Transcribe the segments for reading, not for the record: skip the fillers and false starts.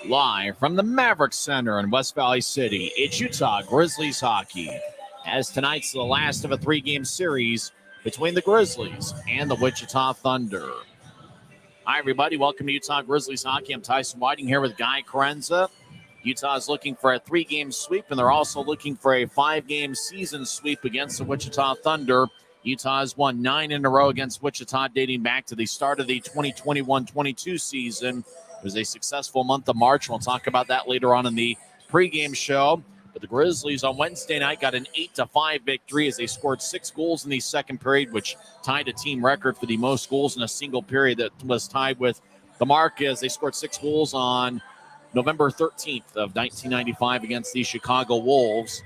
Live from the Maverick Center in West Valley City, it's Utah Grizzlies hockey. As tonight's the last of a three-game series between the Grizzlies and the Wichita Thunder. Hi, everybody. Welcome to Utah Grizzlies hockey. I'm Tyson Whiting here with Guy Chiarenza. Utah is looking for a three-game sweep, and they're also looking for a five-game season sweep against the Wichita Thunder. Utah has won 9 in a row against Wichita dating back to the start of the 2021-22 season. It was a successful month of March. We'll talk about that later on in the pregame show. But the Grizzlies on Wednesday night got an 8-5 victory as they scored 6 goals in the second period, which tied a team record for the most goals in a single period that was tied with the mark as they scored 6 goals on November 13th of 1995 against the Chicago Wolves.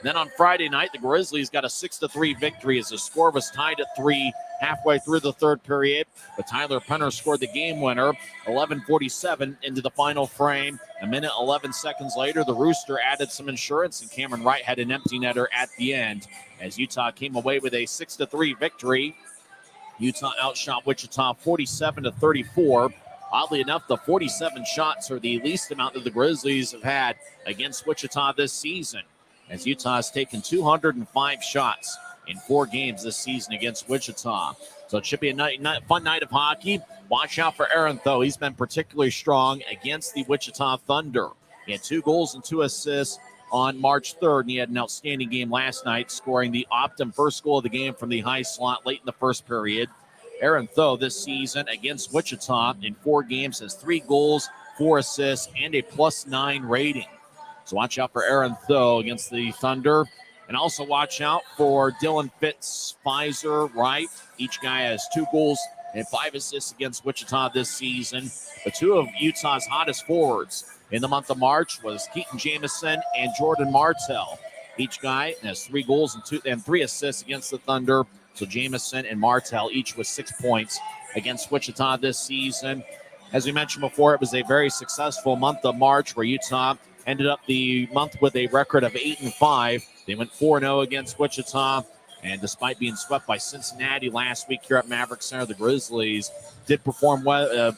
Then on Friday night, the Grizzlies got a 6-3 victory as the score was tied at 3 halfway through the third period. But Tyler Penner scored the game winner, 11:47 into the final frame. A minute, 11 seconds later, the Rooster added some insurance, and Cameron Wright had an empty netter at the end as Utah came away with a 6-3 victory. Utah outshot Wichita 47-34. Oddly enough, the 47 shots are the least amount that the Grizzlies have had against Wichita this season, as Utah has taken 205 shots in 4 games this season against Wichita. So it should be a fun night of hockey. Watch out for Aaron, though. He's been particularly strong against the Wichita Thunder. He had 2 goals and 2 assists on March 3rd, and he had an outstanding game last night, scoring the Optum first goal of the game from the high slot late in the first period. Aaron, though, this season against Wichita in 4 games has 3 goals, 4 assists, and a +9 rating. So watch out for Aaron Thoe against the Thunder. And also watch out for Dylan Fitz, Fizer, Wright. Each guy has 2 goals and 5 assists against Wichita this season. But 2 of Utah's hottest forwards in the month of March was Keaton Jamison and Jordan Martell. Each guy has 3 goals and 3 assists against the Thunder. So Jamison and Martell each with 6 points against Wichita this season. As we mentioned before, it was a very successful month of March where Utah ended up the month with a record of 8-5. They went 4-0 against Wichita, and despite being swept by Cincinnati last week here at Maverick Center, the Grizzlies did perform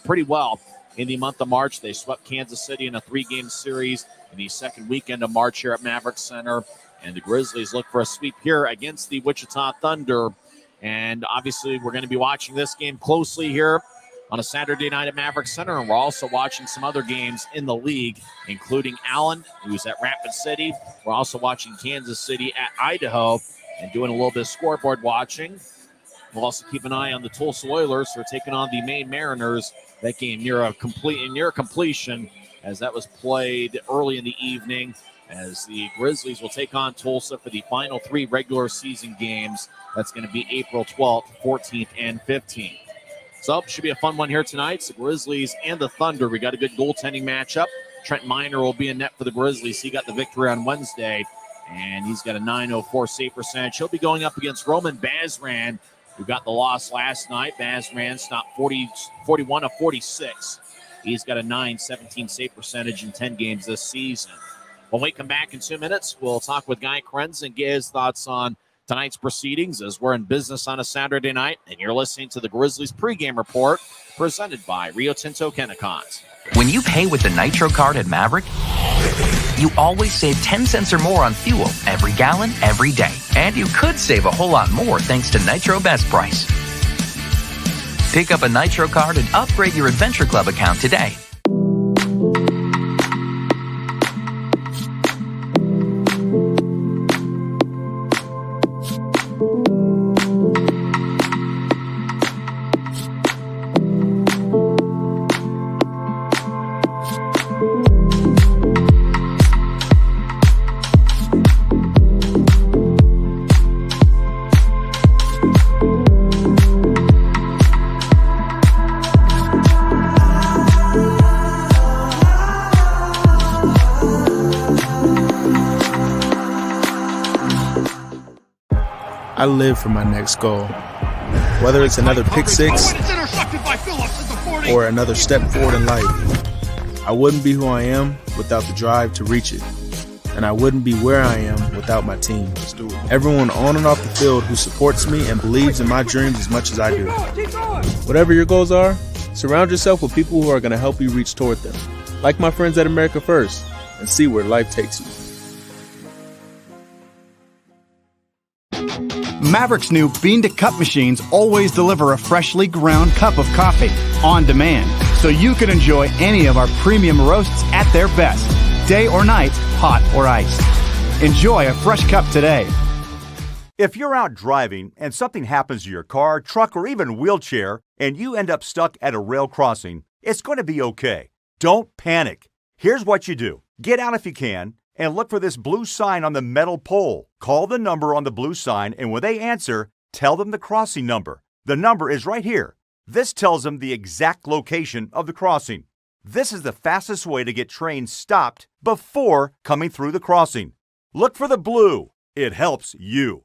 pretty well in the month of March. They swept Kansas City in a 3-game series in the second weekend of March here at Maverick Center, and the Grizzlies look for a sweep here against the Wichita Thunder. And obviously, we're going to be watching this game closely here on a Saturday night at Maverick Center, and we're also watching some other games in the league, including Allen, who's at Rapid City. We're also watching Kansas City at Idaho and doing a little bit of scoreboard watching. We'll also keep an eye on the Tulsa Oilers, who are taking on the Maine Mariners. That game near completion, as that was played early in the evening, as the Grizzlies will take on Tulsa for the final 3 regular season games. That's going to be April 12th, 14th, and 15th. So it should be a fun one here tonight. It's the Grizzlies and the Thunder. We got a good goaltending matchup. Trent Miner will be in net for the Grizzlies. He got the victory on Wednesday, and he's got a .904 save percentage. He'll be going up against Roman Bazran, who got the loss last night. Bazran stopped 41 of 46. He's got a .917 save percentage in 10 games this season. When we come back in 2 minutes, we'll talk with Guy Chiarenza and get his thoughts on tonight's proceedings as we're in business on a Saturday night, and you're listening to the Grizzlies pregame report presented by Rio Tinto Kennecott. When you pay with the Nitro card at Maverick, you always save 10 cents or more on fuel every gallon, every day. And you could save a whole lot more thanks to Nitro Best Price. Pick up a Nitro card and upgrade your Adventure Club account today. I live for my next goal. Whether it's another pick six or another step forward in life, I wouldn't be who I am without the drive to reach it. And I wouldn't be where I am without my team. Everyone on and off the field who supports me and believes in my dreams as much as I do. Whatever your goals are, surround yourself with people who are going to help you reach toward them. like my friends at America First, and see where life takes you. Maverick's new bean-to-cup machines always deliver a freshly ground cup of coffee on demand, so you can enjoy any of our premium roasts at their best, day or night, hot or iced. Enjoy a fresh cup today. If you're out driving and something happens to your car, truck, or even wheelchair, and you end up stuck at a rail crossing, it's going to be okay. Don't panic. Here's what you do. Get out if you can, and look for this blue sign on the metal pole. Call the number on the blue sign, and when they answer, tell them the crossing number. The number is right here. This tells them the exact location of the crossing. This is the fastest way to get trains stopped before coming through the crossing. Look for the blue. It helps you.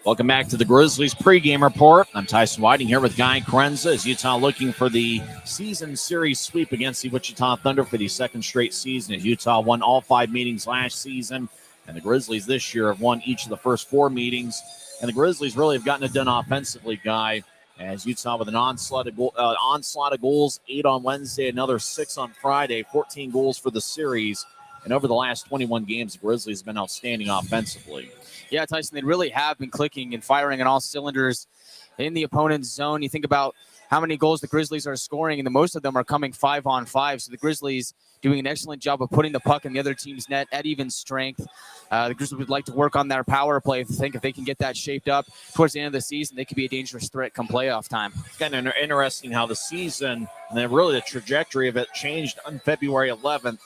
Welcome back to the Grizzlies pregame report. I'm Tyson Whiting here with Guy Chiarenza as Utah looking for the season series sweep against the Wichita Thunder for the second straight season, as Utah won all 5 meetings last season, and the Grizzlies this year have won each of the first 4 meetings. And the Grizzlies really have gotten it done offensively, Guy, as Utah with an onslaught of goals, 8 on Wednesday, another 6 on Friday, 14 goals for the series. And over the last 21 games, the Grizzlies have been outstanding offensively. Yeah, Tyson, they really have been clicking and firing on all cylinders in the opponent's zone. You think about how many goals the Grizzlies are scoring, and the most of them are coming 5-on-5. So the Grizzlies doing an excellent job of putting the puck in the other team's net at even strength. The Grizzlies would like to work on their power play. I think if they can get that shaped up towards the end of the season, they could be a dangerous threat come playoff time. It's kind of interesting how the season and then really the trajectory of it changed on February 11th.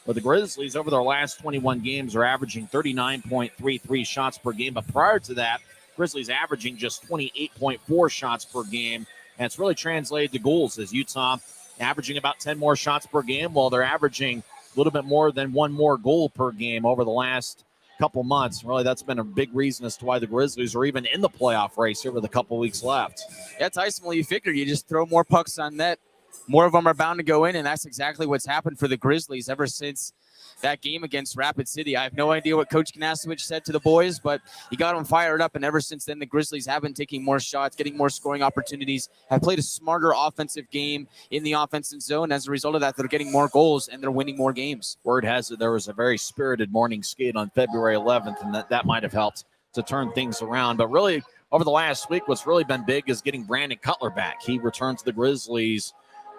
But the Grizzlies, over their last 21 games, are averaging 39.33 shots per game. But prior to that, Grizzlies averaging just 28.4 shots per game. And it's really translated to goals, as Utah averaging about 10 more shots per game, while they're averaging a little bit more than 1 more goal per game over the last couple months. Really, that's been a big reason as to why the Grizzlies are even in the playoff race here with a couple weeks left. Yeah, Tyson, well, you figure you just throw more pucks on net, more of them are bound to go in, and that's exactly what's happened for the Grizzlies ever since that game against Rapid City. I have no idea what Coach Kanasowicz said to the boys, but he got them fired up, and ever since then, the Grizzlies have been taking more shots, getting more scoring opportunities, have played a smarter offensive game in the offensive zone. As a result of that, they're getting more goals, and they're winning more games. Word has it there was a very spirited morning skate on February 11th, and that might have helped to turn things around. But really, over the last week, what's really been big is getting Brandon Cutler back. He returned to the Grizzlies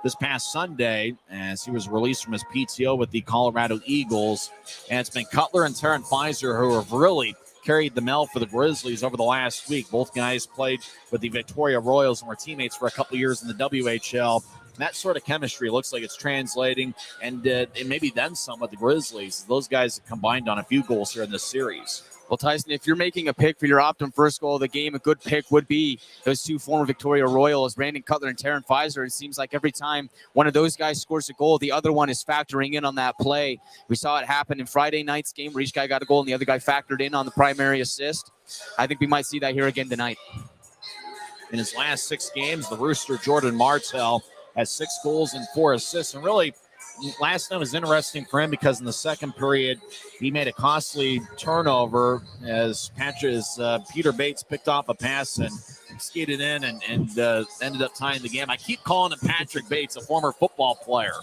this past Sunday as he was released from his PTO with the Colorado Eagles. And it's been Cutler and Tarun Fizer who have really carried the mail for the Grizzlies over the last week. Both guys played with the Victoria Royals and were teammates for a couple of years in the WHL. And that sort of chemistry looks like it's translating, and maybe then some with the Grizzlies. Those guys have combined on a few goals here in this series. Well, Tyson, if you're making a pick for your Optum first goal of the game, a good pick would be those 2 former Victoria Royals, Brandon Cutler and Tarun Fizer. It seems like every time one of those guys scores a goal, the other one is factoring in on that play. We saw it happen in Friday night's game where each guy got a goal and the other guy factored in on the primary assist. I think we might see that here again tonight. In his last 6 games, the Rooster Jordan Martell has 6 goals and 4 assists. And really, last night was interesting for him because in the second period, he made a costly turnover as Peter Bates picked off a pass and skated in and ended up tying the game. I keep calling him Patrick Bates, a former football player.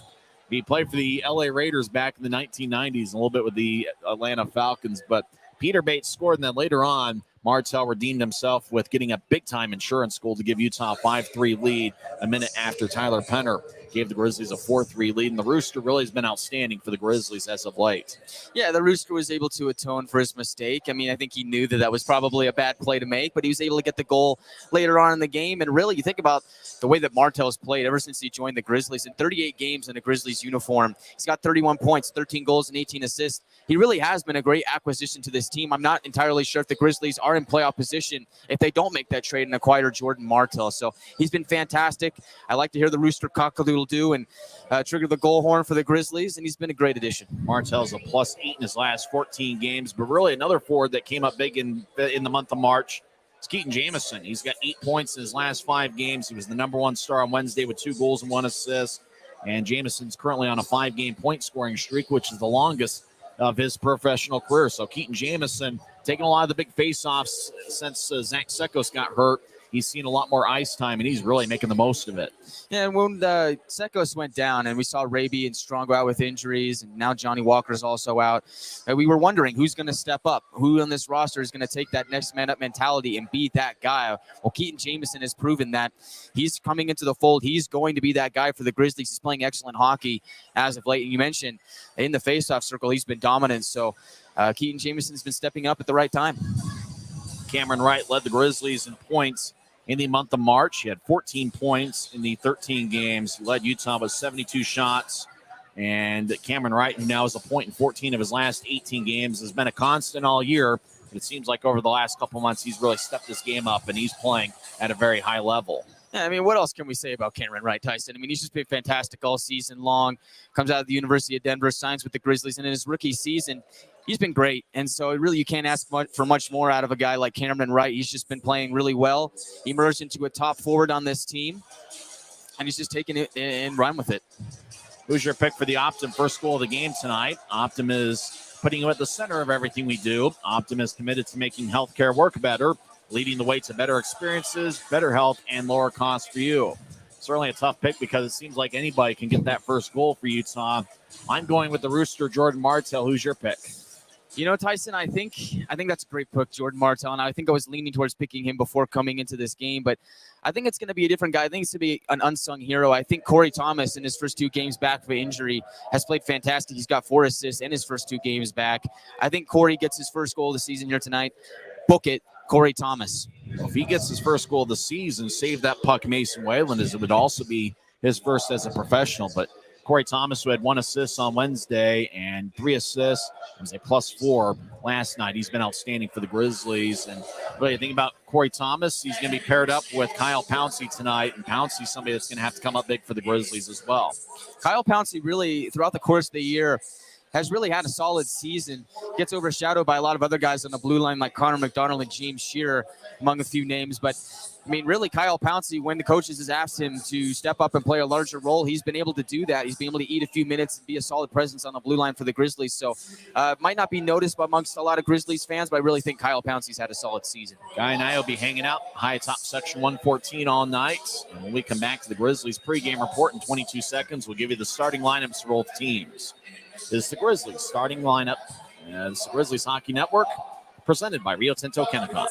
He played for the LA Raiders back in the 1990s, a little bit with the Atlanta Falcons. But Peter Bates scored, and then later on, Martell redeemed himself with getting a big-time insurance goal to give Utah a 5-3 lead a minute after Tyler Penner gave the Grizzlies a 4-3 lead. And the Rooster really has been outstanding for the Grizzlies as of late. Yeah, the Rooster was able to atone for his mistake. I mean, I think he knew that was probably a bad play to make, but he was able to get the goal later on in the game. And really, you think about the way that Martell's played ever since he joined the Grizzlies. In 38 games in a Grizzlies uniform, he's got 31 points, 13 goals, and 18 assists. He really has been a great acquisition to this team. I'm not entirely sure if the Grizzlies are in playoff position if they don't make that trade and acquire Jordan Martell. So he's been fantastic. I like to hear the Rooster cock-a-doodle-doo and trigger the goal horn for the Grizzlies, and he's been a great addition. Martell's a +8 in his last 14 games, but really another forward that came up big in the month of March is Keaton Jamison. He's got 8 points in his last 5 games. He was the number 1 star on Wednesday with 2 goals and 1 assist. And Jamison's currently on a 5-game point-scoring streak, which is the longest of his professional career. So Keaton Jamison taking a lot of the big face-offs since Zach Sekos got hurt. he's seen a lot more ice time, and he's really making the most of it. Yeah, and when the Sekos went down and we saw Raby and Strong go out with injuries, and now Johnny Walker's also out, we were wondering who's going to step up, who on this roster is going to take that next man up mentality and be that guy. Well, Keaton Jamison has proven that he's coming into the fold. He's going to be that guy for the Grizzlies. He's playing excellent hockey as of late. And you mentioned in the faceoff circle, he's been dominant. So Keaton Jamison's been stepping up at the right time. Cameron Wright led the Grizzlies in points in the month of March. He had 14 points in the 13 games. He led Utah with 72 shots. And Cameron Wright, who now has a point in 14 of his last 18 games, has been a constant all year. It seems like over the last couple months, he's really stepped his game up, and he's playing at a very high level. Yeah, I mean, what else can we say about Cameron Wright, Tyson? I mean, he's just been fantastic all season long. Comes out of the University of Denver, signs with the Grizzlies, and in his rookie season, he's been great. And so really you can't ask for much more out of a guy like Cameron Wright. He's just been playing really well. He emerged into a top forward on this team, and he's just taking it and run with it. Who's your pick for the Optum first goal of the game tonight? Optum is putting you at the center of everything we do. Optum is committed to making healthcare work better, leading the way to better experiences, better health, and lower costs for you. Certainly a tough pick because it seems like anybody can get that first goal for Utah. I'm going with the Rooster, Jordan Martell. Who's your pick? You know, Tyson, I think that's a great pick, Jordan Martell, and I think I was leaning towards picking him before coming into this game, but I think it's going to be a different guy. I think it's going to be an unsung hero. I think Cory Thomas in his first 2 games back from injury has played fantastic. He's got 4 assists in his first 2 games back. I think Cory gets his first goal of the season here tonight. Book it, Cory Thomas. Well, if he gets his first goal of the season, save that puck Mason Wayland, as it would also be his first as a professional, but Cory Thomas, who had 1 assist on Wednesday and 3 assists, it was a +4 last night. He's been outstanding for the Grizzlies. And really, think about Cory Thomas, he's going to be paired up with Kyle Pouncey tonight. And Pouncey's somebody that's going to have to come up big for the Grizzlies as well. Kyle Pouncey really, throughout the course of the year, has really had a solid season. Gets overshadowed by a lot of other guys on the blue line like Connor McDonald and James Shearer, among a few names. But I mean, really, Kyle Pouncey, when the coaches has asked him to step up and play a larger role, he's been able to do that. He's been able to eat a few minutes and be a solid presence on the blue line for the Grizzlies. So might not be noticed amongst a lot of Grizzlies fans, but I really think Kyle Pouncey's had a solid season. Guy and I will be hanging out high top section 114 all night. And when we come back to the Grizzlies pregame report in 22 seconds, we'll give you the starting lineups for both teams. This is the Grizzlies starting lineup. This is the Grizzlies Hockey Network, presented by Rio Tinto Kennecott.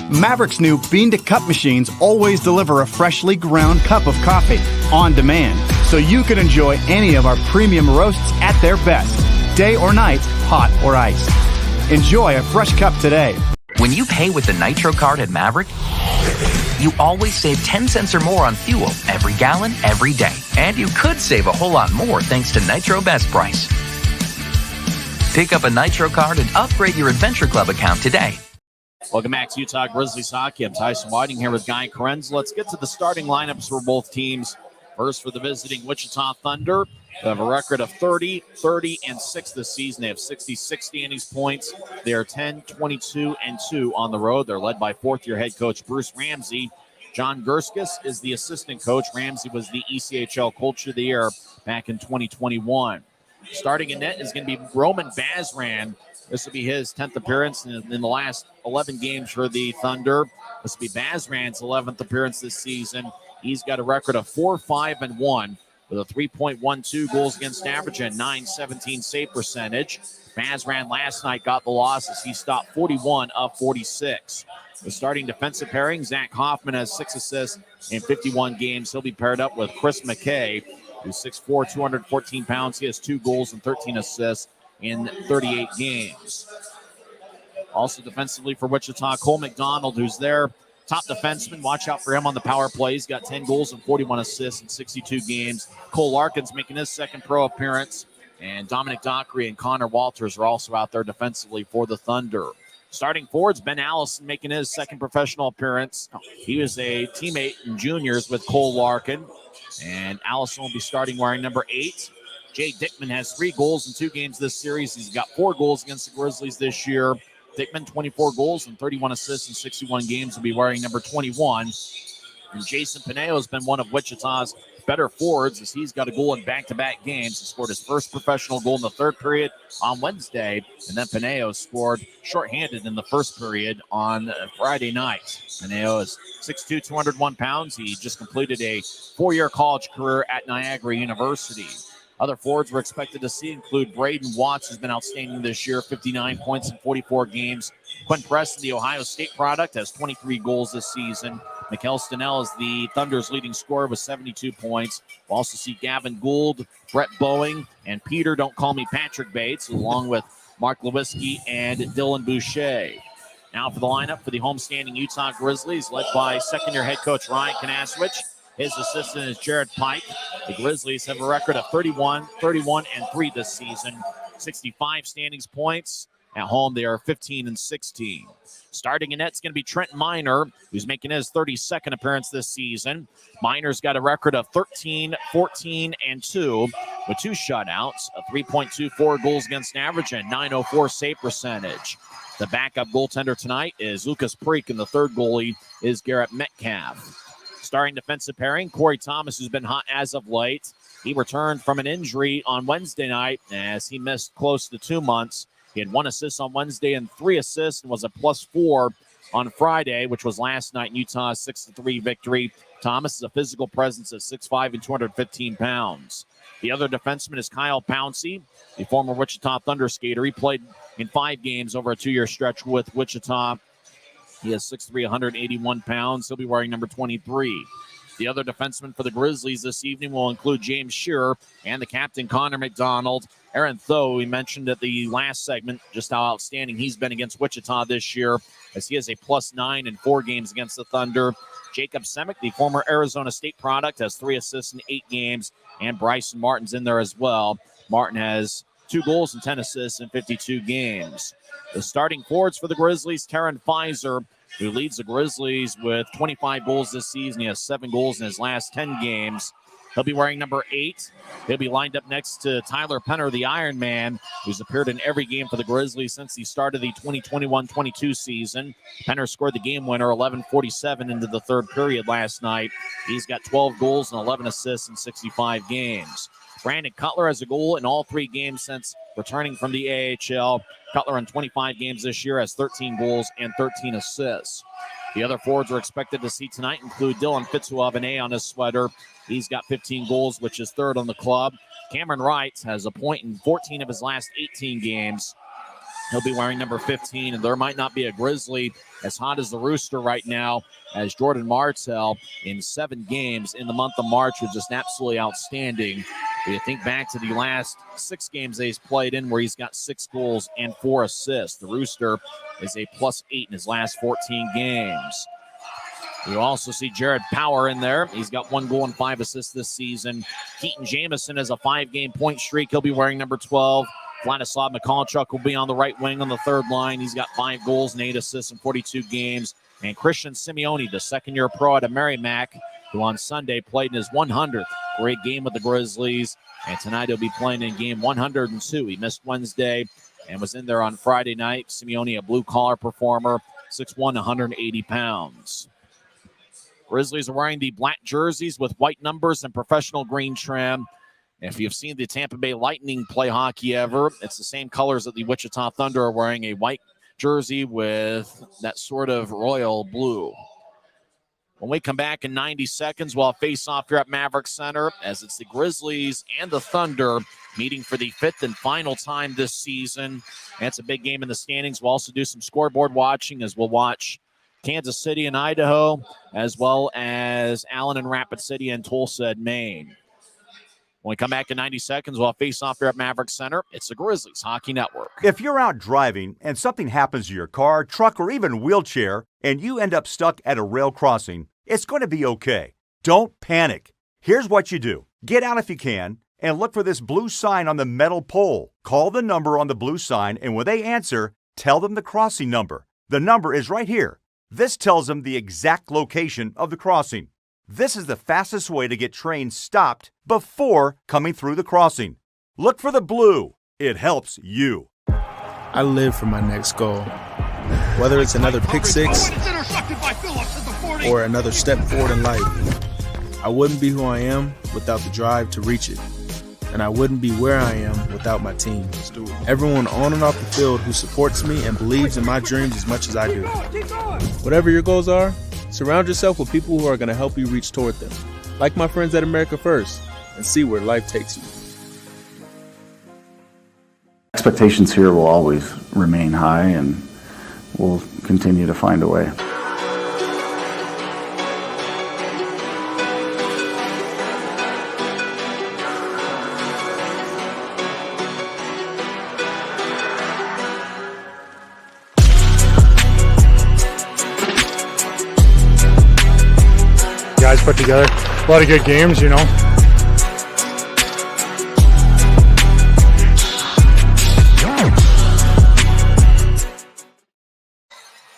Maverick's new bean-to-cup machines always deliver a freshly ground cup of coffee on demand, so you can enjoy any of our premium roasts at their best, day or night, hot or iced. Enjoy a fresh cup today. When you pay with the Nitro card at Maverick, you always save 10 cents or more on fuel every gallon, every day. And you could save a whole lot more thanks to Nitro Best Price. Pick up a Nitro card and upgrade your Adventure Club account today. Welcome back to Utah Grizzlies Hockey. I'm Tyson Whiting here with Guy Chiarenza. Let's get to the starting lineups for both teams. First, for the visiting Wichita Thunder, they have a record of 30, 30, and 6 this season. They have 66 standings points. They are 10, 22, and 2 on the road. They're led by fourth-year head coach Bruce Ramsey. John Gerskis is the assistant coach. Ramsey was the ECHL Coach of the Year back in 2021. Starting in net is going to be Roman Bazran. This will be his 10th appearance in the last 11 games for the Thunder. This will be Bazran's 11th appearance this season. He's got a record of 4-5-1 with a 3.12 goals against average and .917 save percentage. Bazran last night got the losses. He stopped 41 of 46. The starting defensive pairing, Zach Hoffman has 6 assists in 51 games. He'll be paired up with Chris McKay, who's 6'4", 214 pounds. He has 2 goals and 13 assists in 38 games. Also defensively for Wichita, Cole McDonald, who's their top defenseman. Watch out for him on the power play. He's got 10 goals and 41 assists in 62 games. Cole Larkin's making his second pro appearance. And Dominic Dockery and Connor Walters are also out there defensively for the Thunder. Starting forwards, Ben Allison making his second professional appearance. He was a teammate in juniors with Cole Larkin. And Allison will be starting wearing number 8. Jay Dickman has 3 goals in 2 games this series. He's got 4 goals against the Grizzlies this year. Dickman, 24 goals and 31 assists in 61 games, will be wearing number 21. And Jason Pineo has been one of Wichita's better forwards as he's got a goal in back-to-back games. He scored his first professional goal in the third period on Wednesday, and then Pineo scored shorthanded in the first period on Friday night. Pineo is 6'2", 201 pounds. He just completed a 4-year college career at Niagara University. Other forwards we're expected to see include Braden Watts, who's been outstanding this year, 59 points in 44 games. Quinn Preston, the Ohio State product, has 23 goals this season. Mikkel Stenell is the Thunder's leading scorer with 72 points. We'll also see Gavin Gould, Brett Boeing, and Peter, don't call me Patrick Bates, along with Mark Lewinsky and Dylan Boucher. Now for the lineup for the homestanding Utah Grizzlies, led by second-year head coach Ryan Kanaswich. His assistant is Jared Pike. The Grizzlies have a record of 31-3 this season, 65 standings points. At home, they are 15-16. Starting in net is going to be Trent Miner, who's making his 32nd appearance this season. Miner's got a record of 13-14-2 with 2 shutouts, a 3.24 goals against average, and 904 save percentage. The backup goaltender tonight is Lucas Preek, and the third goalie is Garrett Metcalf. Starting defensive pairing, Cory Thomas, who's been hot as of late. He returned from an injury on Wednesday night as he missed close to 2 months. He had 1 assist on Wednesday and 3 assists and was a +4 on Friday, which was last night in Utah's 6-3 victory. Thomas is a physical presence at 6'5" and 215 pounds. The other defenseman is Kyle Pouncey, the former Wichita Thunder skater. He played in 5 games over a 2-year stretch with Wichita. He is 6'3", 181 pounds. He'll be wearing number 23. The other defensemen for the Grizzlies this evening will include James Shearer and the captain, Connor McDonald. Aaron Tho, we mentioned at the last segment just how outstanding he's been against Wichita this year, as he has a +9 in 4 games against the Thunder. Jacob Semick, the former Arizona State product, has 3 assists in 8 games, and Bryson Martin's in there as well. Martin has 2 goals and 10 assists in 52 games. The starting forwards for the Grizzlies, Tarun Fizer, who leads the Grizzlies with 25 goals this season. He has 7 goals in his last 10 games. He'll be wearing number 8. He'll be lined up next to Tyler Penner, the Iron Man, who's appeared in every game for the Grizzlies since the start of the 2021-22 season. Penner scored the game winner 11:47 into the third period last night. He's got 12 goals and 11 assists in 65 games. Brandon Cutler has a goal in all 3 games since returning from the AHL. Cutler in 25 games this year has 13 goals and 13 assists. The other forwards we're expected to see tonight include Dylan Fitz, who have an A on his sweater. He's got 15 goals, which is 3rd on the club. Cameron Wright has a point in 14 of his last 18 games. He'll be wearing number 15, and there might not be a Grizzly as hot as the Rooster right now, as Jordan Martell in 7 games in the month of March was just absolutely outstanding. When you think back to the last 6 games that he's played in where he's got 6 goals and 4 assists. The Rooster is a +8 in his last 14 games. You also see Jared Power in there. He's got 1 goal and 5 assists this season. Keaton Jamison has a 5-game point streak. He'll be wearing number 12. Vladislav Mikalchuk will be on the right wing on the 3rd line. He's got 5 goals and 8 assists in 42 games. And Christian Simeone, the second-year pro out of Merrimack, who on Sunday played in his 100th great game with the Grizzlies. And tonight he'll be playing in game 102. He missed Wednesday and was in there on Friday night. Simeone, a blue-collar performer, 6'1", 180 pounds. Grizzlies are wearing the black jerseys with white numbers and professional green trim. If you've seen the Tampa Bay Lightning play hockey ever, it's the same colors that the Wichita Thunder are wearing, a white jersey with that sort of royal blue. When we come back in 90 seconds, we'll have face-off here at Maverick Center as it's the Grizzlies and the Thunder meeting for the 5th and final time this season. And it's a big game in the standings. We'll also do some scoreboard watching as we'll watch Kansas City and Idaho, as well as Allen and Rapid City and Tulsa and Maine. When we come back in 90 seconds, we'll have face-off here at Maverick Center. It's the Grizzlies Hockey Network. If you're out driving and something happens to your car, truck, or even wheelchair, and you end up stuck at a rail crossing, it's going to be okay. Don't panic. Here's what you do. Get out if you can and look for this blue sign on the metal pole. Call the number on the blue sign, and when they answer, tell them the crossing number. The number is right here. This tells them the exact location of the crossing. This is the fastest way to get trains stopped before coming through the crossing. Look for the blue. It helps you. I live for my next goal. Whether it's another pick six or another step forward in life, I wouldn't be who I am without the drive to reach it. And I wouldn't be where I am without my team. Everyone on and off the field who supports me and believes in my dreams as much as I do. Whatever your goals are, surround yourself with people who are going to help you reach toward them. Like my friends at America First, and see where life takes you. Expectations here will always remain high, and we'll continue to find a way. Guys put together a lot of good games, you know.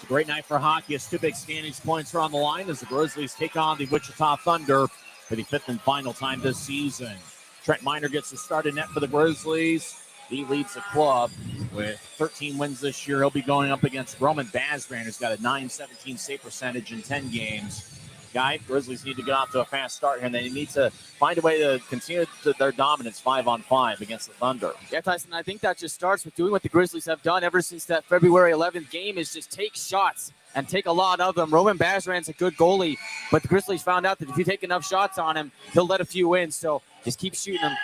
Great night for hockey as two big standings points are on the line as the Grizzlies take on the Wichita Thunder for the fifth and final time this season. Trent Miner gets the start in net for the Grizzlies. He leads the club with 13 wins this year. He'll be going up against Roman Bazran, who's got a .917 save percentage in 10 games. Guy, Grizzlies need to get off to a fast start here, and they need to find a way to continue their dominance 5-on-5 against the Thunder. Yeah, Tyson, I think that just starts with doing what the Grizzlies have done ever since that February 11th game is just take shots and take a lot of them. Roman Bazran's a good goalie, but the Grizzlies found out that if you take enough shots on him, he'll let a few in, so just keep shooting them.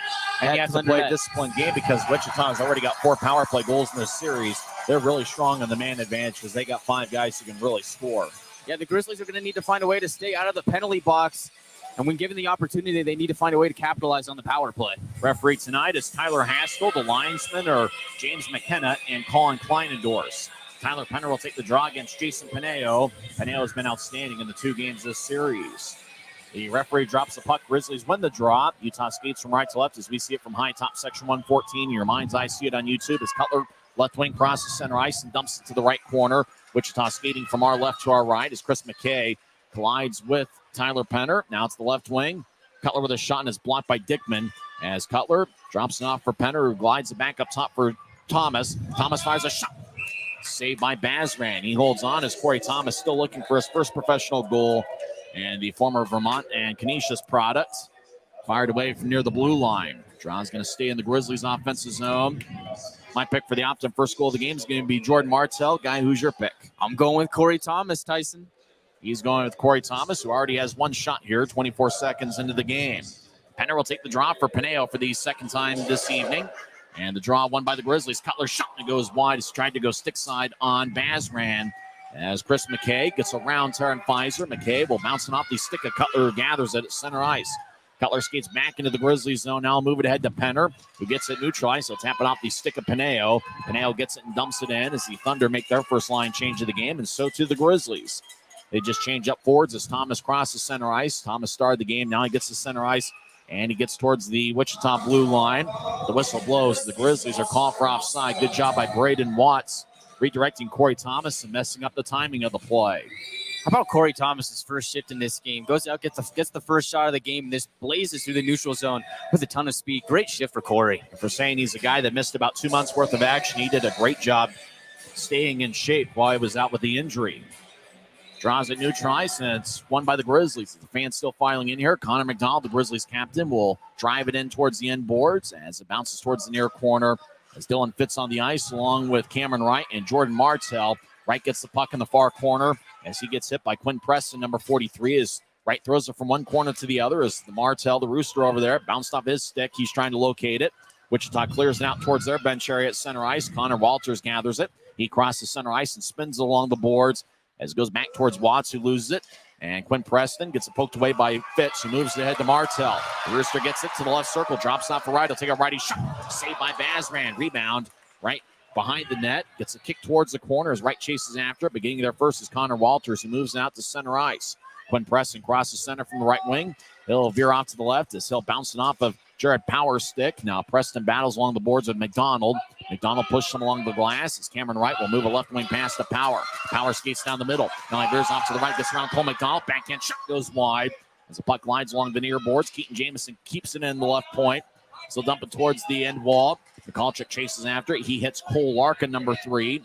And you have to play a disciplined game because Wichita's already got 4 power play goals in this series. They're really strong on the man advantage because they got 5 guys who can really score. Yeah, the Grizzlies are going to need to find a way to stay out of the penalty box. And when given the opportunity, they need to find a way to capitalize on the power play. Referee tonight is Tyler Haskell. The linesmen are James McKenna and Colin Kleinendorf. Tyler Penner will take the draw against Jason Pineo. Pineo has been outstanding in the 2 games this series. The referee drops the puck. Grizzlies win the draw. Utah skates from right to left as we see it from high top section 114. Your mind's eye see it on YouTube as Cutler left wing crosses center ice and dumps it to the right corner. Wichita skating from our left to our right as Chris McKay collides with Tyler Penner. Now it's the left wing. Cutler with a shot and is blocked by Dickman as Cutler drops it off for Penner, who glides it back up top for Thomas. Thomas fires a shot. Saved by Bazran. He holds on as Cory Thomas still looking for his first professional goal. And the former Vermont and Canisius product fired away from near the blue line. Draw's going to stay in the Grizzlies offensive zone. My pick for the Optum first goal of the game is going to be Jordan Martell. Guy, who's your pick? I'm going with Cory Thomas, Tyson. He's going with Cory Thomas, who already has 1 shot here, 24 seconds into the game. Penner will take the draw for Pineo for the second time this evening. And the draw won by the Grizzlies. Cutler shot and it goes wide. He's tried to go stick side on Bazran as Chris McKay gets around Tarun Fizer. McKay will bounce it off the stick of Cutler, who gathers it at center ice. Cutler skates back into the Grizzlies zone. Now move it ahead to Penner, who gets it neutralized. So tap it off the stick of Pineo. Pineo gets it and dumps it in as the Thunder make their first line change of the game, and so too the Grizzlies. They just change up forwards as Thomas crosses center ice. Thomas started the game. Now he gets to center ice, and he gets towards the Wichita blue line. The whistle blows. The Grizzlies are called for offside. Good job by Braden Watts redirecting Cory Thomas and messing up the timing of the play. How about Cory Thomas's first shift in this game? Goes out, gets the first shot of the game, and this blazes through the neutral zone with a ton of speed. Great shift for Cory. For saying he's a guy that missed about 2 months worth of action, he did a great job staying in shape while he was out with the injury. Draws it neutralized, and it's won by the Grizzlies. The fans still filing in here. Connor McDonald, the Grizzlies captain, will drive it in towards the end boards as it bounces towards the near corner as Dylan Fitz on the ice along with Cameron Wright and Jordan Martell. Wright gets the puck in the far corner as he gets hit by Quinn Preston, number 43, as Wright throws it from one corner to the other as the Martell, the Rooster over there, bounced off his stick. He's trying to locate it. Wichita clears it out towards their bench area at center ice. Connor Walters gathers it. He crosses center ice and spins along the boards as it goes back towards Watts, who loses it. And Quinn Preston gets it poked away by Fitz, who moves ahead to Martell. The Rooster gets it to the left circle, drops off the right. He'll take a righty shot. Saved by Bazran. Rebound right behind the net. Gets a kick towards the corner as Wright chases after it. Beginning there first is Connor Walters, who moves out to center ice. Quinn Preston crosses center from the right wing. He'll veer off to the left as he'll bounce it off of Jared Power's stick. Now Preston battles along the boards with McDonald. McDonald pushes him along the glass as Cameron Wright will move a left wing pass to Power. Power skates down the middle. Now he veers off to the right, gets around Cole McDonald. Backhand shot goes wide as the puck glides along the near boards. Keaton Jamison keeps it in the left point. So dump it towards the end wall. Mikalchuk chases after it. He hits Cole Larkin, number 3.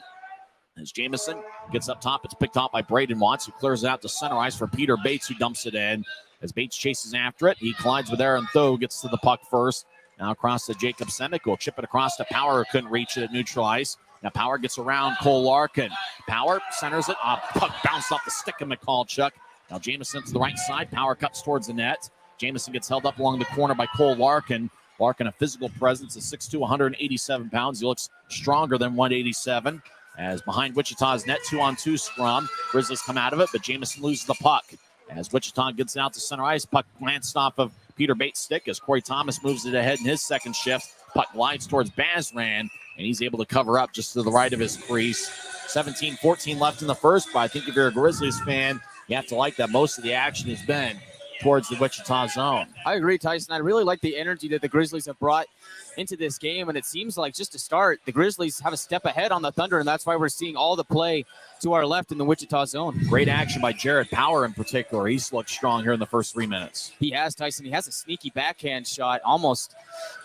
As Jamison gets up top, it's picked off by Braden Watts, who clears it out to center ice for Peter Bates, who dumps it in. as Bates chases after it. He collides with Aaron Tho, gets to the puck first. Now across to Jacob Semick. Will chip it across to Power, who couldn't reach it at neutral ice. Now Power gets around Cole Larkin. Power centers it. Puck bounced off the stick of McCallchuck. Now Jamison to the right side. Power cuts towards the net. Jamison gets held up along the corner by Cole Larkin. Larkin, a physical presence, is 6'2", 187 pounds. He looks stronger than 187. As behind Wichita's net, 2-on-2 scrum. Grizzlies come out of it, but Jamison loses the puck. As Wichita gets it out to center ice, puck glanced off of Peter Bates' stick as Cory Thomas moves it ahead in his second shift. Puck glides towards Bazran, and he's able to cover up just to the right of his crease. 17-14 left in the first, but I think if you're a Grizzlies fan, you have to like that most of the action has been towards the Wichita zone. I agree, Tyson. I really like the energy that the Grizzlies have brought into this game, and it seems like just to start, the Grizzlies have a step ahead on the Thunder, and that's why we're seeing all the play to our left in the Wichita zone. Great action by Jared Power in particular. He's looked strong here in the first 3 minutes. He has, Tyson. He has a sneaky backhand shot. Almost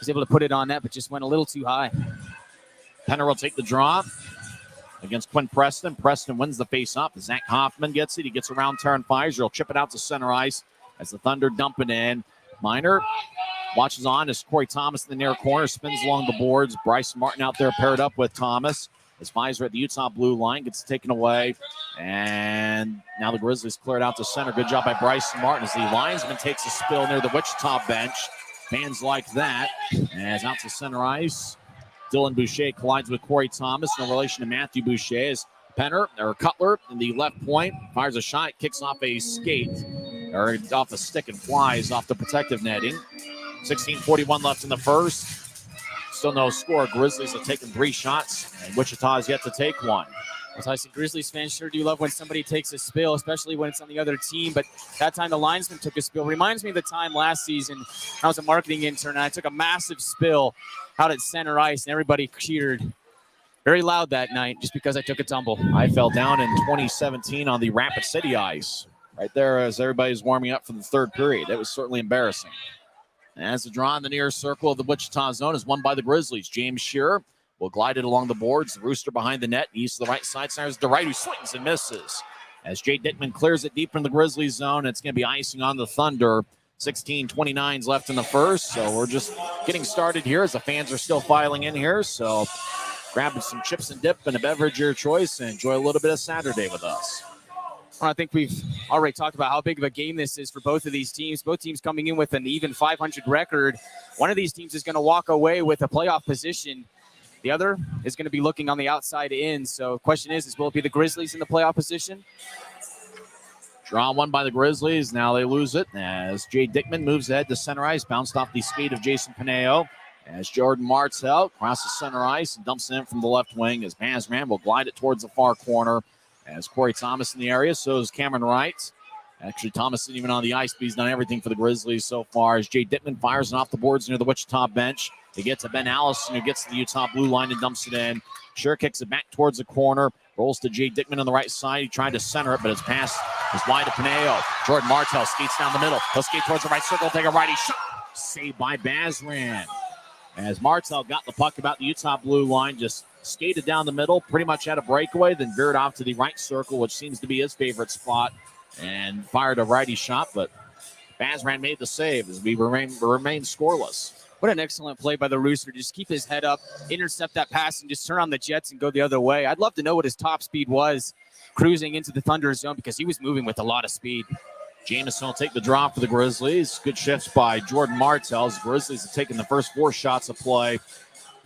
was able to put it on net, but just went a little too high. Penner will take the draw against Quinn Preston. Preston wins the face-off. Zach Hoffman gets it. He gets around Tarun Fizer. He'll chip it out to center ice as the Thunder dump it in. Minor watches on as Cory Thomas in the near corner, spins along the boards. Bryce Martin out there paired up with Thomas. As Fizer at the Utah blue line gets taken away. And now the Grizzlies clear it out to center. Good job by Bryce Martin as the linesman takes a spill near the Wichita bench. Fans like that. As out to center ice, Dylan Boucher collides with Cory Thomas. No relation to Matthew Boucher as Cutler in the left point fires a shot, kicks off a skate. Or off a stick and flies off the protective netting. 16:41 left in the first. Still no score. Grizzlies have taken 3 shots, and Wichita has yet to take one. Well, Tyson, Grizzlies fans sure do love when somebody takes a spill, especially when it's on the other team. But that time the linesman took a spill. Reminds me of the time last season I was a marketing intern, and I took a massive spill out at center ice, and everybody cheered very loud that night just because I took a tumble. I fell down in 2017 on the Rapid City ice. Right there as everybody's warming up for the third period. It was certainly embarrassing. As the draw in the near circle of the Wichita zone is won by the Grizzlies. James Shearer will glide it along the boards. The Rooster behind the net. East to the right side. Centers to right, who swings and misses. As Jay Dickman clears it deep from the Grizzlies zone, it's going to be icing on the Thunder. 16:29 left in the first. So we're just getting started here as the fans are still filing in here. So grab some chips and dip and a beverage of your choice and enjoy a little bit of Saturday with us. I think we've already talked about how big of a game this is for both of these teams. Both teams coming in with an even 500 record. One of these teams is going to walk away with a playoff position. The other is going to be looking on the outside in. So the question is will it be the Grizzlies in the playoff position? Draw won by the Grizzlies. Now they lose it as Jay Dickman moves ahead to center ice. Bounced off the skate of Jason Pineo. As Jordan Martell crosses center ice and dumps it in from the left wing as Bazran will glide it towards the far corner. As Cory Thomas in the area, so is Cameron Wright. Actually, Thomas isn't even on the ice, but he's done everything for the Grizzlies so far. As Jay Dittman fires it off the boards near the Wichita bench. They get to Ben Allison, who gets to the Utah blue line and dumps it in. Sure kicks it back towards the corner. Rolls to Jay Dickman on the right side. He tried to center it, but his pass is wide to Pineo. Jordan Martell skates down the middle. He'll skate towards the right circle, take a righty shot. Saved by Bazran. As Martell got the puck about the Utah blue line, just skated down the middle, pretty much had a breakaway, then veered off to the right circle, which seems to be his favorite spot, and fired a righty shot, but Bazran made the save as we remain scoreless. What an excellent play by the Rooster. Just keep his head up, intercept that pass, and just turn on the jets and go the other way. I'd love to know what his top speed was cruising into the Thunder zone because he was moving with a lot of speed. Jamison will take the draw for the Grizzlies. Good shifts by Jordan Martell. The Grizzlies have taken the first 4 shots of play.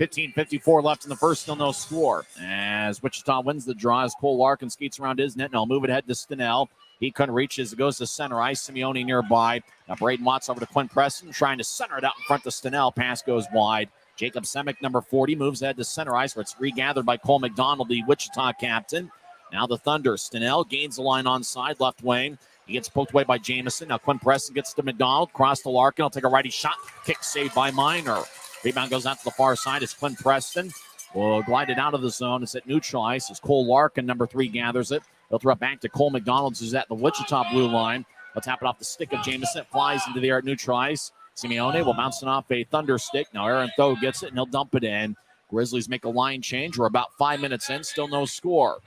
15:54 left in the first, still no score. As Wichita wins the draw, as Cole Larkin skates around his net, and I'll move it ahead to Stenell. He couldn't reach as it goes to center ice. Simeone nearby. Now Braden Watts over to Quinn Preston, trying to center it out in front to Stenell. Pass goes wide. Jacob Semick, number 40, moves ahead to center ice, where it's regathered by Cole McDonald, the Wichita captain. Now the Thunder. Stenell gains the line onside, left wing. He gets poked away by Jamison. Now Quinn Preston gets to McDonald. Cross to Larkin. He'll take a righty shot. Kick saved by Minor. Rebound goes out to the far side. It's Quinn Preston. Will glide it out of the zone. It's at neutral ice as Cole Larkin, number 3, gathers it. He'll throw it back to Cole McDonald, who's at the Wichita blue line. He'll tap it off the stick of Jamison. Flies into the air at neutral ice. Simeone will bounce it off a Thunder stick. Now Aaron Tho gets it, and he'll dump it in. Grizzlies make a line change. We're about 5 minutes in, still no score.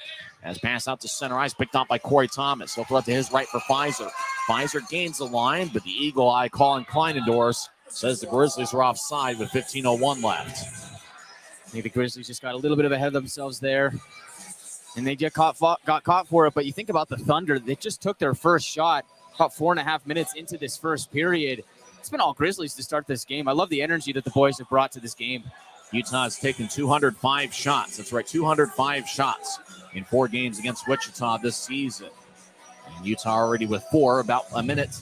As pass out to center ice, picked up by Cory Thomas. He'll throw it to his right for Fizer. Fizer gains the line, but the eagle eye call in Kleinendorf says the Grizzlies are offside with 15:01 left. I think the Grizzlies just got a little bit of ahead of themselves there, and they got caught for it. But you think about the Thunder, they just took their first shot about 4.5 minutes into this first period. It's been all Grizzlies to start this game. I love the energy that the boys have brought to this game. Utah has taken 205 shots. That's right, 205 shots in 4 games against Wichita this season. And Utah already with 4, about a minute,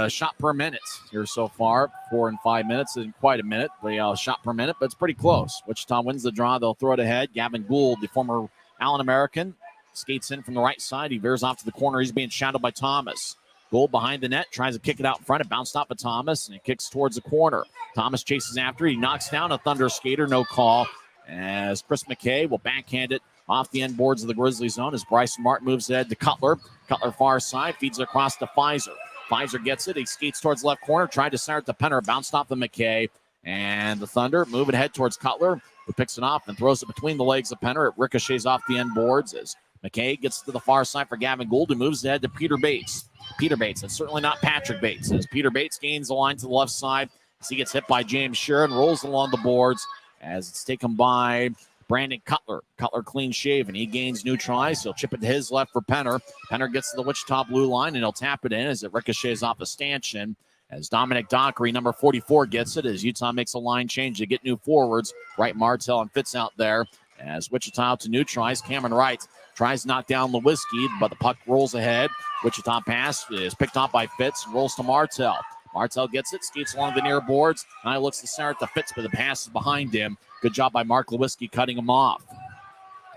shot per minute here so far. 4 and 5 minutes isn't quite a minute, but shot per minute, but it's pretty close. Wichita wins the draw. They'll throw it ahead. Gavin Gould, the former Allen American, skates in from the right side. He veers off to the corner. He's being shadowed by Thomas. Gould behind the net, tries to kick it out in front. It bounced off of Thomas, and it kicks towards the corner. Thomas chases after. He knocks down a Thunder skater. No call. As Chris McKay will backhand it off the end boards of the Grizzly zone as Bryson Martin moves ahead to Cutler. Cutler far side, feeds it across to Fizer. Fizer gets it. He skates towards left corner, tried to center it to Penner. Bounced off the McKay. And the Thunder moving ahead towards Cutler, who picks it off and throws it between the legs of Penner. It ricochets off the end boards as McKay gets to the far side for Gavin Gould, who moves ahead to Peter Bates. Peter Bates, that's certainly not Patrick Bates, as Peter Bates gains the line to the left side as he gets hit by James Sheeran, rolls along the boards as it's taken by Brandon Cutler. Cutler clean shaven. He gains neutralized. He'll chip it to his left for Penner. Penner gets to the Wichita blue line, and he'll tap it in as it ricochets off a stanchion. As Dominic Dockery, number 44, gets it, as Utah makes a line change to get new forwards. Wright, Martell, and Fitz out there. As Wichita out to neutralize, Cameron Wright tries to knock down Lewinsky, but the puck rolls ahead. Wichita pass is picked off by Fitz, rolls to Martell. Martell gets it, skates along the near boards. Now he looks to center to Fitz, but the pass is behind him. Good job by Mark Lewinsky cutting him off.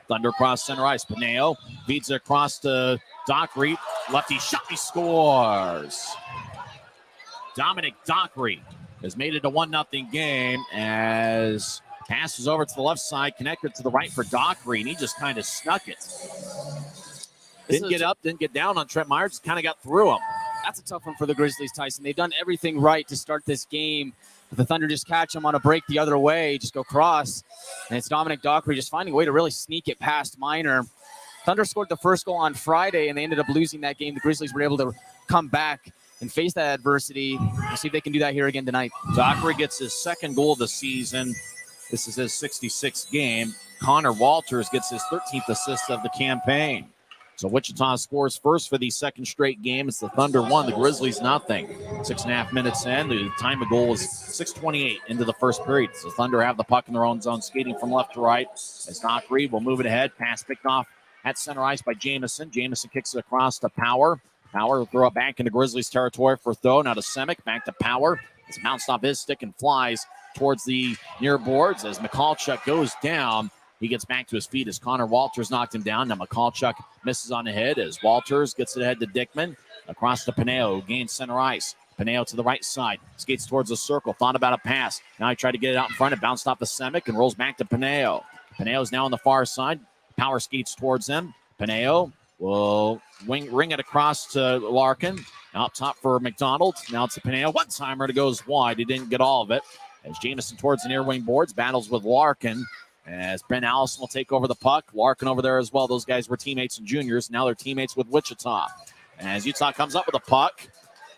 Thunder across center ice. Pineo feeds it across to Dockery. Lefty shot, he scores. Dominic Dockery has made it a 1-0 game as passes over to the left side, connected to the right for Dockery, and he just kind of snuck it. Didn't get up, didn't get down on Trent Myers, just kind of got through him. That's a tough one for the Grizzlies, Tyson. They've done everything right to start this game. But the Thunder just catch them on a break the other way, just go cross. And it's Dominic Dockery just finding a way to really sneak it past Minor. Thunder scored the first goal on Friday, and they ended up losing that game. The Grizzlies were able to come back and face that adversity. We'll see if they can do that here again tonight. Dockery gets his second goal of the season. This is his 66th game. Connor Walters gets his 13th assist of the campaign. So Wichita scores first for the second straight game. It's the Thunder 1, the Grizzlies nothing. 6.5 minutes in. The time of goal is 6:28 into the first period. So Thunder have the puck in their own zone, skating from left to right. As Dockery will move it ahead. Pass picked off at center ice by Jamison. Jamison kicks it across to Power. Power will throw it back into Grizzlies territory for throw. Now to Semick, back to Power. It's bounced off his stick and flies towards the near boards as Michalchuk goes down. He gets back to his feet as Connor Walters knocked him down. Now Michalchuk misses on the head as Walters gets it ahead to Dickman. Across to Pineo, who gains center ice. Pineo to the right side, skates towards the circle, thought about a pass. Now he tried to get it out in front. It bounced off the Semick and rolls back to Pineo. Pineo's now on the far side. Power skates towards him. Pineo will ring it across to Larkin. Now up top for McDonald. Now it's a Pineo. One-timer to goes wide. He didn't get all of it. As Jamison towards the near wing boards, battles with Larkin. As Brent Allison will take over the puck. Larkin over there as well. Those guys were teammates in juniors. Now they're teammates with Wichita. As Utah comes up with a puck.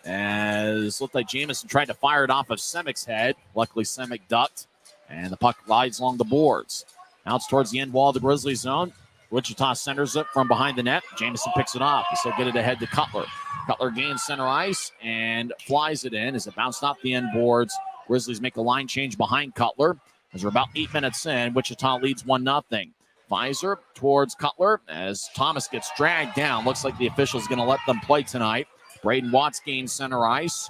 As looked like Jamison tried to fire it off of Semick's head. Luckily, Semick ducked. And the puck glides along the boards. Now it's towards the end wall of the Grizzlies zone. Wichita centers it from behind the net. Jamison picks it off. He'll get it ahead to Cutler. Cutler gains center ice and flies it in as it bounced off the end boards. Grizzlies make a line change behind Cutler. As we're about 8 minutes in, Wichita leads 1-0. Fizer towards Cutler as Thomas gets dragged down. Looks like the official's going to let them play tonight. Braden Watts gains center ice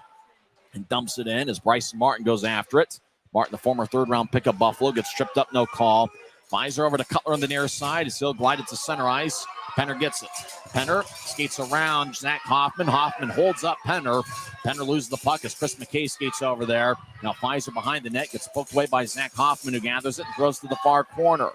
and dumps it in as Bryson Martin goes after it. Martin, the former third-round pick of Buffalo, gets tripped up, no call. Fizer over to Cutler on the near side. He's still glided to center ice. Penner gets it. Penner skates around Zach Hoffman. Hoffman holds up Penner. Penner loses the puck as Chris McKay skates over there. Now Fizer behind the net, gets poked away by Zach Hoffman, who gathers it and throws to the far corner.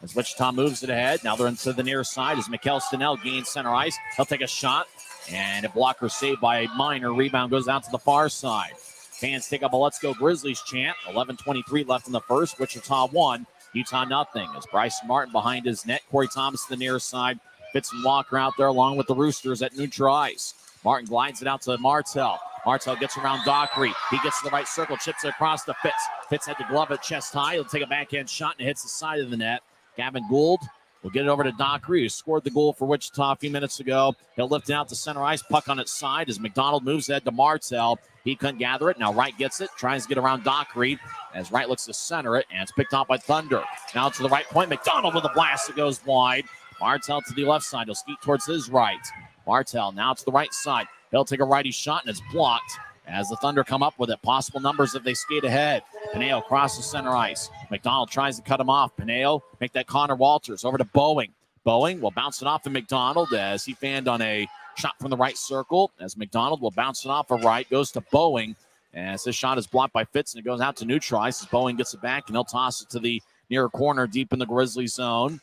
As Wichita moves it ahead, now they're into the near side as Mikkel Stenell gains center ice. He'll take a shot, and a blocker saved by Minor. Rebound goes out to the far side. Fans take up a Let's Go Grizzlies chant. 11:23 left in the first. Wichita 1, Utah nothing. As Bryson Martin behind his net. Cory Thomas to the near side. Fitz and Walker out there along with the Roosters at neutral ice. Martin glides it out to Martell. Martell gets around Dockery. He gets to the right circle, chips it across to Fitz. Fitz had the glove at chest high. He'll take a backhand shot and hits the side of the net. Gavin Gould will get it over to Dockery, who scored the goal for Wichita a few minutes ago. He'll lift it out to center ice. Puck on its side as McDonald moves ahead to Martell. He couldn't gather it. Now Wright gets it. Tries to get around Dockery as Wright looks to center it. And it's picked off by Thunder. Now to the right point. McDonald with a blast that goes wide. Martell to the left side. He'll skeet towards his right. Martell now to the right side. He'll take a righty shot, and it's blocked as the Thunder come up with it. Possible numbers if they skate ahead. Pineo crosses center ice. McDonald tries to cut him off. Pineo make that Connor Walters over to Boeing. Boeing will bounce it off to McDonald as he fanned on a shot from the right circle. As McDonald will bounce it off a right, goes to Boeing. As this shot is blocked by Fitz, and it goes out to neutral ice as Boeing gets it back, and he'll toss it to the near corner deep in the Grizzlies zone.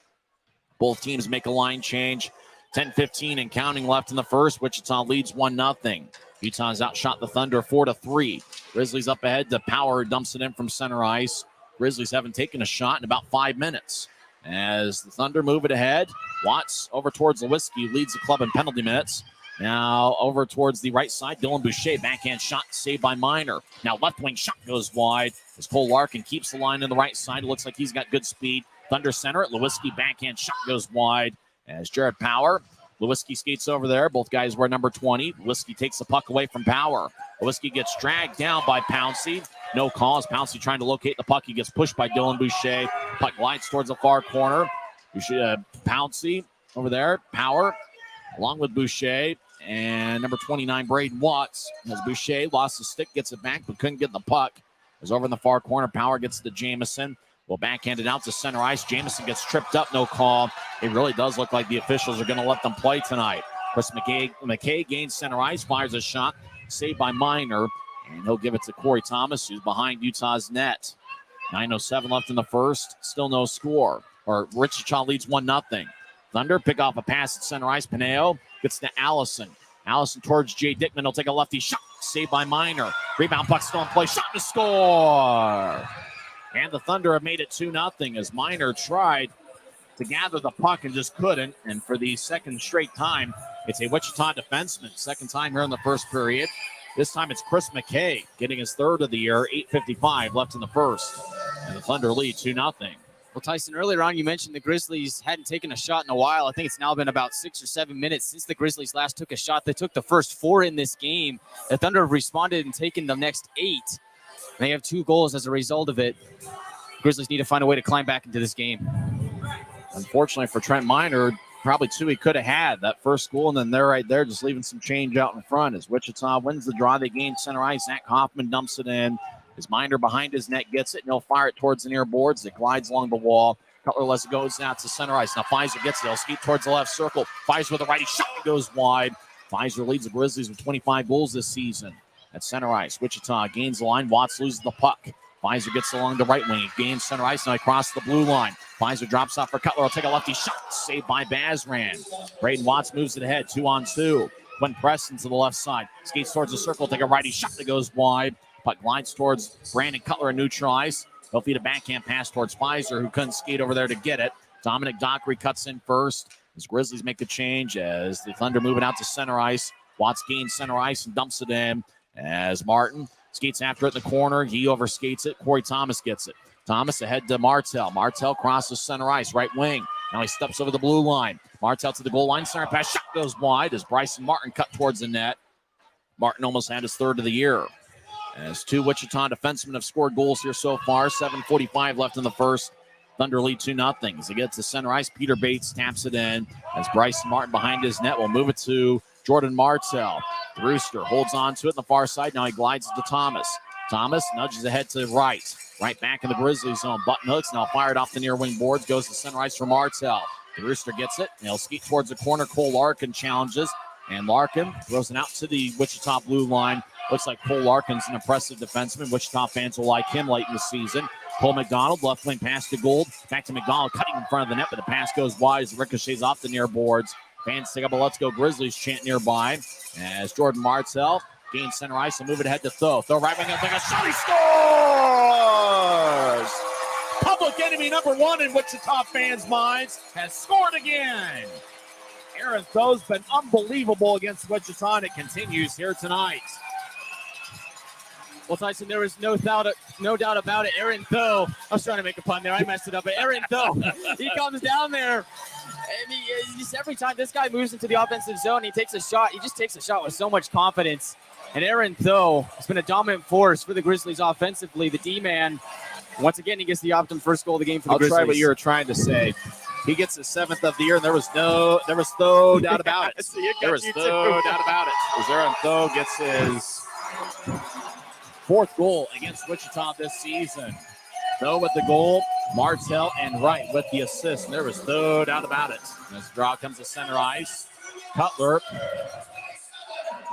Both teams make a line change. 10:15 and counting left in the first. Wichita leads 1-0. Utah's outshot the Thunder 4-3. Grizzlies up ahead. The Power dumps it in from center ice. Grizzlies haven't taken a shot in about 5 minutes. As the Thunder move it ahead, Watts over towards Lewinsky, leads the club in penalty minutes. Now over towards the right side, Dylan Boucher, backhand shot saved by Minor. Now left wing shot goes wide as Cole Larkin keeps the line on the right side. It looks like he's got good speed. Thunder center it. Lewinsky backhand shot goes wide as Jared Power. Lewinsky skates over there. Both guys wear number 20. Lewinsky takes the puck away from Power. Lewinsky gets dragged down by Pouncey. No call as Pouncey trying to locate the puck. He gets pushed by Dylan Boucher. Puck glides towards the far corner. Pouncey over there. Power along with Boucher and number 29, Braden Watts. As Boucher lost the stick, gets it back, but couldn't get the puck. Is over in the far corner. Power gets to Jamison. Will backhand it out to center ice. Jamison gets tripped up, no call. It really does look like the officials are going to let them play tonight. Chris McKay gains center ice, fires a shot, saved by Minor, and he'll give it to Cory Thomas, who's behind Utah's net. 9:07 left in the first, still no score. Or Wichita leads 1-0. Thunder pick off a pass at center ice. Pineo gets to Allison. Allison towards Jay Dickman. He'll take a lefty shot, saved by Minor. Rebound puck still in play, shot to score. And the Thunder have made it 2-0 as Minor tried to gather the puck and just couldn't. And for the second straight time, it's a Wichita defenseman. Second time here in the first period. This time it's Chris McKay getting his third of the year. 8:55 left in the first. And the Thunder lead 2-0. Well, Tyson, earlier on you mentioned the Grizzlies hadn't taken a shot in a while. I think it's now been about 6 or 7 minutes since the Grizzlies last took a shot. They took the first 4 in this game. The Thunder have responded and taken the next 8. They have 2 goals as a result of it. Grizzlies need to find a way to climb back into this game. Unfortunately for Trent Minor, probably 2 he could have had. That first goal, and then they're right there just leaving some change out in front. As Wichita wins the draw, they gain center ice. Zach Hoffman dumps it in. As Minor behind his net gets it, and he'll fire it towards the near boards. It glides along the wall. Cutler lets it go out to center ice. Now Fizer gets it. He'll skeet towards the left circle. Fizer with a righty shot goes wide. Fizer leads the Grizzlies with 25 goals this season. At center ice, Wichita gains the line. Watts loses the puck. Fizer gets along the right wing. He gains center ice, now across the blue line. Fizer drops off for Cutler. He'll take a lefty shot. Saved by Bazran. Braden Watts moves it ahead. 2-on-2. Quinn Preston to the left side. Skates towards the circle. Take a righty shot that goes wide. Puck glides towards Brandon Cutler in neutral ice. He'll feed a backhand pass towards Fizer, who couldn't skate over there to get it. Dominic Dockery cuts in first. As Grizzlies make the change as the Thunder move it out to center ice. Watts gains center ice and dumps it in. As Martin skates after it in the corner. He overskates it. Cory Thomas gets it. Thomas ahead to Martell. Martell crosses center ice, right wing. Now he steps over the blue line. Martell to the goal line. Center pass. Shot goes wide as Bryson Martin cut towards the net. Martin almost had his third of the year. As 2 Wichita defensemen have scored goals here so far. 7:45 left in the first. Thunder lead 2-0. As he gets to center ice, Peter Bates taps it in. As Bryson Martin behind his net will move it to Jordan Martell. Rooster holds on to it in the far side. Now he glides to Thomas. Thomas nudges ahead to right. Right back in the Grizzlies zone. Button hooks now fired off the near wing boards. Goes to center ice for Martell. The Rooster gets it. And he'll skeet towards the corner. Cole Larkin challenges. And Larkin throws it out to the Wichita blue line. Looks like Cole Larkin's an impressive defenseman. Wichita fans will like him late in the season. Cole McDonald, left wing pass to Gould. Back to McDonald, cutting in front of the net, but the pass goes wide as it ricochets off the near boards. Fans take up a Let's Go Grizzlies chant nearby as Jordan Martell Gain center ice and move it ahead to Tho. Tho right wing up, like a shot, he scores! Public enemy number one in Wichita fans' minds has scored again. Aaron Tho's been unbelievable against Wichita, and it continues here tonight. Well, Tyson, there is no doubt about it. Aaron Tho, I was trying to make a pun there. I messed it up. But Aaron Tho, he comes down there. And just every time this guy moves into the offensive zone, he takes a shot. He just takes a shot with so much confidence. And Aaron Tho has been a dominant force for the Grizzlies offensively. The D-man, once again, he gets the optimum first goal of the game for the Grizzlies. I'll try what you were trying to say. He gets his 7th of the year, and there was no doubt about it. There was no doubt about it. As Aaron Tho gets his 4th goal against Wichita this season. Tho with the goal, Martell and Wright with the assist. There was no doubt about it. As the draw comes to center ice, Cutler.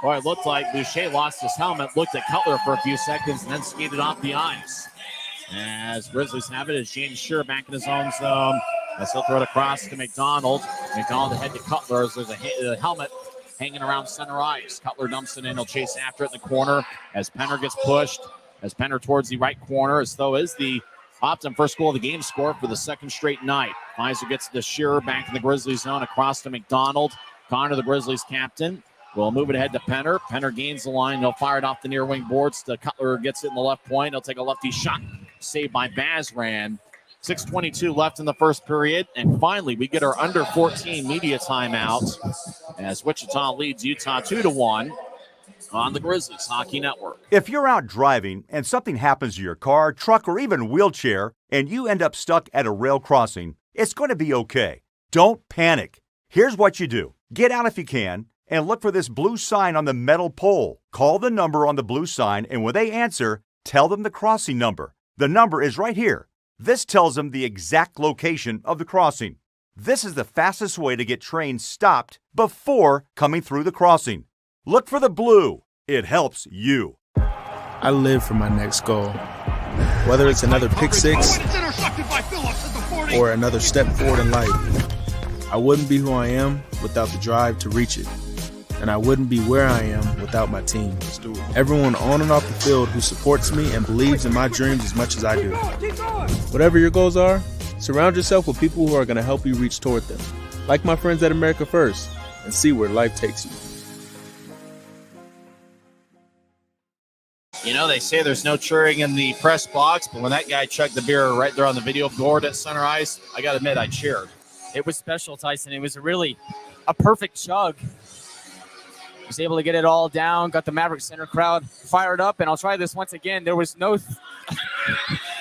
Boy, it looked like Boucher lost his helmet, looked at Cutler for a few seconds, and then skated off the ice. As Grizzlies have it, as James Shearer back in his own zone. As he'll throw it across to McDonald. McDonald ahead to Cutler as there's a helmet hanging around center ice. Cutler dumps it in. He'll chase after it in the corner as Penner gets pushed. As Penner towards the right corner, as though is the optimum first goal of the game score for the 2nd straight night. Fizer gets the Shearer back in the Grizzlies zone across to McDonald. Connor, the Grizzlies captain, will move it ahead to Penner. Penner gains the line. He'll fire it off the near wing boards. To Cutler gets it in the left point. He'll take a lefty shot. Saved by Bazran. 6:22 left in the first period. And finally, we get our under 14 media timeout as Wichita leads Utah 2-1 on the Grizzlies Hockey Network. If you're out driving and something happens to your car, truck, or even wheelchair, and you end up stuck at a rail crossing, it's going to be okay. Don't panic. Here's what you do. Get out if you can and look for this blue sign on the metal pole. Call the number on the blue sign, and when they answer, tell them the crossing number. The number is right here. This tells them the exact location of the crossing. This is the fastest way to get trains stopped before coming through the crossing. Look for the blue. It helps you. I live for my next goal. Whether it's another pick six or another step forward in life, I wouldn't be who I am without the drive to reach it. And I wouldn't be where I am without my team. Everyone on and off the field who supports me and believes in my dreams as much as I do. Whatever your goals are, surround yourself with people who are going to help you reach toward them. Like my friends at America First, and see where life takes you. You know, they say there's no cheering in the press box, but when that guy chugged the beer right there on the video board at center ice, I got to admit, I cheered. It was special, Tyson. It was a perfect chug. Was able to get it all down, got the Maverick Center crowd fired up, and I'll try this once again. There was no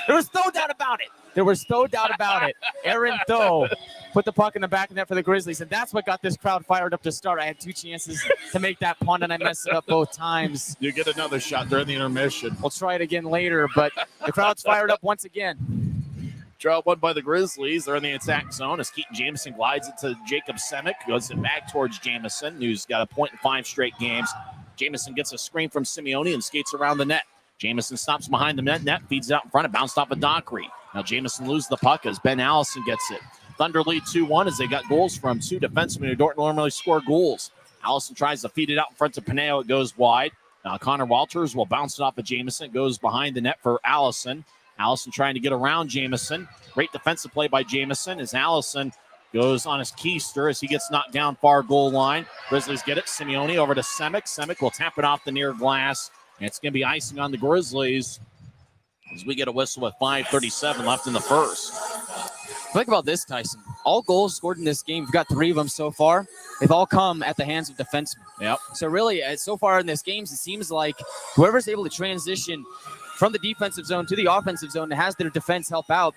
doubt about it. There was no doubt about it. Aaron Tho put the puck in the back of net for the Grizzlies, and that's what got this crowd fired up to start. I had 2 chances to make that punt, and I messed it up both times. You get another shot during the intermission. We'll try it again later, but the crowd's fired up once again. Draw one by the Grizzlies. They're in the attack zone as Keaton Jameson glides it to Jacob Semick. Goes it back towards Jameson, who's got a point in 5 straight games. Jameson gets a screen from Simeone and skates around the net. Jameson stops behind the net, feeds it out in front, and bounced off of Dockery. Now Jameson loses the puck as Ben Allison gets it. Thunder lead 2-1 as they got goals from 2 defensemen who don't normally score goals. Allison tries to feed it out in front of Pineo. It goes wide. Now Connor Walters will bounce it off of Jameson. It goes behind the net for Allison. Allison trying to get around Jameson. Great defensive play by Jameson as Allison goes on his keister as he gets knocked down far goal line. Grizzlies get it. Simeone over to Semick. Semick will tap it off the near glass. And it's going to be icing on the Grizzlies as we get a whistle with 5:37 left in the first. Think about this, Tyson. All goals scored in this game, we've got 3 of them so far. They've all come at the hands of defensemen. Yep. So really, so far in this game, it seems like whoever's able to transition from the defensive zone to the offensive zone and has their defense help out,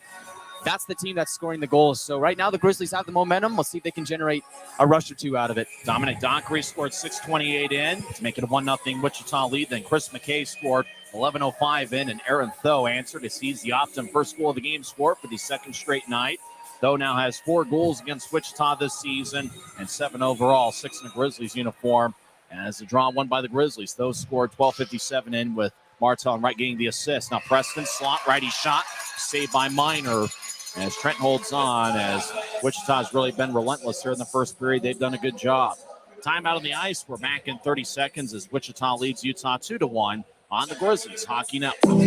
that's the team that's scoring the goals. So right now the Grizzlies have the momentum. We'll see if they can generate a rush or 2 out of it. Dominic Dockery scored 6:28 in to make it a 1-0 Wichita lead. Then Chris McKay scored 11:05 in, and Aaron Tho answered as he's the optimum first goal of the game score for the 2nd straight night. Tho now has 4 goals against Wichita this season and 7 overall, 6 in the Grizzlies uniform. As the draw won by the Grizzlies, Tho scored 12:57 in with Martell and Wright getting the assist. Now Preston, slot righty shot, saved by Minor. As Trent holds on, as Wichita's really been relentless here in the first period. They've done a good job. Timeout on the ice. We're back in 30 seconds as Wichita leads Utah 2-1 on the Grizzlies Hockey Network.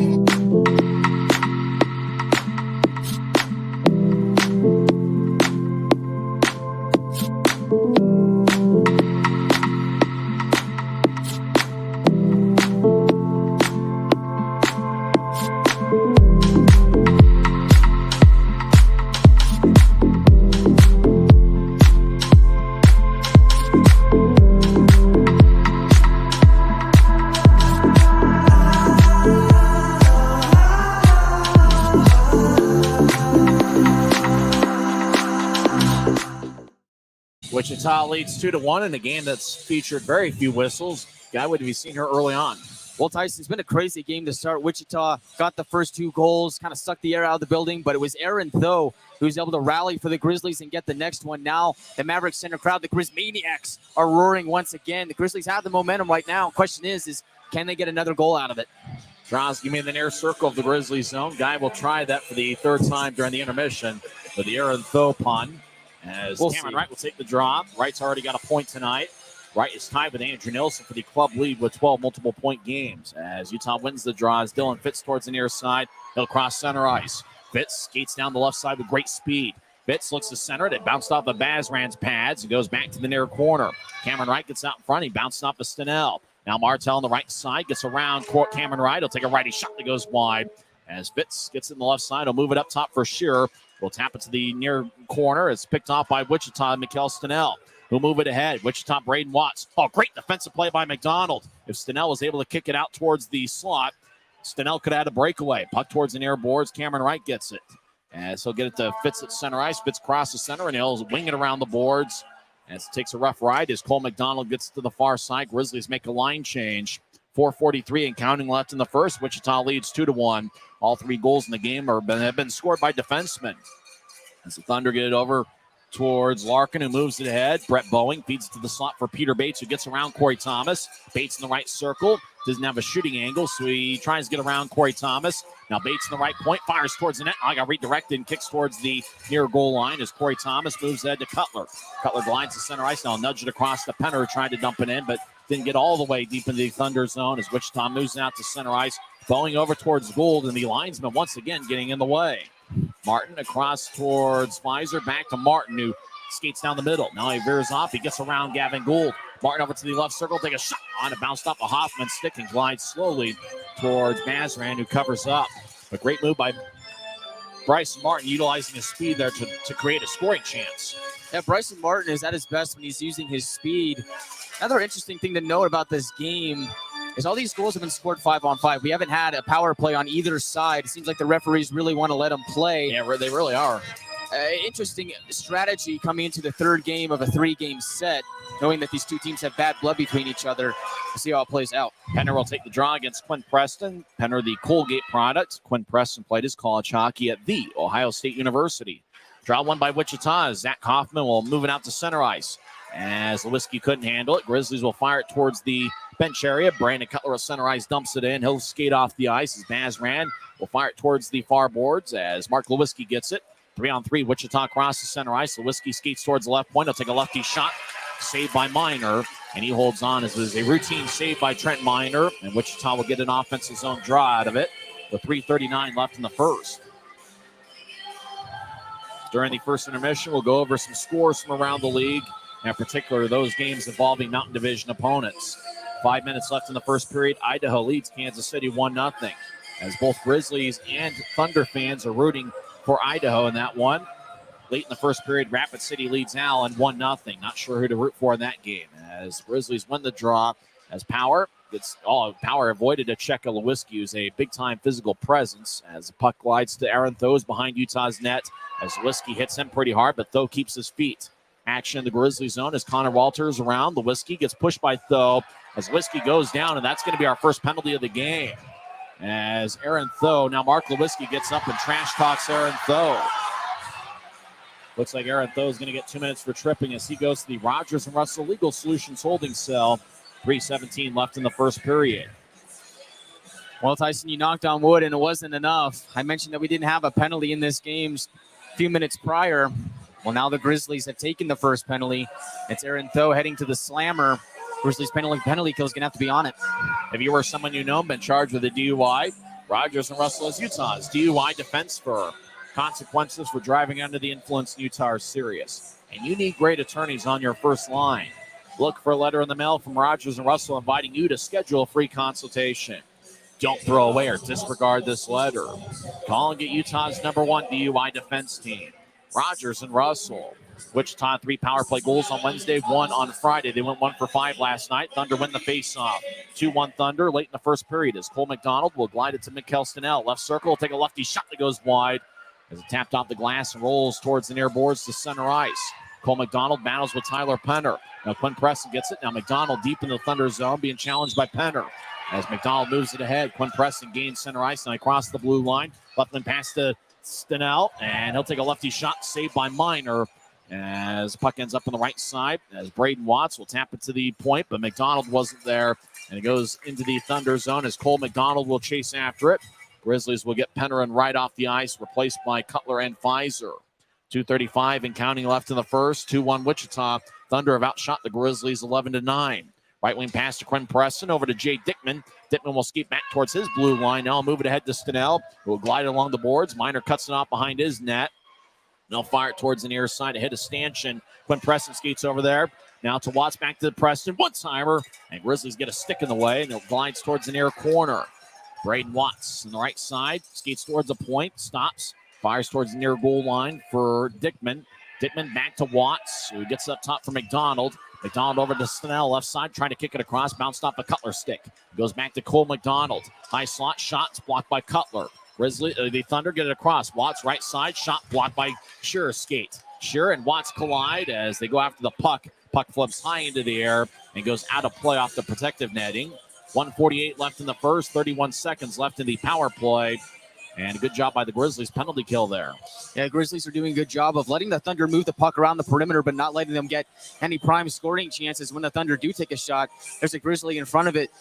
Wichita leads 2-1 in a game that's featured very few whistles. Guy, would have you seen her early on? Well, Tyson, it's been a crazy game to start. Wichita got the first 2 goals, kind of sucked the air out of the building, but it was Aaron Tho who was able to rally for the Grizzlies and get the next one. Now, the Maverick Center crowd, the Grizzmaniacs, are roaring once again. The Grizzlies have the momentum right now. Question is can they get another goal out of it? Drosky in the near circle of the Grizzlies zone. Guy will try that for the 3rd time during the intermission with the Aaron Tho pun. As Cameron Wright will take the drop. Wright's already got a point tonight. Wright is tied with Andrew Nilsson for the club lead with 12 multiple-point games. As Utah wins the draw, as Dylan Fitz towards the near side. He'll cross center ice. Fitz skates down the left side with great speed. Fitz looks to center it. It bounced off of Bazran's pads and goes back to the near corner. Cameron Wright gets out in front. He bounced off of Stenell. Now Martell on the right side gets around Cameron Wright. He'll take a righty shot that goes wide. As Fitz gets in the left side, he'll move it up top for Shearer. We'll tap it to the near corner. It's picked off by Wichita, Mikkel Stenell. Who'll move it ahead. Wichita, Braden Watts. Oh, great defensive play by McDonald. If Stenell was able to kick it out towards the slot, Stenell could have had a breakaway. Puck towards the near boards. Cameron Wright gets it. As he'll get it to Fitz at center ice. Fitz crosses center, and he'll wing it around the boards. As it takes a rough ride as Cole McDonald gets to the far side. Grizzlies make a line change. 4:43 and counting left in the first. Wichita leads 2-1. All 3 goals in the game have been scored by defensemen. As the Thunder get it over towards Larkin, who moves it ahead. Brett Boeing feeds it to the slot for Peter Bates, who gets around Cory Thomas. Bates in the right circle. Doesn't have a shooting angle, so he tries to get around Cory Thomas. Now Bates in the right point, fires towards the net. I got redirected and kicks towards the near goal line as Cory Thomas moves ahead to Cutler. Cutler glides to center ice. Now nudge it across the Penner, trying to dump it in, but didn't get all the way deep into the Thunder zone as Wichita moves out to center ice. Going over towards Gould, and the linesman once again getting in the way. Martin across towards Fizer, back to Martin, who skates down the middle. Now he veers off. He gets around Gavin Gould. Martin over to the left circle, take a shot on it, bounced off a Hoffman stick and glides slowly towards Bazran, who covers up. A great move by Bryson Martin, utilizing his speed there to create a scoring chance. Yeah, Bryson Martin is at his best when he's using his speed. Another interesting thing to note about this game is all these goals have been scored 5-on-5. We haven't had a power play on either side. It seems like the referees really want to let them play. Yeah, they really are. Interesting strategy coming into the 3rd game of a 3-game set, knowing that these 2 teams have bad blood between each other. We'll see how it plays out. Penner will take the draw against Quinn Preston. Penner, the Colgate product. Quinn Preston played his college hockey at the Ohio State University. Draw won by Wichita. Zach Hoffman will move it out to center ice. As Lewinsky couldn't handle it, Grizzlies will fire it towards the bench area. Brandon Cutler of center ice dumps it in. He'll skate off the ice as Bazran will fire it towards the far boards as Mark Lewinsky gets it. 3-on-3, Wichita crosses center ice. Lewinsky skates towards the left point. He'll take a lefty shot. Saved by Minor, and he holds on as it is a routine save by Trent Minor, and Wichita will get an offensive zone draw out of it with 3:39 left in the first. During the first intermission, we'll go over some scores from around the league, and in particular those games involving Mountain Division opponents. 5 minutes left in the first period. Idaho leads Kansas City 1-0, as both Grizzlies and Thunder fans are rooting for Idaho in that one. Late in the first period, Rapid City leads Allen 1-0. Not sure who to root for in that game, as Grizzlies win the draw as Power avoided a check of Lewinsky, who's a big-time physical presence, as the puck glides to Aaron Tho's behind Utah's net, as Lewinsky hits him pretty hard, but Tho keeps his feet. Action in the Grizzly zone as Connor Walters around. Lewinsky gets pushed by Tho as Lewinsky goes down, and that's going to be our first penalty of the game. As Aaron Tho, now Mark Lewinsky gets up and trash talks Aaron Tho. Looks like Aaron Tho is going to get 2 minutes for tripping as he goes to the Rogers and Russell Legal Solutions holding cell. 3:17 left in the first period. Well, Tyson, you knocked on wood, and it wasn't enough. I mentioned that we didn't have a penalty in this game a few minutes prior. Well, now the Grizzlies have taken the first penalty. It's Aaron Tho heading to the slammer. Grizzlies penalty kill is going to have to be on it. If you or someone you know been charged with a DUI, Rogers and Russell is Utah's DUI defense firm. Consequences for driving under the influence in Utah are serious, and you need great attorneys on your first line. Look for a letter in the mail from Rogers and Russell inviting you to schedule a free consultation. Don't throw away or disregard this letter. Call and get Utah's #1 DUI defense team, Rogers and Russell. Wichita 3 power play goals on Wednesday, 1 on Friday. They went 1 for 5 last night. Thunder win the faceoff. 2-1 Thunder late in the first period as Cole McDonald will glide it to Mikkel Stenell. Left circle will take a lefty shot that goes wide as it tapped off the glass and rolls towards the near boards to center ice. Cole McDonald battles with Tyler Penner. Now Quinn Preston gets it. Now McDonald deep in the Thunder zone being challenged by Penner. As McDonald moves it ahead, Quinn Preston gains center ice and across the blue line. Left wing pass to Stenell, and he'll take a lefty shot saved by Minor. As the puck ends up on the right side, as Braden Watts will tap it to the point, but McDonald wasn't there, and it goes into the Thunder zone as Cole McDonald will chase after it. Grizzlies will get Pennerin right off the ice, replaced by Cutler and Fizer. 2:35 and counting left in the first. 2-1 Wichita. Thunder have outshot the Grizzlies 11-9. Right wing pass to Quinn Preston over to Jay Dickman. Dickman will skate back towards his blue line. Now move it ahead to Stenell, who will glide along the boards. Minor cuts it off behind his net. They'll fire it towards the near side ahead of Stanchion. Quinn Preston skates over there. Now to Watts, back to Preston. One-timer. And Grizzlies get a stick in the way, and it glides towards the near corner. Braden Watts on the right side. Skates towards the point. Stops. Fires towards the near goal line for Dickman. Dickman back to Watts, who gets up top for McDonald. McDonald over to Stenell, left side, trying to kick it across. Bounced off a Cutler stick. Goes back to Cole McDonald. High slot shots blocked by Cutler. The Thunder get it across. Watts right side, shot blocked by Shearer's skate. Shearer and Watts collide as they go after the puck. Puck flips high into the air and goes out of play off the protective netting. 1:48 left in the first, 31 seconds left in the power play. And a good job by the Grizzlies. Penalty kill there. Yeah, Grizzlies are doing a good job of letting the Thunder move the puck around the perimeter, but not letting them get any prime scoring chances. When the Thunder do take a shot, there's a Grizzly in front of it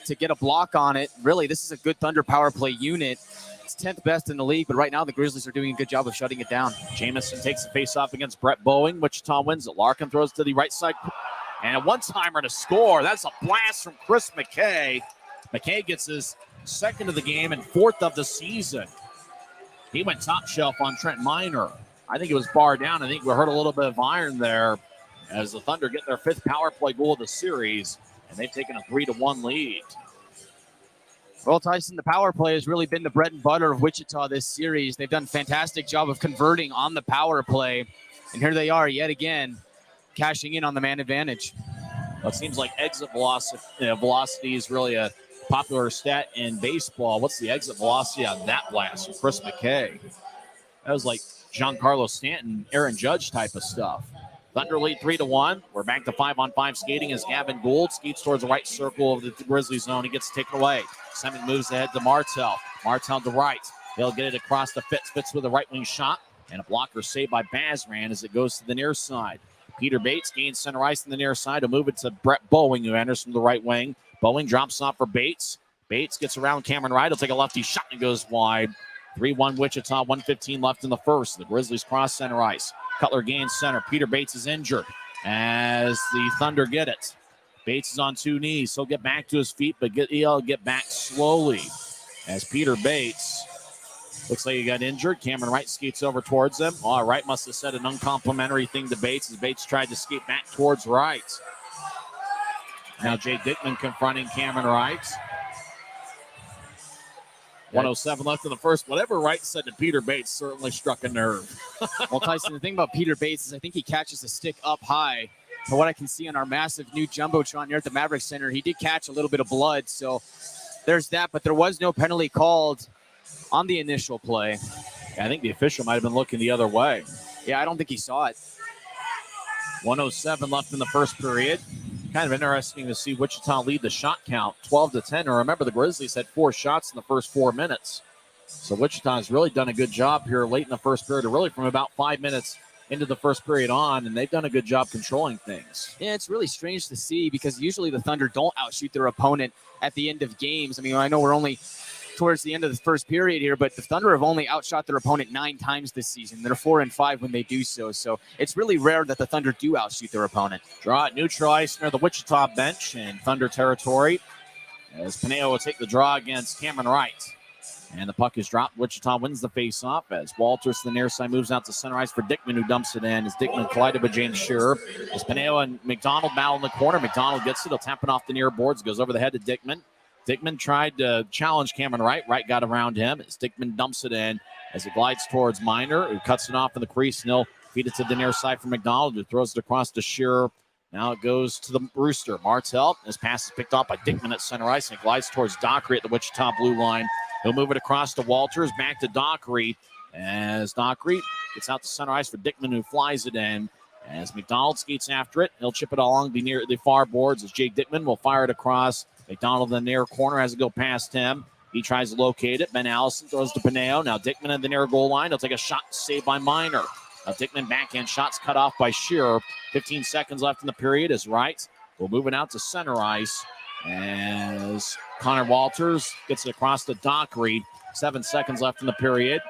to get a block on it. Really, this is a good Thunder power play unit. It's 10th best in the league, but right now the Grizzlies are doing a good job of shutting it down. Jamison takes the face-off against Brett Boeing. Wichita wins it. Larkin throws to the right side. And a one-timer to score. That's a blast from Chris McKay. McKay gets his second of the game and 4th of the season. He went top shelf on Trent Minor. I think it was barred down. I think we heard a little bit of iron there as the Thunder get their 5th power play goal of the series, and they've taken a 3-1 lead. Well, Tyson, the power play has really been the bread and butter of Wichita this series. They've done a fantastic job of converting on the power play. And here they are yet again, cashing in on the man advantage. Well, it seems like exit velocity is really a popular stat in baseball. What's the exit velocity on that blast from Chris McKay? That was like Giancarlo Stanton, Aaron Judge type of stuff. Thunder lead 3-1. We're back to 5-on-5 skating as Gavin Gould skates towards the right circle of the Grizzlies zone. He gets taken away. Semin moves ahead to Martel. Martel to right. They'll get it across to Fitz. Fitz with a right wing shot and a blocker saved by Bazran as it goes to the near side. Peter Bates gains center ice on the near side to move it to Brett Boeing, who enters from the right wing. Boeing drops off for Bates. Bates gets around Cameron Wright. He'll take a lefty shot and goes wide. 3-1 Wichita, 1:15 left in the first. The Grizzlies cross center ice. Cutler gains center. Peter Bates is injured as the Thunder get it. Bates is on 2 knees. He'll get back to his feet, but he'll get back slowly as Peter Bates looks like he got injured. Cameron Wright skates over towards him. Oh, Wright must have said an uncomplimentary thing to Bates as Bates tried to skate back towards Wright. Now Jay Dickman confronting Cameron Wright. 1:07 left in the first. Whatever Wright said to Peter Bates certainly struck a nerve. Well, Tyson, the thing about Peter Bates is I think he catches the stick up high. From what I can see on our massive new Jumbotron here at the Maverick Center, he did catch a little bit of blood. So there's that, but there was no penalty called on the initial play. Yeah, I think the official might have been looking the other way. Yeah, I don't think he saw it. 1:07 left in the first period. Kind of interesting to see Wichita lead the shot count 12-10. And remember, the Grizzlies had 4 shots in the first 4 minutes. So Wichita has really done a good job here late in the first period, or really from about 5 minutes into the first period on, and they've done a good job controlling things. Yeah, it's really strange to see because usually the Thunder don't outshoot their opponent at the end of games. I mean, I know we're only towards the end of the first period here, but the Thunder have only outshot their opponent 9 times this season. They're 4-5 when they do so. So it's really rare that the Thunder do outshoot their opponent. Draw at neutral ice near the Wichita bench in Thunder territory, as Pineo will take the draw against Cameron Wright. And the puck is dropped. Wichita wins the face-off as Walters to the near side moves out to center ice for Dickman, who dumps it in. As Dickman collided with James Shearer. As Pineo and McDonald battle in the corner. McDonald gets it. He'll tap it off the near boards. Goes over the head to Dickman. Dickman tried to challenge Cameron Wright. Wright got around him as Dickman dumps it in as it glides towards Minor, who cuts it off in the crease. And he'll feed it to the near side for McDonald, who throws it across to Shearer. Now it goes to the Rooster. Martell. His pass is picked off by Dickman at center ice, and it glides towards Dockery at the Wichita blue line. He'll move it across to Walters, back to Dockery, as Dockery gets out to center ice for Dickman, who flies it in. As McDonald skates after it, he'll chip it along near the far boards as Jake Dickman will fire it across. McDonald in the near corner has to go past him. He tries to locate it. Ben Allison throws to Pineo. Now Dickman in the near goal line. He'll take a shot saved by Minor. Now Dickman backhand shots cut off by Shearer. 15 seconds left in the period as Wright will move it out to center ice as Connor Walters gets it across to Dockery. 7 seconds left in the period.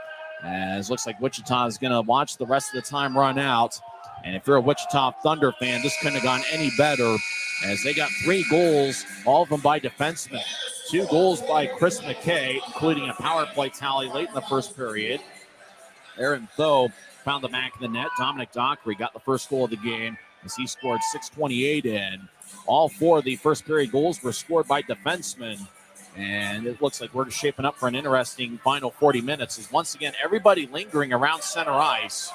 As looks like Wichita is going to watch the rest of the time run out. And if you're a Wichita Thunder fan, this couldn't have gone any better, as they got 3 goals, all of them by defensemen. 2 goals by Chris McKay, including a power play tally late in the first period. Aaron Tho found the back of the net. Dominic Dockery got the first goal of the game as he scored 6:28 in. All 4 of the first period goals were scored by defensemen. And it looks like we're shaping up for an interesting final 40 minutes. As once again, everybody lingering around center ice.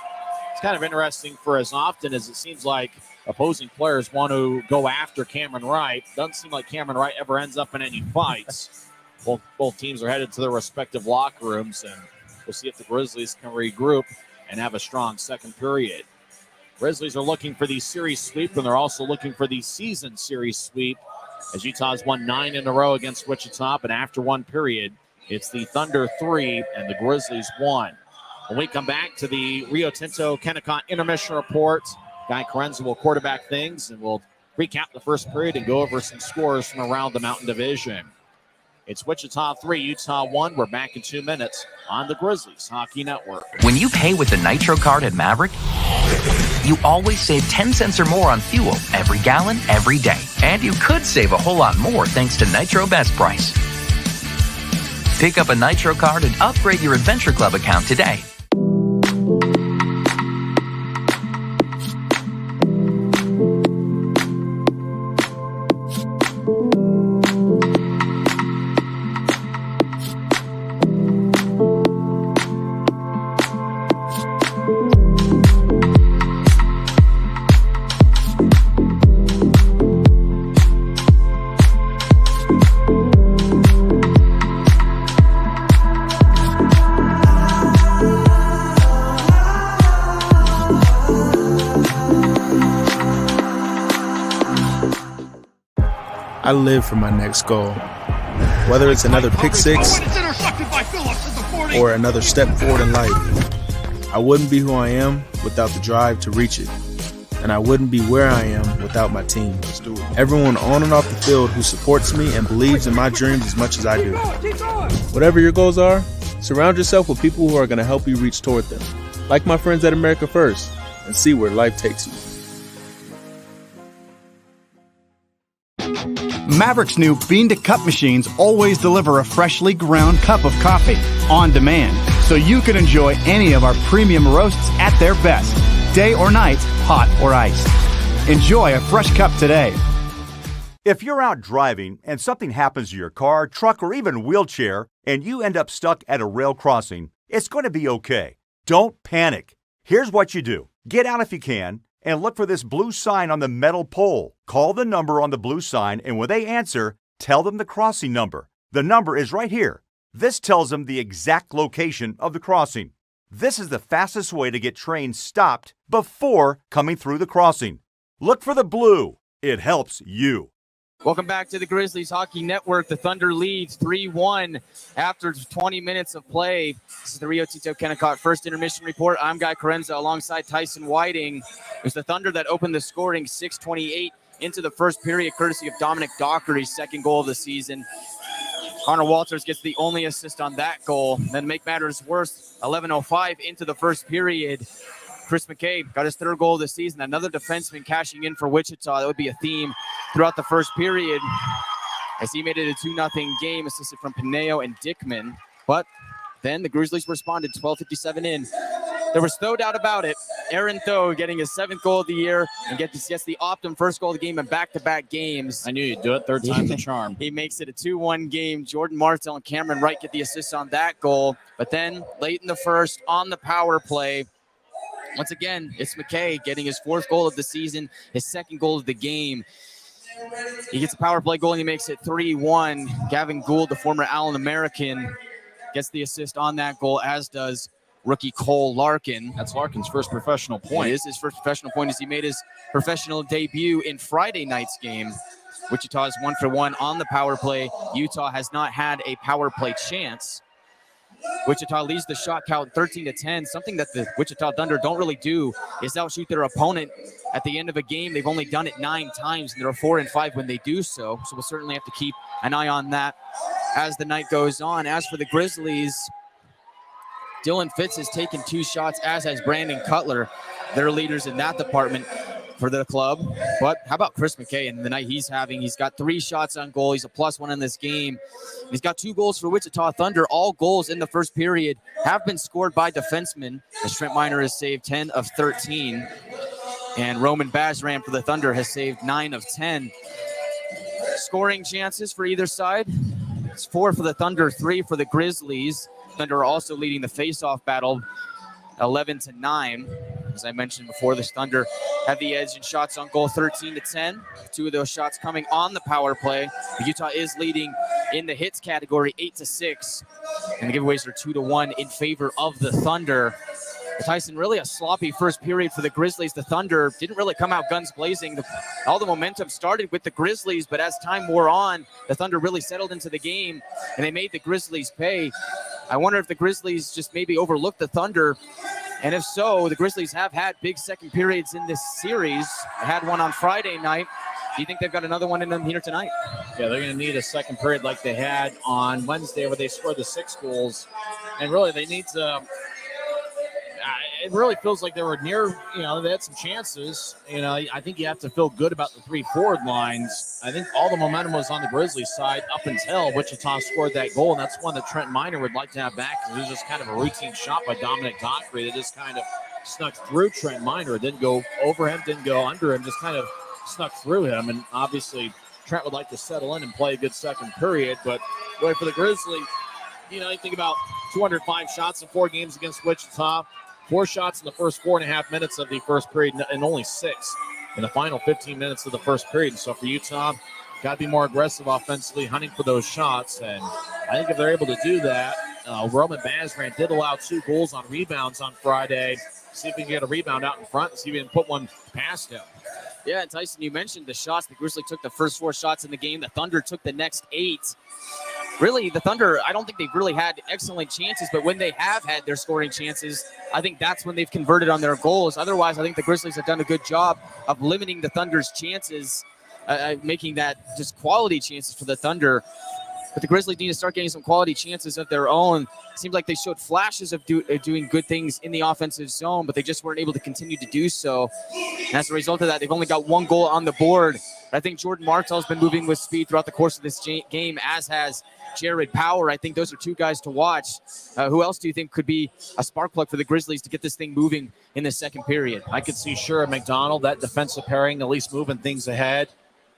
It's kind of interesting for as often as it seems like opposing players want to go after Cameron Wright. Doesn't seem like Cameron Wright ever ends up in any fights. Both teams are headed to their respective locker rooms, and we'll see if the Grizzlies can regroup and have a strong second period. Grizzlies are looking for the series sweep, and they're also looking for the season series sweep, as Utah's won 9 in a row against Wichita, but after one period, it's the Thunder 3 and the Grizzlies 1. When we come back to the Rio Tinto Kennecott intermission report, Guy Chiarenza will quarterback things, and we'll recap the first period and go over some scores from around the Mountain Division. It's Wichita 3, Utah 1. We're back in 2 minutes on the Grizzlies Hockey Network. When you pay with the Nitro card at Maverick, you always save 10 cents or more on fuel every gallon, every day. And you could save a whole lot more thanks to Nitro Best Price. Pick up a Nitro card and upgrade your Adventure Club account today. I live for my next goal. Whether it's another pick six or another step forward in life, I wouldn't be who I am without the drive to reach it. And I wouldn't be where I am without my team. Everyone on and off the field who supports me and believes in my dreams as much as I do. Whatever your goals are, surround yourself with people who are going to help you reach toward them. Like my friends at America First, and see where life takes you. Maverick's new bean-to-cup machines always deliver a freshly ground cup of coffee on demand, so you can enjoy any of our premium roasts at their best, day or night, hot or iced. Enjoy a fresh cup today. If you're out driving and something happens to your car, truck, or even wheelchair, and you end up stuck at a rail crossing, it's going to be okay. Don't panic. Here's what you do. Get out if you can, and look for this blue sign on the metal pole. Call the number on the blue sign, and when they answer, tell them the crossing number. The number is right here. This tells them the exact location of the crossing. This is the fastest way to get trains stopped before coming through the crossing. Look for the blue. It helps you. Welcome back to the Grizzlies Hockey Network. The Thunder leads 3-1 after 20 minutes of play. This is the Rio Tinto Kennecott First Intermission Report. I'm Guy Chiarenza alongside Tyson Whiting. It was the Thunder that opened the scoring 6:28 into the first period, courtesy of Dominic Dockery's second goal of the season. Connor Walters gets the only assist on that goal. Then make matters worse, 11:05 into the first period. Chris McKay got his third goal of the season. Another defenseman cashing in for Wichita. That would be a theme throughout the first period as he made it a 2-0 game, assisted from Pineo and Dickman. But then the Grizzlies responded, 12:57 in. There was no doubt about it. Aaron Tho getting his 7th goal of the year and gets the Optum first goal of the game in back-to-back games. I knew you'd do it. Third time's a charm. He makes it a 2-1 game. Jordan Martell and Cameron Wright get the assist on that goal. But then late in the first, on the power play, once again, it's McKay getting his 4th goal of the season, his 2nd goal of the game. He gets a power play goal and he makes it 3-1. Gavin Gould, the former Allen American, gets the assist on that goal, as does rookie Cole Larkin. That's Larkin's first professional point. It is his first professional point as he made his professional debut in Friday night's game. Wichita is 1-for-1 on the power play. Utah has not had a power play chance. Wichita leads the shot count 13-10. Something that the Wichita Thunder don't really do is outshoot their opponent at the end of a game. They've only done it 9 times, and they're 4-5 when they do so. So we'll certainly have to keep an eye on that as the night goes on. As for the Grizzlies, Dylan Fitz has taken 2 shots, as has Brandon Cutler. They're leaders in that department for the club. But how about Chris McKay and the night he's having? He's got 3 shots on goal. He's a +1 in this game. He's got 2 goals for Wichita Thunder. All goals in the first period have been scored by defensemen, as Trent Miner has saved 10 of 13. And Roman Bazran for the Thunder has saved 9 of 10. Scoring chances for either side. It's 4 for the Thunder, 3 for the Grizzlies. Thunder are also leading the face-off battle 11-9. As I mentioned before, the Thunder have the edge in shots on goal 13-10. 2 of those shots coming on the power play. Utah is leading in the hits category 8-6. And the giveaways are 2-1 in favor of the Thunder. Tyson, really a sloppy first period for the Grizzlies. The Thunder didn't really come out guns blazing. All the momentum started with the Grizzlies, but as time wore on, the Thunder really settled into the game, and they made the Grizzlies pay. I wonder if the Grizzlies just maybe overlooked the Thunder, and if so, the Grizzlies have had big second periods in this series. They had one on Friday night. Do you think they've got another one in them here tonight? Yeah, they're going to need a second period like they had on Wednesday where they scored the 6 goals, and really they need to it really feels like they were near, they had some chances. I think you have to feel good about the 3 forward lines. I think all the momentum was on the Grizzlies side up until Wichita scored that goal, and that's one that Trent Miner would like to have back. It was just kind of a routine shot by Dominic Dockery that just kind of snuck through Trent Miner. It didn't go over him, didn't go under him, just kind of snuck through him. And obviously Trent would like to settle in and play a good second period. But boy, for the Grizzlies, you think about 205 shots in 4 games against Wichita. 4 shots in the first 4.5 minutes of the first period and only 6 in the final 15 minutes of the first period. So for Utah, got to be more aggressive offensively, hunting for those shots. And I think if they're able to do that, Roman Bazran did allow 2 goals on rebounds on Friday. See if he can get a rebound out in front and see if he can put one past him. Yeah, and Tyson, you mentioned the shots. The Grizzlies took the first 4 shots in the game. The Thunder took the next 8. Really, the Thunder, I don't think they've really had excellent chances, but when they have had their scoring chances, I think that's when they've converted on their goals. Otherwise, I think the Grizzlies have done a good job of limiting the Thunder's chances, making that just quality chances for the Thunder. But the Grizzlies need to start getting some quality chances of their own. It seemed like they showed flashes of doing good things in the offensive zone, but they just weren't able to continue to do so. And as a result of that, they've only got 1 goal on the board. I think Jordan Martell's been moving with speed throughout the course of this game, as has Jared Power. I think those are 2 guys to watch. Who else do you think could be a spark plug for the Grizzlies to get this thing moving in the second period? I could see Shura McDonald, that defensive pairing, at least moving things ahead.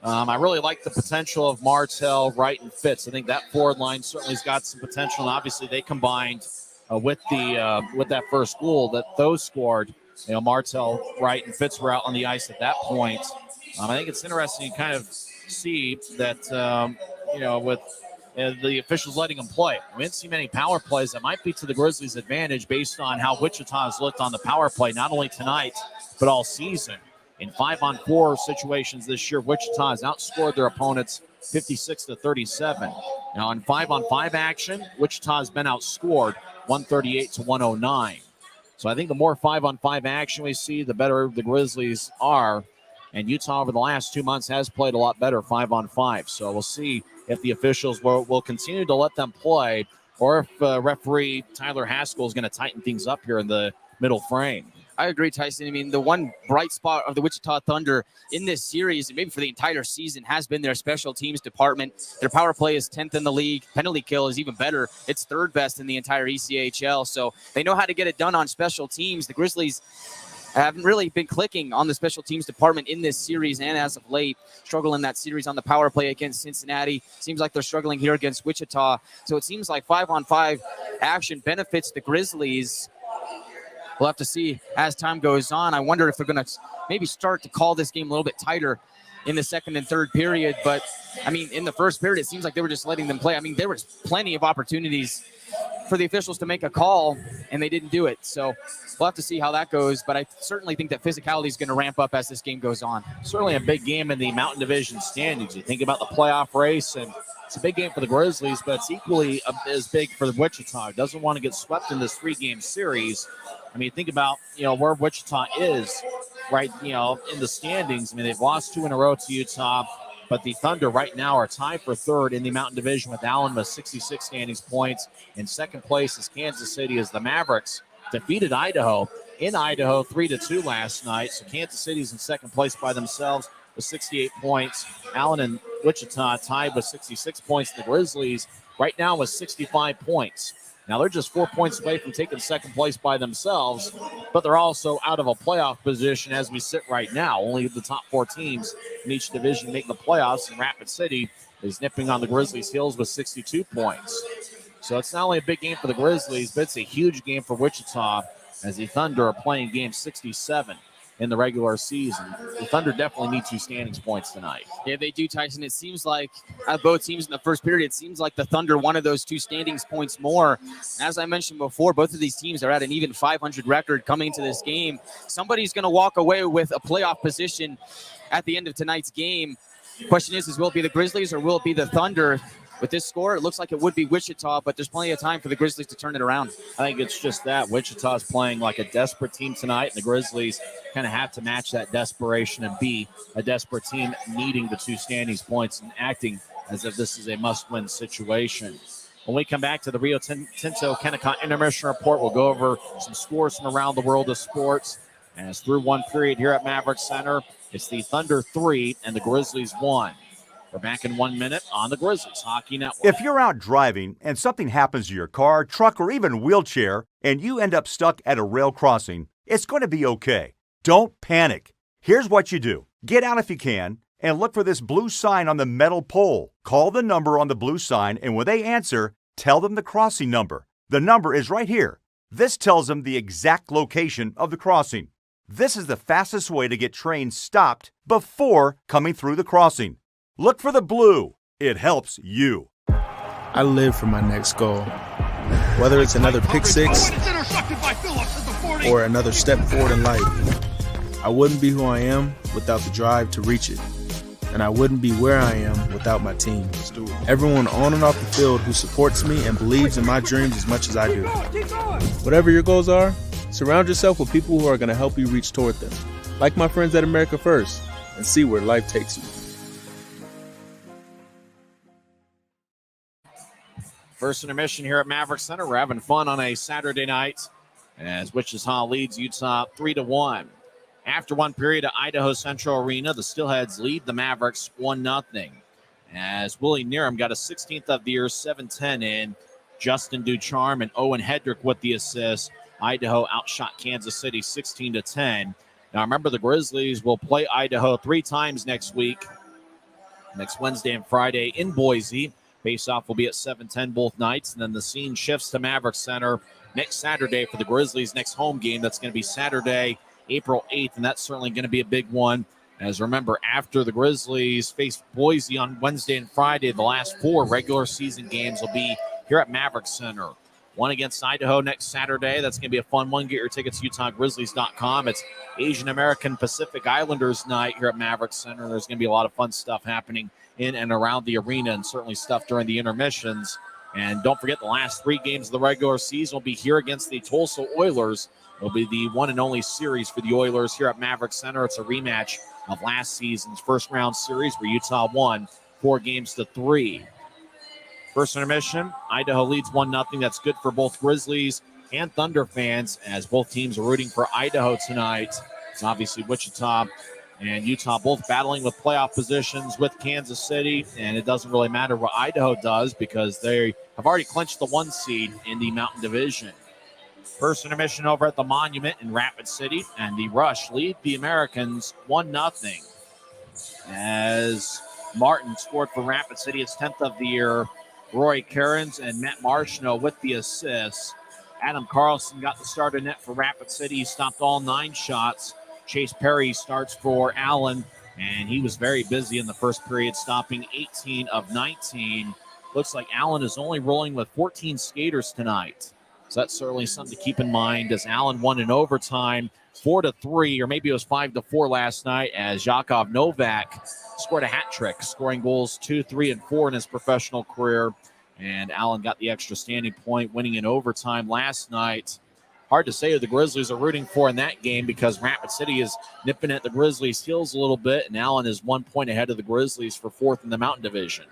I really like the potential of Martell, Wright, and Fitz. I think that forward line certainly has got some potential, and obviously they combined with that first goal that those scored. Martell, Wright, and Fitz were out on the ice at that point. I think it's interesting to kind of see that, with the officials letting them play. We didn't see many power plays. That might be to the Grizzlies' advantage based on how Wichita has looked on the power play, not only tonight, but all season. In 5-on-4 situations this year, Wichita has outscored their opponents 56-37. Now, in 5-on-5 action, Wichita has been outscored 138-109. So I think the more 5-on-5 action we see, the better the Grizzlies are. And Utah over the last 2 months has played a lot better 5-on-5. So we'll see if the officials will continue to let them play, or if referee Tyler Haskell is going to tighten things up here in the middle frame. I agree, Tyson. I mean, the one bright spot of the Wichita Thunder in this series, and maybe for the entire season, has been their special teams department. Their power play is 10th in the league. Penalty kill is even better. It's third best in the entire ECHL. So they know how to get it done on special teams. The Grizzlies haven't really been clicking on the special teams department in this series, and as of late, struggle in that series on the power play against Cincinnati. Seems like they're struggling here against Wichita. So it seems like 5-on-5 action benefits the Grizzlies. We'll have to see as time goes on. I wonder if they're going to maybe start to call this game a little bit tighter in the second and third period. But, I mean, in the first period, it seems like they were just letting them play. I mean, there was plenty of opportunities for the officials to make a call, and they didn't do it. So we'll have to see how that goes. But I certainly think that physicality is going to ramp up as this game goes on. Certainly a big game in the Mountain Division standings. You think about the playoff race, and it's a big game for the Grizzlies, but it's equally as big for the Wichita. It doesn't want to get swept in this 3-game series. I mean, think about, where Wichita is right, in the standings. I mean, they've lost 2 in a row to Utah, but the Thunder right now are tied for third in the Mountain Division with Allen with 66 standings points. In second place is Kansas City, as the Mavericks defeated Idaho in Idaho 3-2 last night. So Kansas City's in second place by themselves with 68 points. Allen and Wichita tied with 66 points. The Grizzlies right now with 65 points. Now, they're just 4 points away from taking second place by themselves, but they're also out of a playoff position as we sit right now. Only the top 4 teams in each division make the playoffs, and Rapid City is nipping on the Grizzlies' heels with 62 points. So it's not only a big game for the Grizzlies, but it's a huge game for Wichita, as the Thunder are playing game 67 in the regular season. The Thunder definitely need 2 standings points tonight. Yeah, they do, Tyson. It seems like both teams in the first period, it seems like the Thunder wanted those 2 standings points more. As I mentioned before, both of these teams are at an even 500 record coming into this game. Somebody's going to walk away with a playoff position at the end of tonight's game. Question is will it be the Grizzlies or will it be the Thunder? With this score, it looks like it would be Wichita, but there's plenty of time for the Grizzlies to turn it around. I think it's just that. Wichita's playing like a desperate team tonight, and the Grizzlies kind of have to match that desperation and be a desperate team needing the 2 standings points and acting as if this is a must-win situation. When we come back to the Rio Tinto Kennecott Intermission Report, we'll go over some scores from around the world of sports. As through one period here at Maverick Center, it's the Thunder 3 and the Grizzlies 1. We're back in 1 minute on the Grizzlies Hockey Network. If you're out driving and something happens to your car, truck, or even wheelchair, and you end up stuck at a rail crossing, it's going to be okay. Don't panic. Here's what you do. Get out if you can and look for this blue sign on the metal pole. Call the number on the blue sign, and when they answer, tell them the crossing number. The number is right here. This tells them the exact location of the crossing. This is the fastest way to get trains stopped before coming through the crossing. Look for the blue. It helps you. I live for my next goal. Whether it's another pick six or another step forward in life, I wouldn't be who I am without the drive to reach it. And I wouldn't be where I am without my team. Everyone on and off the field who supports me and believes in my dreams as much as I do. Whatever your goals are, surround yourself with people who are going to help you reach toward them. Like my friends at America First, and see where life takes you. First intermission here at Maverick Center. We're having fun on a Saturday night as Wichita leads Utah 3-1. After one period at Idaho Central Arena, the Steelheads lead the Mavericks 1-0. As Willie Nerum got a 16th of the year, 7-10 in. Justin Ducharme and Owen Hedrick with the assist. Idaho outshot Kansas City 16-10. Now remember, the Grizzlies will play Idaho 3 times next week. Next Wednesday and Friday in Boise. Face-off will be at 7:10 both nights, and then the scene shifts to Maverick Center next Saturday for the Grizzlies' next home game. That's going to be Saturday, April 8th, and that's certainly going to be a big one. As remember, after the Grizzlies face Boise on Wednesday and Friday, the last 4 regular season games will be here at Maverick Center. One against Idaho next Saturday. That's going to be a fun one. Get your tickets at UtahGrizzlies.com. It's Asian American Pacific Islanders night here at Maverick Center. There's going to be a lot of fun stuff happening in and around the arena, and certainly stuff during the intermissions. And don't forget, the last 3 games of the regular season will be here against the Tulsa Oilers It'll be the one and only series for the Oilers here at Maverick Center. It's a rematch of last season's first-round series where Utah won 4-3. First intermission, Idaho leads 1-0. That's good for both Grizzlies and Thunder fans as both teams are rooting for Idaho tonight. It's obviously Wichita and Utah both battling with playoff positions with Kansas City, and it doesn't really matter what Idaho does because they have already clinched the 1 seed in the Mountain Division. First intermission over at the Monument in Rapid City, and the Rush lead the Americans 1-0 as Martin scored for Rapid City, his 10th of the year. Roy Cairns and Matt Marshall with the assists. Adam Carlson got the starter net for Rapid City. He stopped all 9 shots. Chase Perry starts for Allen, and he was very busy in the first period, stopping 18 of 19. Looks like Allen is only rolling with 14 skaters tonight. So that's certainly something to keep in mind as Allen won in overtime 4-3, or maybe it was 5-4 last night as Jakov Novak scored a hat trick, scoring goals 2, 3, and 4 in his professional career. And Allen got the extra standing point, winning in overtime last night. Hard to say who the Grizzlies are rooting for in that game because Rapid City is nipping at the Grizzlies' heels a little bit, and Allen is 1 point ahead of the Grizzlies for 4th in the Mountain Division.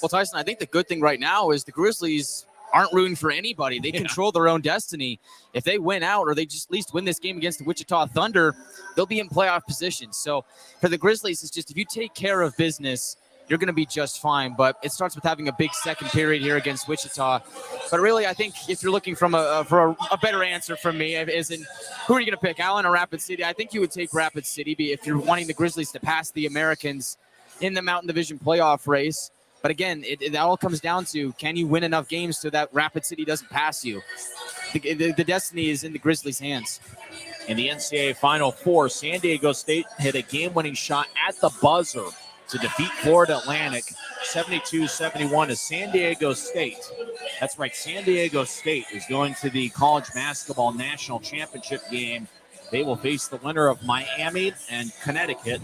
Well, Tyson, I think the good thing right now is the Grizzlies aren't rooting for anybody. They control their own destiny. If they win out or they just at least win this game against the Wichita Thunder, they'll be in playoff position. So for the Grizzlies, it's just if you take care of business, you're going to be just fine. But it starts with having a big second period here against Wichita. But really, I think if you're looking for a better answer from me, as in who are you going to pick, Allen or Rapid City? I think you would take Rapid City if you're wanting the Grizzlies to pass the Americans in the Mountain Division playoff race. But again, it all comes down to, can you win enough games so that Rapid City doesn't pass you? The destiny is in the Grizzlies' hands. In the NCAA Final Four, San Diego State hit a game-winning shot at the buzzer to defeat Florida Atlantic 72-71 as San Diego State. That's right, San Diego State is going to the College Basketball National Championship game. They will face the winner of Miami and Connecticut.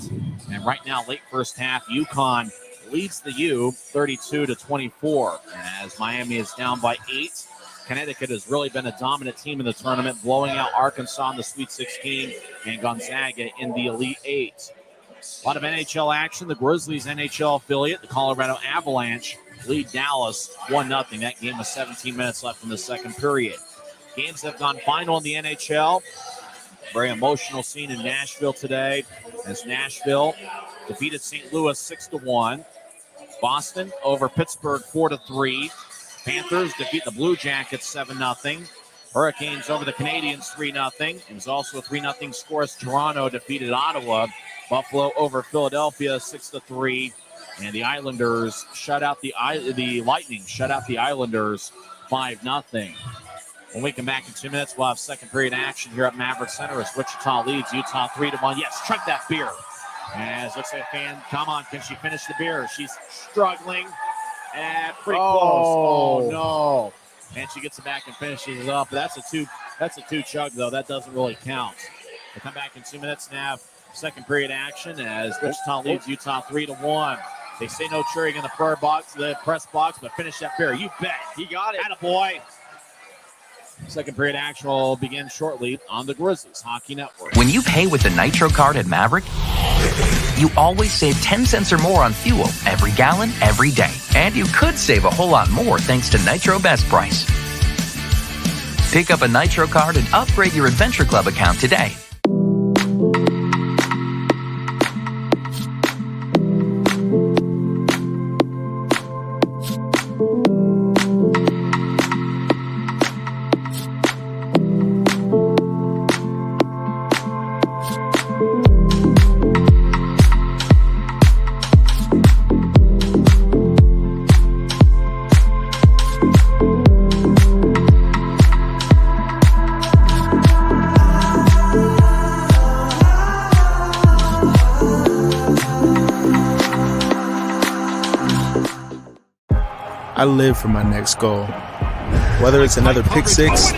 And right now, late first half, UConn leads the U 32-24 as Miami is down by 8. Connecticut has really been a dominant team in the tournament, blowing out Arkansas in the Sweet 16 and Gonzaga in the Elite 8. A lot of NHL action. The Grizzlies NHL affiliate, the Colorado Avalanche, lead Dallas 1-0. That game with 17 minutes left in the second period. Games have gone final in the NHL. Very emotional scene in Nashville today as Nashville defeated St. Louis 6-1. Boston over Pittsburgh 4-3. Panthers defeat the Blue Jackets 7-0. Hurricanes over the Canadiens 3-0. It was also a 3-0 score as Toronto defeated Ottawa. Buffalo over Philadelphia 6-3. And the Islanders shut out the Lightning shut out the Islanders 5-0. When we come back in 2 minutes, we'll have second period action here at Maverick Center as Wichita leads Utah 3-1. Yes, chug that beer. As looks like a fan, come on, can she finish the beer? She's struggling and pretty close. Oh no! And she gets it back and finishes it up. That's a two chug though. That doesn't really count. We'll come back in 2 minutes and have second period action as Wichita leads Utah 3-1. They say no cheering in the press box, but finish that beer. You bet. He got it. Attaboy. Second period action will begin shortly on the Grizzlies Hockey Network. When you pay with the Nitro card at Maverick, you always save 10 cents or more on fuel every gallon, every day. And you could save a whole lot more thanks to Nitro Best Price. Pick up a Nitro card and upgrade your Adventure Club account today. I live for my next goal. Whether it's another pick six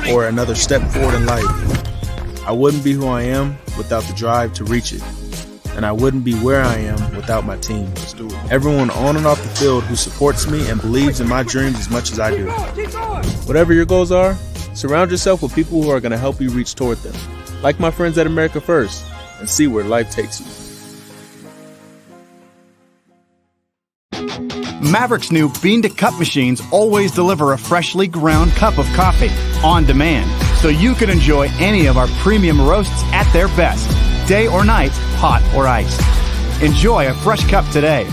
or another step forward in life, I wouldn't be who I am without the drive to reach it. And I wouldn't be where I am without my team. Everyone on and off the field who supports me and believes in my dreams as much as I do. Whatever your goals are, Surround yourself with people who are going to help you reach toward them, like my friends at America First, and see where life takes you. Maverick's new bean-to-cup machines always deliver a freshly ground cup of coffee on demand, so you can enjoy any of our premium roasts at their best, day or night, hot or iced. Enjoy a fresh cup today.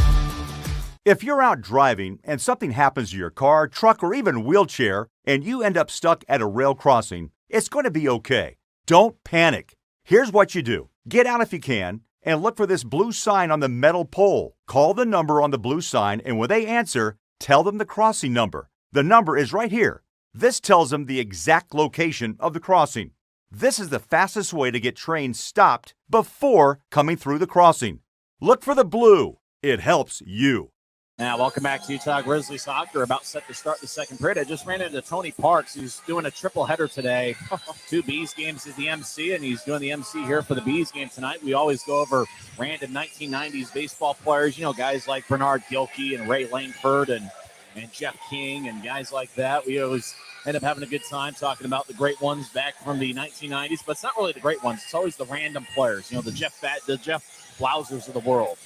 If you're out driving and something happens to your car, truck, or even wheelchair, and you end up stuck at a rail crossing, it's going to be okay. Don't panic. Here's what you do. Get out if you can and look for this blue sign on the metal pole. Call the number on the blue sign, and when they answer, tell them the crossing number. The number is right here. This tells them the exact location of the crossing. This is the fastest way to get trains stopped before coming through the crossing. Look for the blue. It helps you. Now, welcome back to Utah Grizzlies Hockey. We're about set to start the second period. I just ran into Tony Parks, who's doing a triple header today. 2 Bees games as the MC, and he's doing the MC here for the Bees game tonight. We always go over random 1990s baseball players, guys like Bernard Gilkey and Ray Langford and Jeff King and guys like that. We always end up having a good time talking about the great ones back from the 1990s, but it's not really the great ones. It's always the random players, the Jeff Blausers of the world.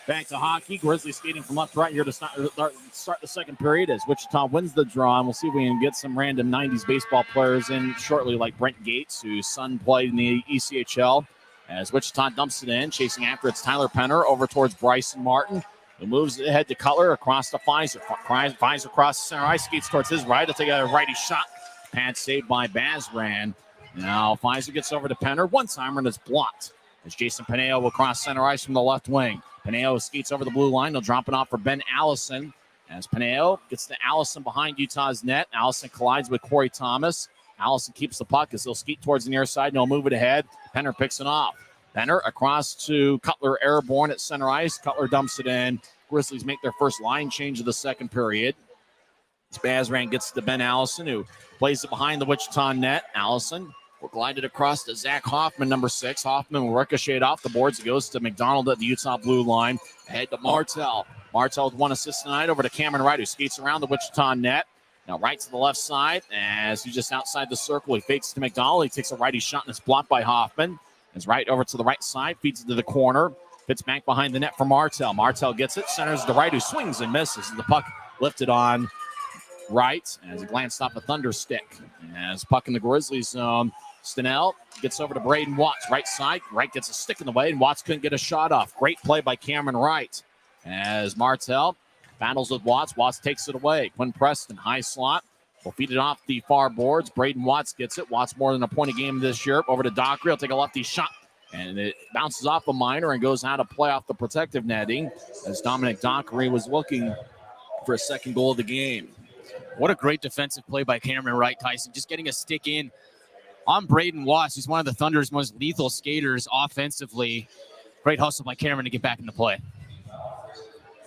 Back to hockey. Grizzlies skating from left to right here to start the second period as Wichita wins the draw. And we'll see if we can get some random 90s baseball players in shortly, like Brent Gates, whose son played in the ECHL. As Wichita dumps it in, chasing after it's Tyler Penner over towards Bryson Martin, who moves ahead to Cutler across to Fizer. Fizer crosses center ice, skates towards his right. He'll take a righty shot. Pad saved by Bazran. Now Fizer gets over to Penner. One-timer, and it's blocked as Jason Pineo will cross center ice from the left wing. Pineo skates over the blue line. They'll drop it off for Ben Allison. As Pineo gets to Allison behind Utah's net. Allison collides with Cory Thomas. Allison keeps the puck as he'll skate towards the near side, and he'll move it ahead. Penner picks it off. Penner across to Cutler, airborne at center ice. Cutler dumps it in. Grizzlies make their first line change of the second period. Bazran gets to Ben Allison, who plays it behind the Wichita net. Allison will glide it across to Zach Hoffman, number 6. Hoffman will ricochet off the boards. It goes to McDonald at the Utah blue line. Ahead to Martell. Martell with 1 assist tonight over to Cameron Wright, who skates around the Wichita net. Now right to the left side as he's just outside the circle. He fakes to McDonald. He takes a righty shot and it's blocked by Hoffman. It's right over to the right side, feeds it to the corner. Fits back behind the net for Martell. Martell gets it, centers to right, who swings and misses. The puck lifted on right as he glanced off a thunder stick. As puck in the Grizzlies zone, Stenell gets over to Braden Watts. Right side, Wright gets a stick in the way, and Watts couldn't get a shot off. Great play by Cameron Wright. As Martell battles with Watts, Watts takes it away. Quinn Preston, high slot, will feed it off the far boards. Braden Watts gets it. Watts more than a point a game this year. Over to Dockery. He'll take a lefty shot, and it bounces off a minor and goes out of play off the protective netting as Dominic Dockery was looking for a second goal of the game. What a great defensive play by Cameron Wright, Tyson. Just getting a stick in on Braden Watts, who's one of the Thunder's most lethal skaters offensively. Great hustle by Cameron to get back into play.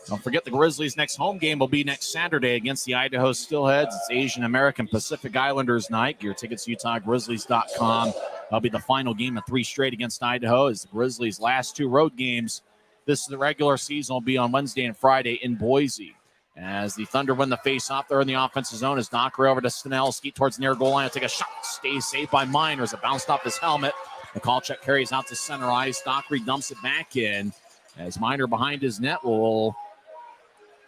Don't forget the Grizzlies' next home game will be next Saturday against the Idaho Steelheads. It's Asian American Pacific Islanders night. Your tickets, UtahGrizzlies.com. That'll be the final game of 3 straight against Idaho as the Grizzlies' last 2 road games. This is the regular season will be on Wednesday and Friday in Boise. As the Thunder win the face-off there in the offensive zone, as Dockery over to Stenell, skeet towards the near goal line, take a shot, stays saved by Minor as it bounced off his helmet. McCallcheck carries out to center ice. Dockery dumps it back in as Minor behind his net will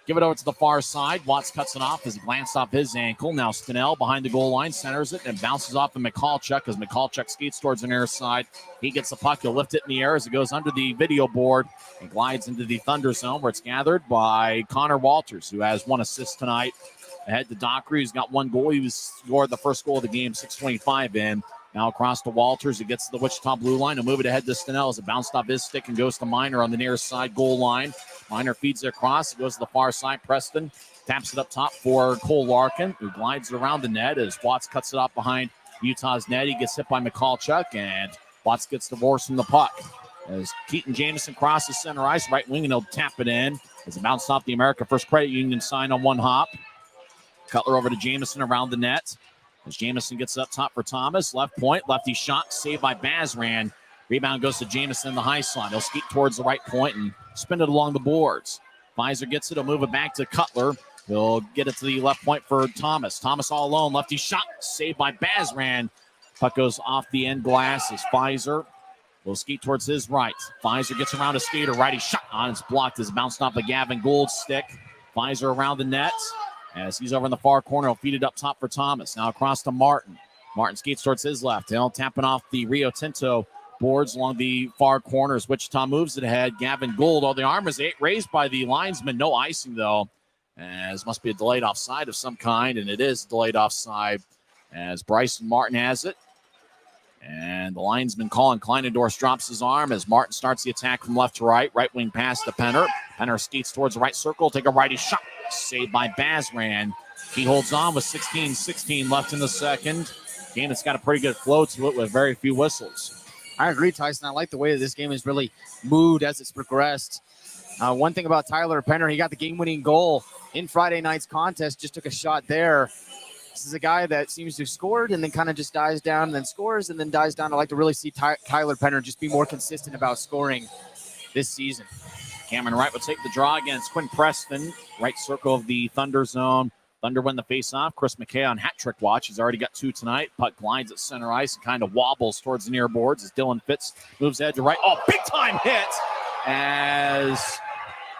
give it over to the far side. Watts cuts it off as he glanced off his ankle. Now Stenell behind the goal line, centers it, and bounces off to McCallcheck as McCallcheck skates towards the near side. He gets the puck. He'll lift it in the air as it goes under the video board and glides into the Thunder zone where it's gathered by Connor Walters, who has 1 assist tonight. Ahead to Dockery, who's got 1 goal. He scored the first goal of the game, 6:25 in. Now across to Walters. It gets to the Wichita blue line. He'll move it ahead to Stenell as it bounced off his stick and goes to Minor on the near side goal line. Minor feeds it across. It goes to the far side. Preston taps it up top for Cole Larkin, who glides around the net as Watts cuts it off behind Utah's net. He gets hit by McCallcheck, and Watts gets divorced from the puck. As Keaton Jamison crosses center ice, right wing, and he'll tap it in. As it bounced off the America First Credit Union sign on 1 hop. Cutler over to Jamison around the net. As Jamison gets up top for Thomas. Left point, lefty shot, saved by Bazran. Rebound goes to Jamison in the high slot. He'll skeet towards the right point and spin it along the boards. Fizer gets it. He'll move it back to Cutler. He'll get it to the left point for Thomas. Thomas all alone. Lefty shot. Saved by Bazran. Puck goes off the end glass as Fizer will skate towards his right. Fizer gets around a skater. Righty shot on. It's blocked as it bounced off the Gavin Gould's stick. Fizer around the net. As he's over in the far corner, he'll feed it up top for Thomas. Now across to Martin. Martin skates towards his left. He'll tapping off the Rio Tinto boards along the far corners. Wichita moves it ahead. Gavin Gould. Oh, the arm is raised by the linesman. No icing, though. As must be a delayed offside of some kind, and it is delayed offside as Bryson Martin has it. And the linesman Colin Kleinendorf drops his arm as Martin starts the attack from left to right. Right wing pass to Penner. Penner skates towards the right circle. Take a righty shot. Saved by Bazran. He holds on with 16-16 left in the second. Game that's got a pretty good flow to it with very few whistles. I agree, Tyson. I like the way that this game has really moved as it's progressed. One thing about Tyler Penner, he got the game-winning goal in Friday night's contest, just took a shot there. This is a guy that seems to have scored and then kind of just dies down and then scores and then dies down. I like to really see Tyler Penner just be more consistent about scoring this season. Cameron Wright will take the draw against Quinn Preston. Right circle of the Thunder zone. Thunder win the face-off. Chris McKay on hat-trick watch. He's already got 2 tonight. Puck glides at center ice and kind of wobbles towards the near boards as Dylan Fitz moves edge to right. Oh, big-time hit as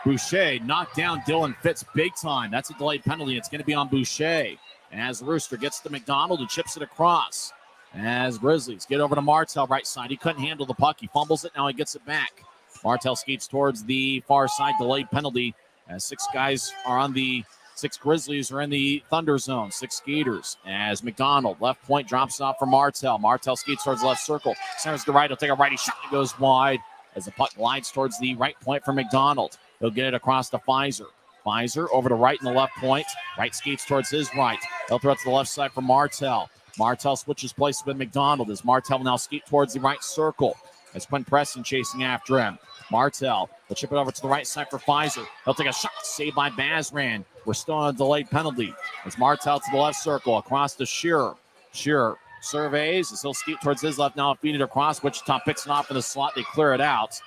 Boucher knocked down Dylan Fitz big time. That's a delayed penalty. It's going to be on Boucher. As Rooster gets to McDonald and chips it across. As Grizzlies get over to Martel right side. He couldn't handle the puck. He fumbles it. Now he gets it back. Martel skates towards the far side. Delayed penalty as 6 guys are on the 6 Grizzlies are in the Thunder zone. 6 skaters as McDonald left point drops off for Martel. Martel skates towards the left circle. Centers to right. He'll take a righty shot. It goes wide as the puck glides towards the right point for McDonald. He'll get it across to Fizer. Fizer over to right in the left point. Right skates towards his right. He'll throw it to the left side for Martel. Martel switches places with McDonald as Martel now skate towards the right circle. As Quinn Preston chasing after him. Martel will chip it over to the right side for Fizer. He'll take a shot, saved by Bazran. We're still on a delayed penalty. As Martel to the left circle, across to Shearer. Shearer surveys as he'll skate towards his left. Now feed it across. Wichita picks it off in the slot. They clear it out.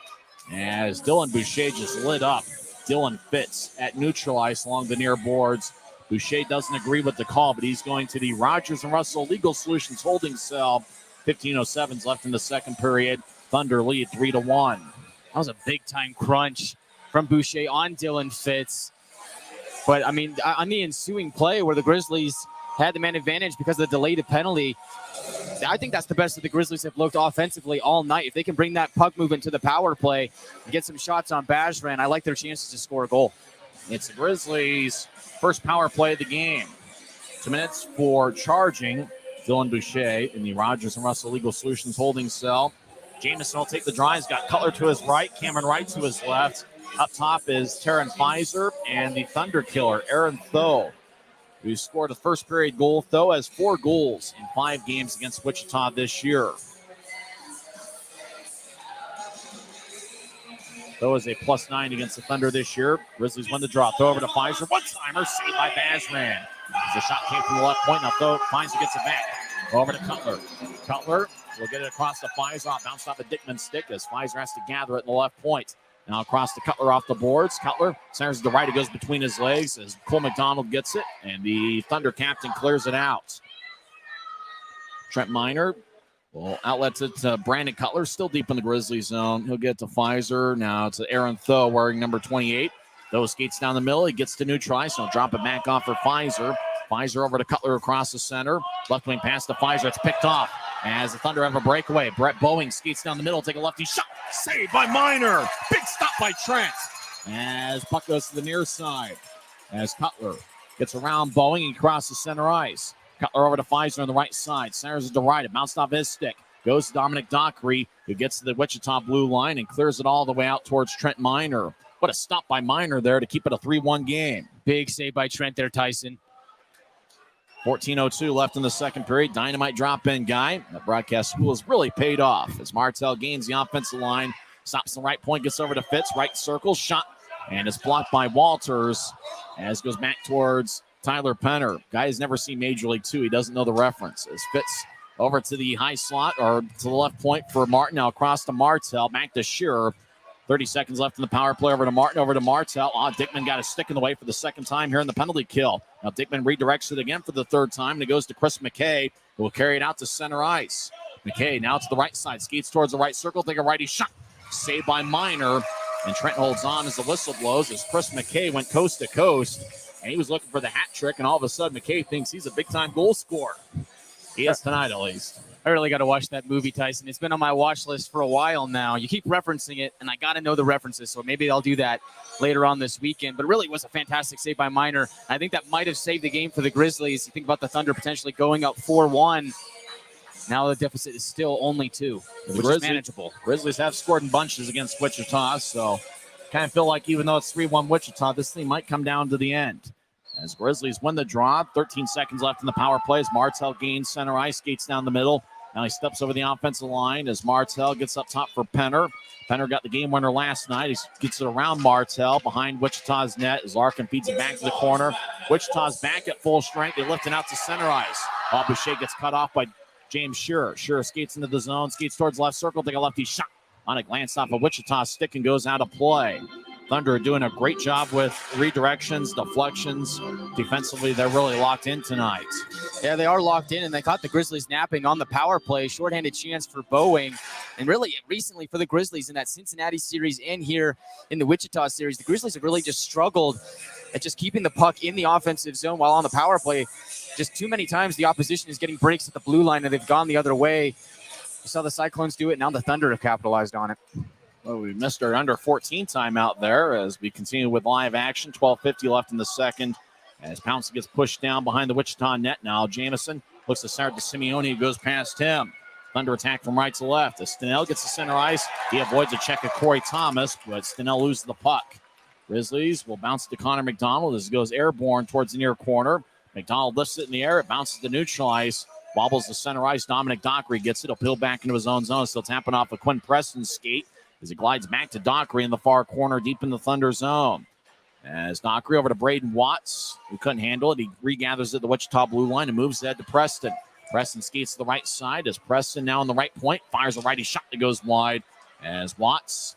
As Dylan Boucher just lit up Dylan Fitz at neutral ice along the near boards. Boucher doesn't agree with the call, but he's going to the Rogers and Russell Legal Solutions holding cell. 15:07 left in the second period. Thunder lead 3-1. That was a big-time crunch from Boucher on Dylan Fitz. But, I mean, on the ensuing play where the Grizzlies had the man advantage because of the delayed penalty, I think that's the best that the Grizzlies have looked offensively all night. If they can bring that puck movement to the power play and get some shots on Bazran, I like their chances to score a goal. It's the Grizzlies' first power play of the game. 2 minutes for charging. Dylan Boucher in the Rogers and Russell Legal Solutions holding cell. Jamison will take the draw. He's got Cutler to his right, Cameron Wright to his left. Up top is Tarun Fizer and the Thunder killer, Aaron Tho, who scored a first period goal. Tho has 4 goals in 5 games against Wichita this year. Tho is a +9 against the Thunder this year. Grizzlies win the draw. Throw over to Fizer. One-timer saved by Bazran. The shot came from the left point. Now Fizer gets it back. Over to Cutler. Cutler will get it across the Fizer. Bounced off the Dickman stick as Fizer has to gather it in the left point. Now across to Cutler off the boards. Cutler centers to the right. It goes between his legs as Cole McDonald gets it. And the Thunder captain clears it out. Trent Miner will outlet it to Brandon Cutler. Still deep in the Grizzlies zone. He'll get to Fizer. Now to Aaron Tho wearing number 28. Tho skates down the middle. He gets to neutral ice. He'll drop it back off for Fizer. Fizer over to Cutler across the center. Left wing pass to Fizer. It's picked off as the Thunder have a breakaway. Brett Boeing skates down the middle. Take a lefty shot. Saved by Miner. Big stop by Trent. As puck goes to the near side. As Cutler gets around Boeing and crosses center ice. Cutler over to Fizer on the right side. Centers it to right. It bounced off his stick. Goes to Dominic Dockery, who gets to the Wichita blue line and clears it all the way out towards Trent Miner. What a stop by Miner there to keep it a 3-1 game. Big save by Trent there, Tyson. 14:02 left in the second period. Dynamite drop-in guy. That broadcast school has really paid off as Martel gains the offensive line. Stops the right point, gets over to Fitz. Right circle, shot. And it's blocked by Walters as it goes back towards Tyler Penner. Guy has never seen Major League 2. He doesn't know the reference. As Fitz over to the high slot or to the left point for Martin. Now across to Martel. Back to Shearer. 30 seconds left in the power play. Over to Martin, over to Martell. Dickman got a stick in the way for the second time here in the penalty kill. Now Dickman redirects it again for the third time, and it goes to Chris McKay, who will carry it out to center ice. McKay now to the right side, skates towards the right circle, take a righty shot. Saved by Minor, and Trenton holds on as the whistle blows as Chris McKay went coast to coast, and he was looking for the hat trick, and all of a sudden McKay thinks he's a big-time goal scorer. He is tonight, at least. I really got to watch that movie, Tyson. It's been on my watch list for a while now. You keep referencing it, and I got to know the references, so maybe I'll do that later on this weekend. But it really was a fantastic save by Minor. I think that might have saved the game for the Grizzlies. You think about the Thunder potentially going up 4-1. Now the deficit is still only 2, which is manageable. Grizzlies have scored in bunches against Wichita, so kind of feel like even though it's 3-1 Wichita, this thing might come down to the end. As Grizzlies win the draw, 13 seconds left in the power play as Martell gains center ice, skates down the middle. Now he steps over the offensive line as Martell gets up top for Penner. Penner got the game winner last night. He gets it around Martell behind Wichita's net as Larkin feeds it back to the corner. Wichita's back at full strength. They lift it out to center ice. Boucher gets cut off by James Shearer. Shearer skates into the zone, skates towards left circle, take a lefty shot on a glance off of Wichita's stick and goes out of play. Thunder are doing a great job with redirections, deflections. Defensively, they're really locked in tonight. Yeah, they are locked in, and they caught the Grizzlies napping on the power play. Shorthanded chance for Boeing. And really, recently for the Grizzlies in that Cincinnati series and here in the Wichita series, the Grizzlies have really just struggled at just keeping the puck in the offensive zone while on the power play. Just too many times the opposition is getting breaks at the blue line, and they've gone the other way. You saw the Cyclones do it. Now the Thunder have capitalized on it. Well, we missed our under 14 timeout there as we continue with live action. 12:50 left in the second as Pouncey gets pushed down behind the Wichita net now. Jamison looks to start to Simeone, goes past him. Thunder attack from right to left as Stenell gets to center ice. He avoids a check of Cory Thomas, but Stenell loses the puck. Grizzlies will bounce to Connor McDonald as it goes airborne towards the near corner. McDonald lifts it in the air. It bounces to neutral ice. Wobbles to center ice. Dominic Dockery gets it. He'll peel back into his own zone. Still tapping off a Quinn Preston skate as he glides back to Dockery in the far corner deep in the Thunder zone. As Dockery over to Braden Watts, who couldn't handle it. He regathers at the Wichita blue line and moves ahead to Preston. Preston skates to the right side as Preston now on the right point. Fires a righty shot that goes wide as Watts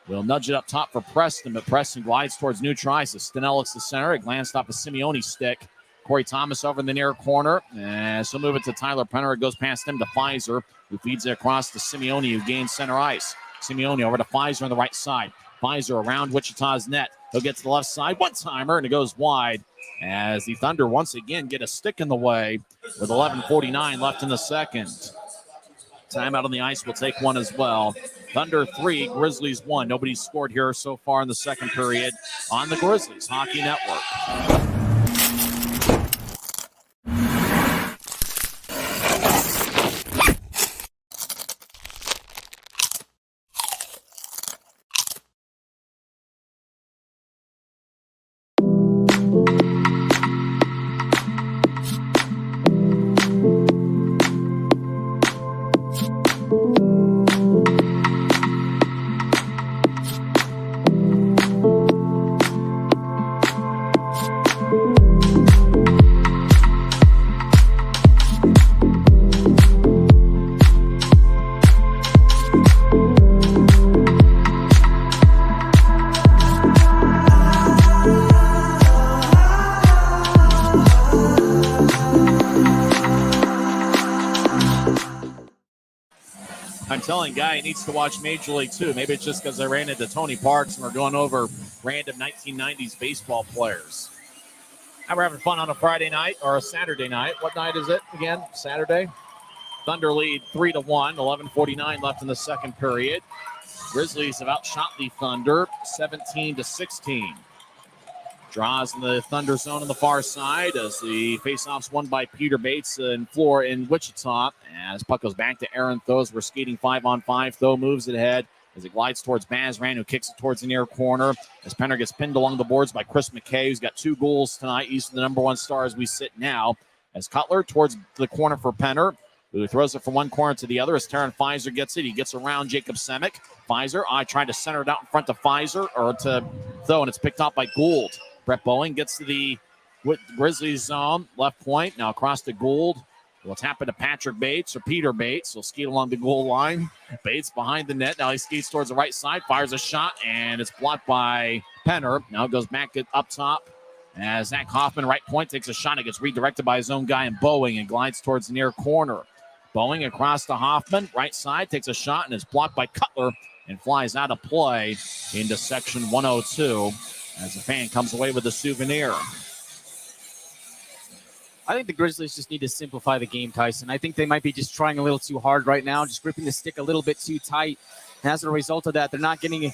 will nudge it up top for Preston, but Preston glides towards neutral ice as Stenell looks to center. It glanced off a Simeone stick. Cory Thomas over in the near corner. And so move it to Tyler Penner. It goes past him to Fizer, who feeds it across to Simeone, who gains center ice. Simeone over to Fizer on the right side. Fizer around Wichita's net. He'll get to the left side. One-timer, and it goes wide as the Thunder once again get a stick in the way with 11:49 left in the second. Timeout on the ice. We'll take one as well. Thunder 3, Grizzlies 1. Nobody's scored here so far in the second period on the Grizzlies Hockey Network. Telling Guy he needs to watch Major League 2. Maybe it's just because I ran into Tony Parks and we're going over random 1990s baseball players. Now we're having fun on a Friday night or a Saturday night. What night is it again? Saturday. Thunder lead 3-1. 11:49 left in the second period. Grizzlies have outshot the Thunder 17-16. Draws in the Thunder zone on the far side as the faceoff's won by Peter Bates and Floor in Wichita. As puck goes back to Aaron Thos. We're skating 5-on-5. Tho moves it ahead as it glides towards Bazran, who kicks it towards the near corner. As Penner gets pinned along the boards by Chris McKay, who's got 2 goals tonight. He's the number 1 star as we sit now. As Cutler towards the corner for Penner, who throws it from one corner to the other. As Tarun Fizer gets it, he gets around Jacob Semick. Fizer, tried to center it out in front to Fizer, or to Tho, and it's picked up by Gould. Brett Boeing gets to the Grizzlies zone, left point. Now across to Gould. Will tap into Patrick Bates or Peter Bates. He'll skate along the goal line. Bates behind the net. Now he skates towards the right side, fires a shot, and it's blocked by Penner. Now goes back up top as Zach Hoffman, right point, takes a shot. It gets redirected by his own guy in Boeing and glides towards the near corner. Boeing across to Hoffman, right side, takes a shot and is blocked by Cutler and flies out of play into section 102 as the fan comes away with a souvenir. I think the Grizzlies just need to simplify the game, Tyson. I think they might be just trying a little too hard right now, just gripping the stick a little bit too tight. And as a result of that, they're not getting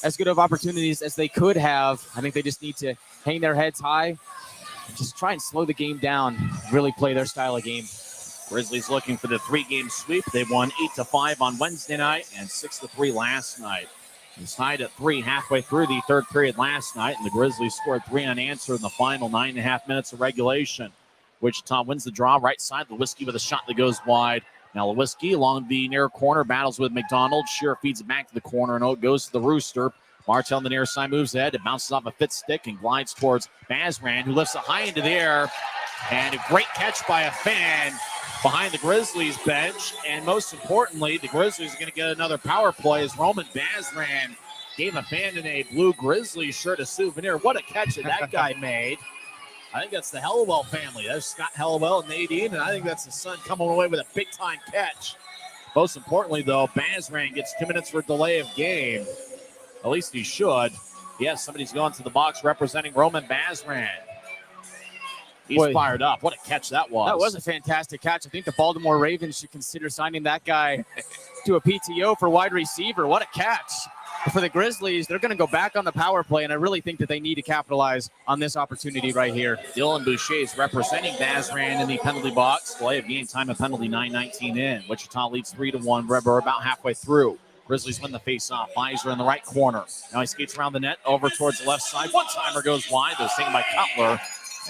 as good of opportunities as they could have. I think they just need to hang their heads high and just try and slow the game down, really play their style of game. Grizzlies looking for the 3-game sweep. They won 8-5 on Wednesday night and 6-3 last night. It was tied at 3 halfway through the third period last night, and the Grizzlies scored 3 unanswered in the final 9.5 minutes of regulation. Wichita wins the draw, right side. Lewinsky with a shot that goes wide. Now Lewinsky along the near corner, battles with McDonald. Shearer feeds it back to the corner, and it goes to the Rooster. Martell on the near side moves ahead. It bounces off a fit stick and glides towards Bazran, who lifts it high into the air. And a great catch by a fan behind the Grizzlies bench. And most importantly, the Grizzlies are going to get another power play as Roman Bazran gave a fan in a blue Grizzlies shirt a souvenir. What a catch that guy made. I think that's the Hellewell family. There's Scott Hellewell and Nadine, and I think that's the son coming away with a big-time catch. Most importantly, though, Bazran gets 2 minutes for delay of game. At least he should. Yes, somebody's going to the box representing Roman Bazran. He's fired up. What a catch that was. That was a fantastic catch. I think the Baltimore Ravens should consider signing that guy to a PTO for wide receiver. What a catch. For the Grizzlies, they're going to go back on the power play, and I really think that they need to capitalize on this opportunity right here. Dylan Boucher is representing Bazran in the penalty box. Delay of game time and penalty 9:19 in. Wichita leads 3-1. We're about halfway through. Grizzlies win the face-off. Fizer in the right corner. Now he skates around the net over towards the left side. One-timer goes wide. That was taken by Cutler.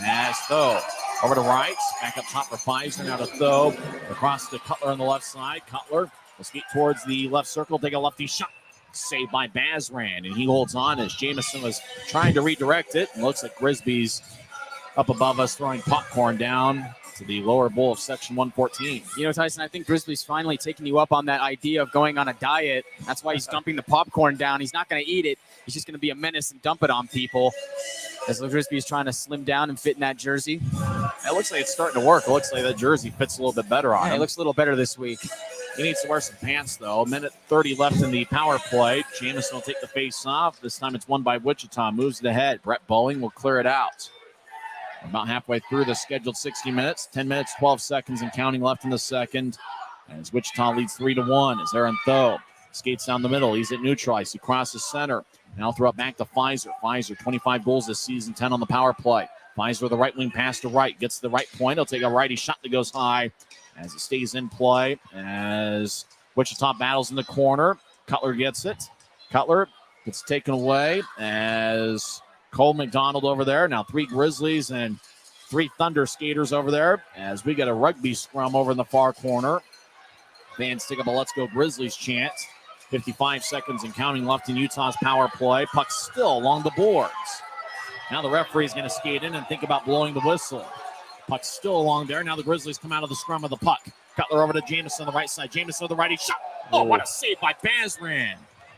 As Tho over to right. Back up top for Fizer. Now to Tho. Across to Cutler on the left side. Cutler will skate towards the left circle. Take a lefty shot. Saved by Bazran, and he holds on as Jamison was trying to redirect it. It looks like Grisby's up above us throwing popcorn down to the lower bowl of section 114. You know, Tyson, I think Grisby's finally taking you up on that idea of going on a diet. That's why he's dumping the popcorn down. He's not going to eat it. He's just going to be a menace and dump it on people. As Grisby's trying to slim down and fit in that jersey. It looks like it's starting to work. It looks like that jersey fits a little bit better on him. It looks a little better this week. He needs to wear some pants, though. A minute 30 left in the power play. Jamison will take the face off. This time it's won by Wichita. Moves it ahead. Brett Boeing will clear it out. We're about halfway through the scheduled 60 minutes. 10 minutes, 12 seconds, and counting left in the second. As Wichita leads 3-1. As Aaron Tho skates down the middle. He's at neutral ice. He crosses center. Now throw it back to Fizer. Fizer, 25 goals this season, 10 on the power play. Fizer with the right wing pass to right. Gets to the right point. He'll take a righty shot that goes high. As it stays in play, as Wichita battles in the corner. Cutler gets it. Cutler gets taken away as Cole McDonald over there. Now 3 Grizzlies and 3 Thunder skaters over there as we get a rugby scrum over in the far corner. Fans take up a Let's Go Grizzlies chant. 55 seconds and counting left in Utah's power play. Puck still along the boards. Now the referee's going to skate in and think about blowing the whistle. Puck still along there. Now the Grizzlies come out of the scrum of the puck. Cutler over to Jamison on the right side. Jamison with the righty shot. Oh, what a save by Bazran.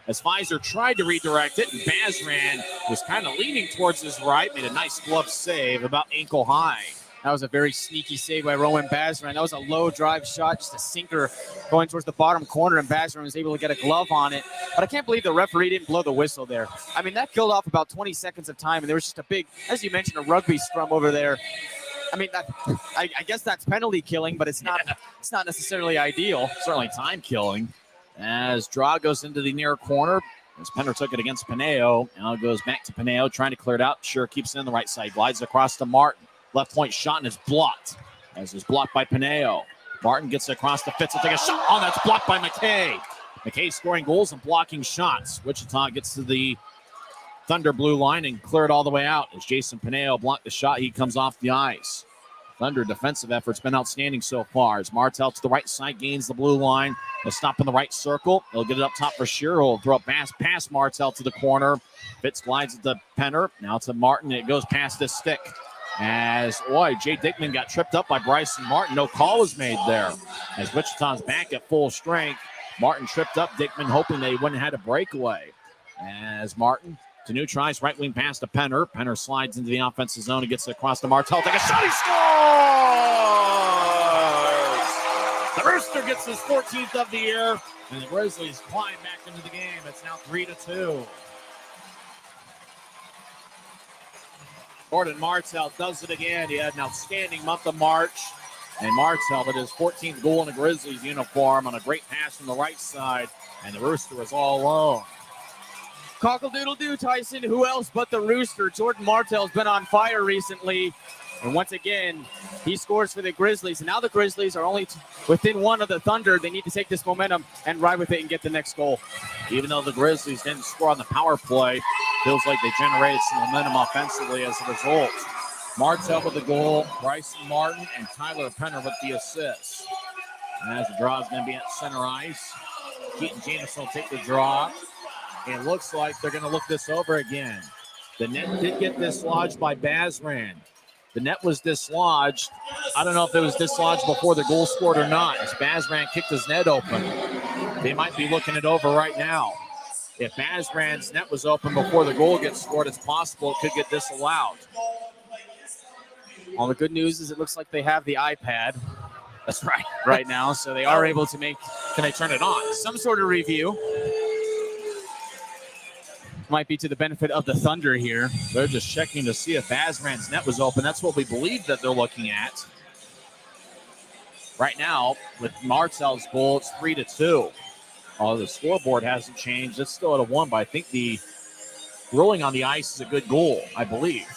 As Fizer tried to redirect it, and Bazran was kind of leaning towards his right. Made a nice glove save about ankle high. That was a very sneaky save by Roman Bazran. That was a low drive shot, just a sinker going towards the bottom corner, and Bazran was able to get a glove on it. But I can't believe the referee didn't blow the whistle there. I mean, that killed off about 20 seconds of time, and there was just a big, as you mentioned, a rugby scrum over there. I mean, I guess that's penalty killing, but it's not necessarily ideal. Certainly time killing. As Draw goes into the near corner, as Penner took it against Pineo. Now it goes back to Pineo, trying to clear it out. Sure keeps it in the right side. Glides across to Martin. Left point shot and is blocked. As is blocked by Pineo. Martin gets across to Fitz. Will take a shot. Oh, that's blocked by McKay. McKay scoring goals and blocking shots. Wichita gets to the Thunder blue line and clear it all the way out. As Jason Pineo blocked the shot, he comes off the ice. Thunder defensive effort's been outstanding so far. As Martell to the right side gains the blue line. He'll stop in the right circle. He'll get it up top for Shearer. He'll throw it past Martell to the corner. Fitz glides it to Penner. Now to Martin. It goes past his stick. As, Jay Dickman got tripped up by Bryson Martin. No call was made there. As Wichita's back at full strength, Martin tripped up Dickman, hoping they wouldn't have had a breakaway. As Martin, Tanu tries right wing pass to Penner. Penner slides into the offensive zone and gets it across to Martell. Take a shot, he scores! The Rooster gets his 14th of the year, and the Grizzlies climb back into the game. It's now 3-2. Gordon Martell does it again. He had an outstanding month of March. And Martell with his 14th goal in the Grizzlies uniform on a great pass from the right side. And the Rooster is all alone. Cockle-doodle-doo, Tyson. Who else but the Rooster? Jordan Martell's been on fire recently. And once again, he scores for the Grizzlies. And now the Grizzlies are only within one of the Thunder. They need to take this momentum and ride with it and get the next goal. Even though the Grizzlies didn't score on the power play, feels like they generated some momentum offensively as a result. Martell with the goal, Bryson Martin, and Tyler Penner with the assist. And as the draw is going to be at center ice, Keaton Jameson will take the draw. It looks like they're going to look this over again. The net did get dislodged by Bazran. The net was dislodged. I don't know if it was dislodged before the goal scored or not. As Bazran kicked his net open. They might be looking it over right now. If Bazran's net was open before the goal gets scored, it's possible it could get disallowed. All the good news is it looks like they have the iPad. That's right now, so they are able to make. Can they turn it on? Some sort of review. Might be to the benefit of the Thunder here. They're just checking to see if Bazran's net was open. That's what we believe that they're looking at. Right now, with Martell's goal, it's 3-2. Although the scoreboard hasn't changed, it's still at a 1, but I think the ruling on the ice is a good goal, I believe.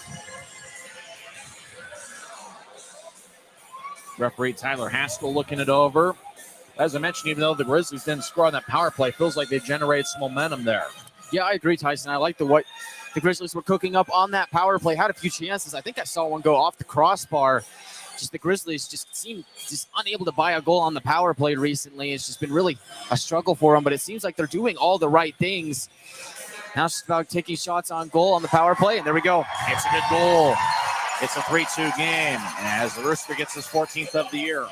Referee Tyler Haskell looking it over. As I mentioned, even though the Grizzlies didn't score on that power play, feels like they generated some momentum there. Yeah, I agree, Tyson. I like what the Grizzlies were cooking up on that power play. Had a few chances. I think I saw one go off the crossbar. Just the Grizzlies just seem unable to buy a goal on the power play recently. It's just been really a struggle for them, but it seems like they're doing all the right things. Now it's just about taking shots on goal on the power play, and there we go. It's a good goal. It's a 3-2 game as the Rooster gets his 14th of the year.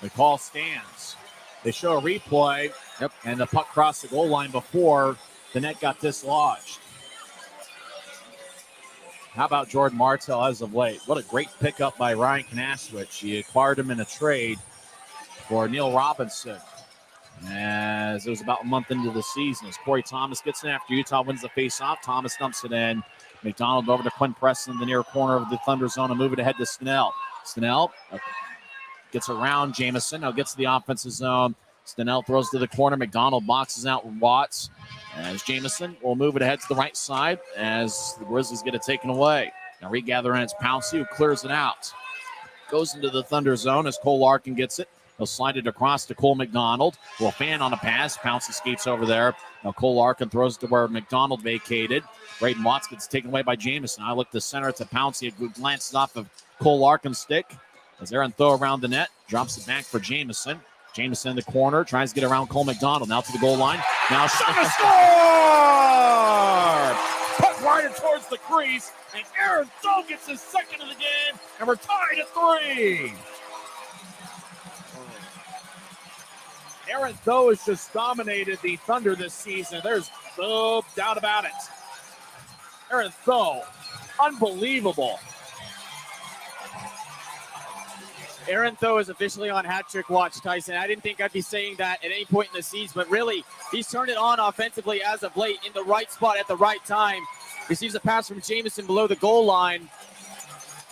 The call stands. They show a replay, and the puck crossed the goal line before the net got dislodged. How about Jordan Martell as of late? What a great pickup by Ryan Kanaswich. He acquired him in a trade for Neil Robinson. As it was about a month into the season, as Cory Thomas gets in after Utah wins the faceoff, Thomas dumps it in. McDonald over to Quinn Preston in the near corner of the Thunder zone and move it ahead to Stenell. Stenell gets around Jameson, now gets to the offensive zone. Stenell throws to the corner. McDonald boxes out Watts. As Jameson will move it ahead to the right side as the Grizzlies get it taken away. Now regathering, it's Pouncey who clears it out. Goes into the Thunder zone as Cole Larkin gets it. He'll slide it across to Cole McDonald. Will fan on a pass. Pouncey skates over there. Now Cole Larkin throws it to where McDonald vacated. Braden Watts gets taken away by Jameson. I look to center to Pouncey. A good glance off of Cole Larkin's stick. As Aaron Tho around the net. Drops it back for Jameson. Jameson in the corner, tries to get around Cole McDonald. Now to the goal line. Now shot to score! Puck right towards the crease, and Aaron Tho gets his second of the game, and we're tied at 3. Aaron Tho has just dominated the Thunder this season. There's no doubt about it. Aaron Tho, unbelievable. Aaron Tho is officially on hat trick watch, Tyson. I didn't think I'd be saying that at any point in the season, but really, he's turned it on offensively as of late in the right spot at the right time. Receives a pass from Jameson below the goal line,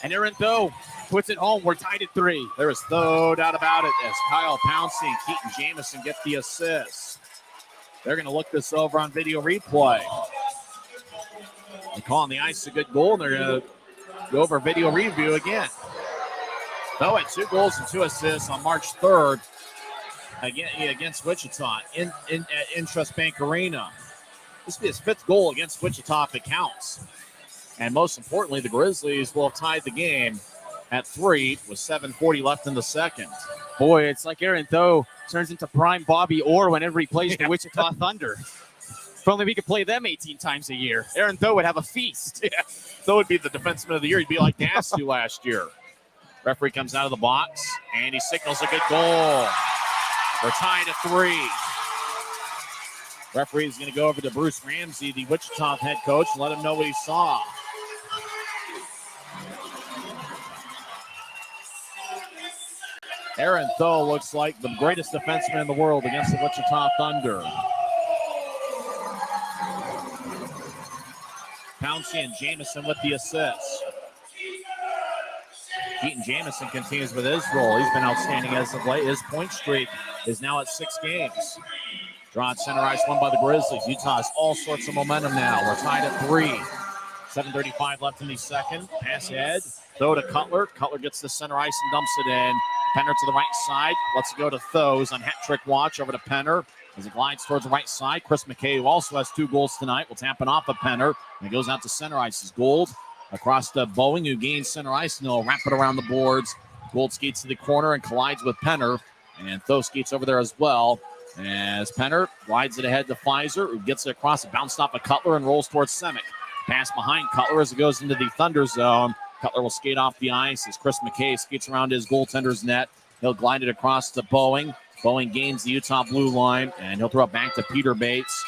and Aaron Tho puts it home. We're tied at 3. There is no doubt about it as Kyle Pouncey and Keaton Jameson get the assist. They're going to look this over on video replay. They call on the ice a good goal, and they're going to go over video review again. Tho had 2 goals and 2 assists on March 3rd against Wichita at Intrust Bank Arena. This will be his 5th goal against Wichita if it counts. And most importantly, the Grizzlies will have tied the game at 3 with 7:40 left in the second. Boy, it's like Aaron Tho turns into prime Bobby Orr whenever he plays the Wichita Thunder. If only we could play them 18 times a year. Aaron Tho would have a feast. Yeah. Tho would be the defenseman of the year. He'd be like Dastu last year. Referee comes out of the box, and he signals a good goal. We're tied at 3. Referee is going to go over to Bruce Ramsey, the Wichita head coach, and let him know what he saw. Aaron Tho looks like the greatest defenseman in the world against the Wichita Thunder. Pouncey and Jamison with the assists. Keaton Jamison continues with his role. He's been outstanding as of late. His point streak is now at 6 games. Draw at center ice, won by the Grizzlies. Utah has all sorts of momentum now. We're tied at 3. 7:35 left in the second. Pass ahead. Throw to Cutler. Cutler gets the center ice and dumps it in. Penner to the right side. Lets it go to Tho's on hat trick watch. Over to Penner as it glides towards the right side. Chris McKay, who also has 2 goals tonight, will tap it off of Penner. And it goes out to center ice. Is Gold across to Boeing, who gains center ice. And they'll wrap it around the boards. Gold skates to the corner and collides with Penner. And Tho skates over there as well. As Penner glides it ahead to Fizer, who gets it across, bounced off of Cutler and rolls towards Semick. Pass behind Cutler as it goes into the Thunder zone. Cutler will skate off the ice as Chris McKay skates around his goaltender's net. He'll glide it across to Boeing. Boeing gains the Utah blue line, and he'll throw it back to Peter Bates.